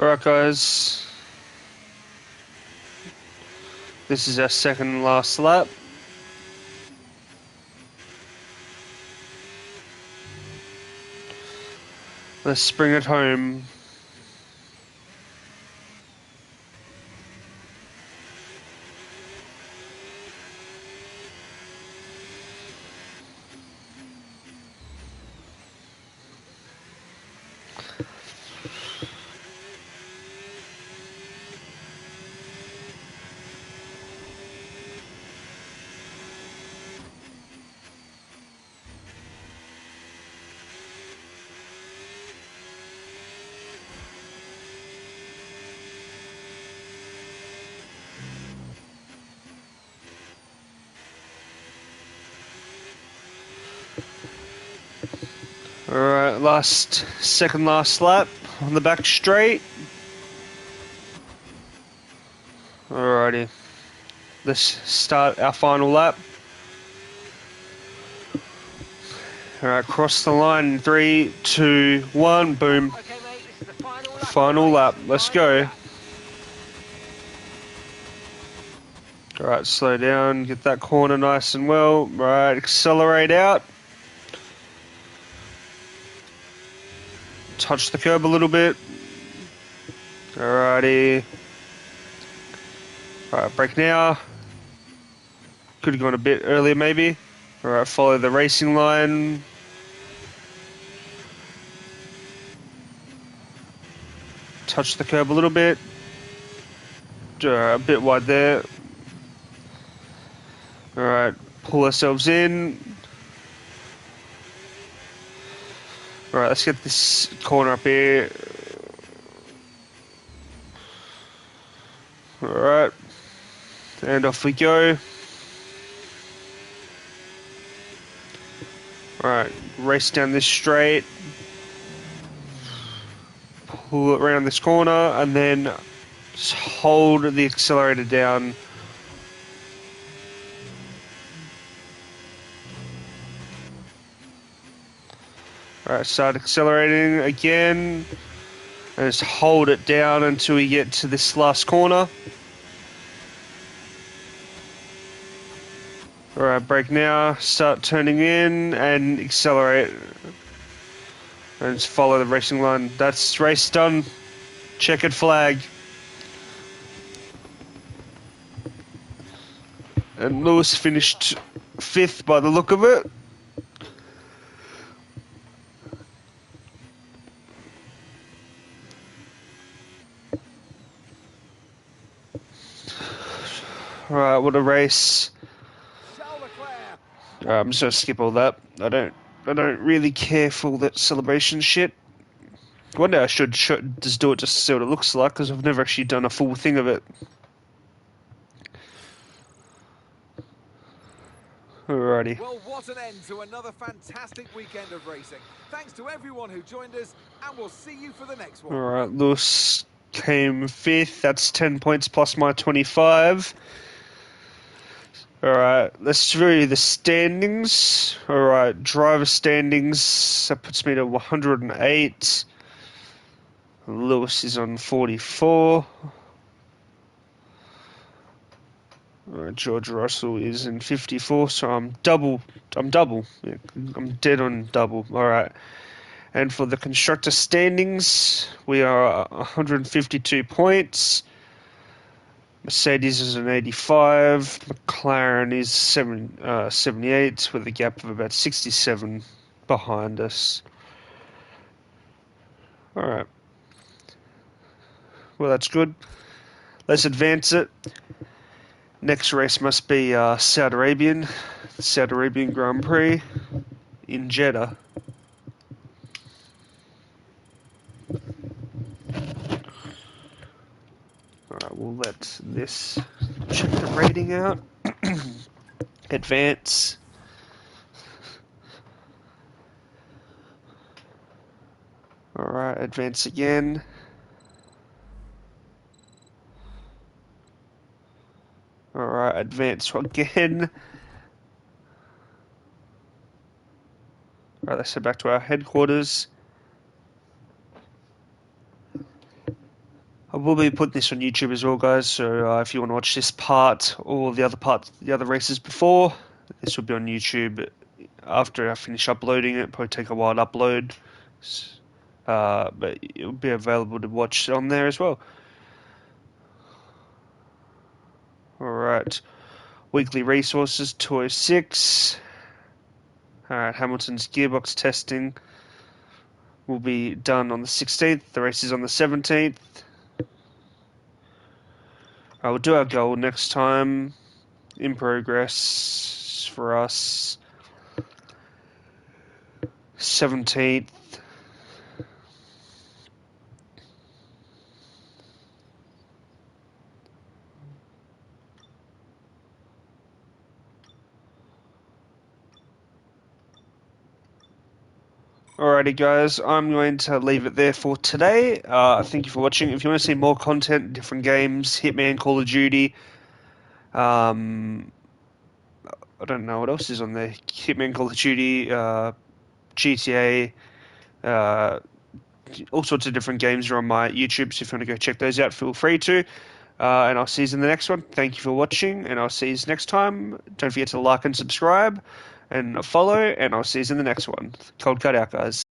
Alright guys, this is our second and last lap. Let's bring it home. Alright, second last lap on the back straight. Alrighty, let's start our final lap. Alright, cross the line in 3, 2, 1, boom. Okay, mate, this is the final lap. Final lap, let's go. Lap. Alright, slow down, get that corner nice and well. Right, accelerate out. Touch the curb a little bit. Alrighty. Alright, brake now. Could have gone a bit earlier maybe. Alright, follow the racing line. Touch the curb a little bit. A bit wide there. Alright, pull ourselves in. Alright, let's get this corner up here. Alright, and off we go. Alright, race down this straight. Pull it around this corner and then Just hold the accelerator down. Alright, start accelerating again. And just hold it down until we get to this last corner. Alright, brake now. Start turning in and accelerate. And just follow the racing line. That's race done. Checkered flag. And Lewis finished 5th by the look of it. Alright, what a race. Charles Leclerc. I'm just gonna skip all that. I don't really care for all that celebration shit. One day I should just do it just to see what it looks like, because I've never actually done a full thing of it. Alrighty. Well, what an end to another fantastic weekend of racing. Thanks to everyone who joined us, and we'll see you for the next one. Alright, Lewis came 5th. That's 10 points plus my 25. Alright, let's review the standings. Alright, driver standings. That puts me to 108. Lewis is on 44. George Russell is in 54, so I'm double. Yeah, I'm dead on double. Alright. And for the constructor standings, we are 152 points. Mercedes is an 85. McLaren is 78, with a gap of about 67 behind us. Alright. Well, that's good. Let's advance it. Next race must be Saudi Arabian Grand Prix in Jeddah. Alright, we'll let this check the rating out. Advance. Alright, advance again. Alright, advance again. Alright, let's head back to our headquarters. I will be putting this on YouTube as well, guys, so if you want to watch this part or the other races before, this will be on YouTube after I finish uploading it. Probably take a while to upload, but it will be available to watch on there as well. Alright, weekly resources, 206. Alright, Hamilton's gearbox testing will be done on the 16th. The race is on the 17th. I will do our goal next time. In progress for us. 17th. Alrighty guys, I'm going to leave it there for today. Thank you for watching. If you want to see more content, different games, Hitman, Call of Duty, I don't know what else is on there. Hitman, Call of Duty, GTA, all sorts of different games are on my YouTube, so if you want to go check those out, feel free to. And I'll see you in the next one. Thank you for watching, and I'll see you next time. Don't forget to like and subscribe and follow, and I'll see you in the next one. Cold cut out, guys.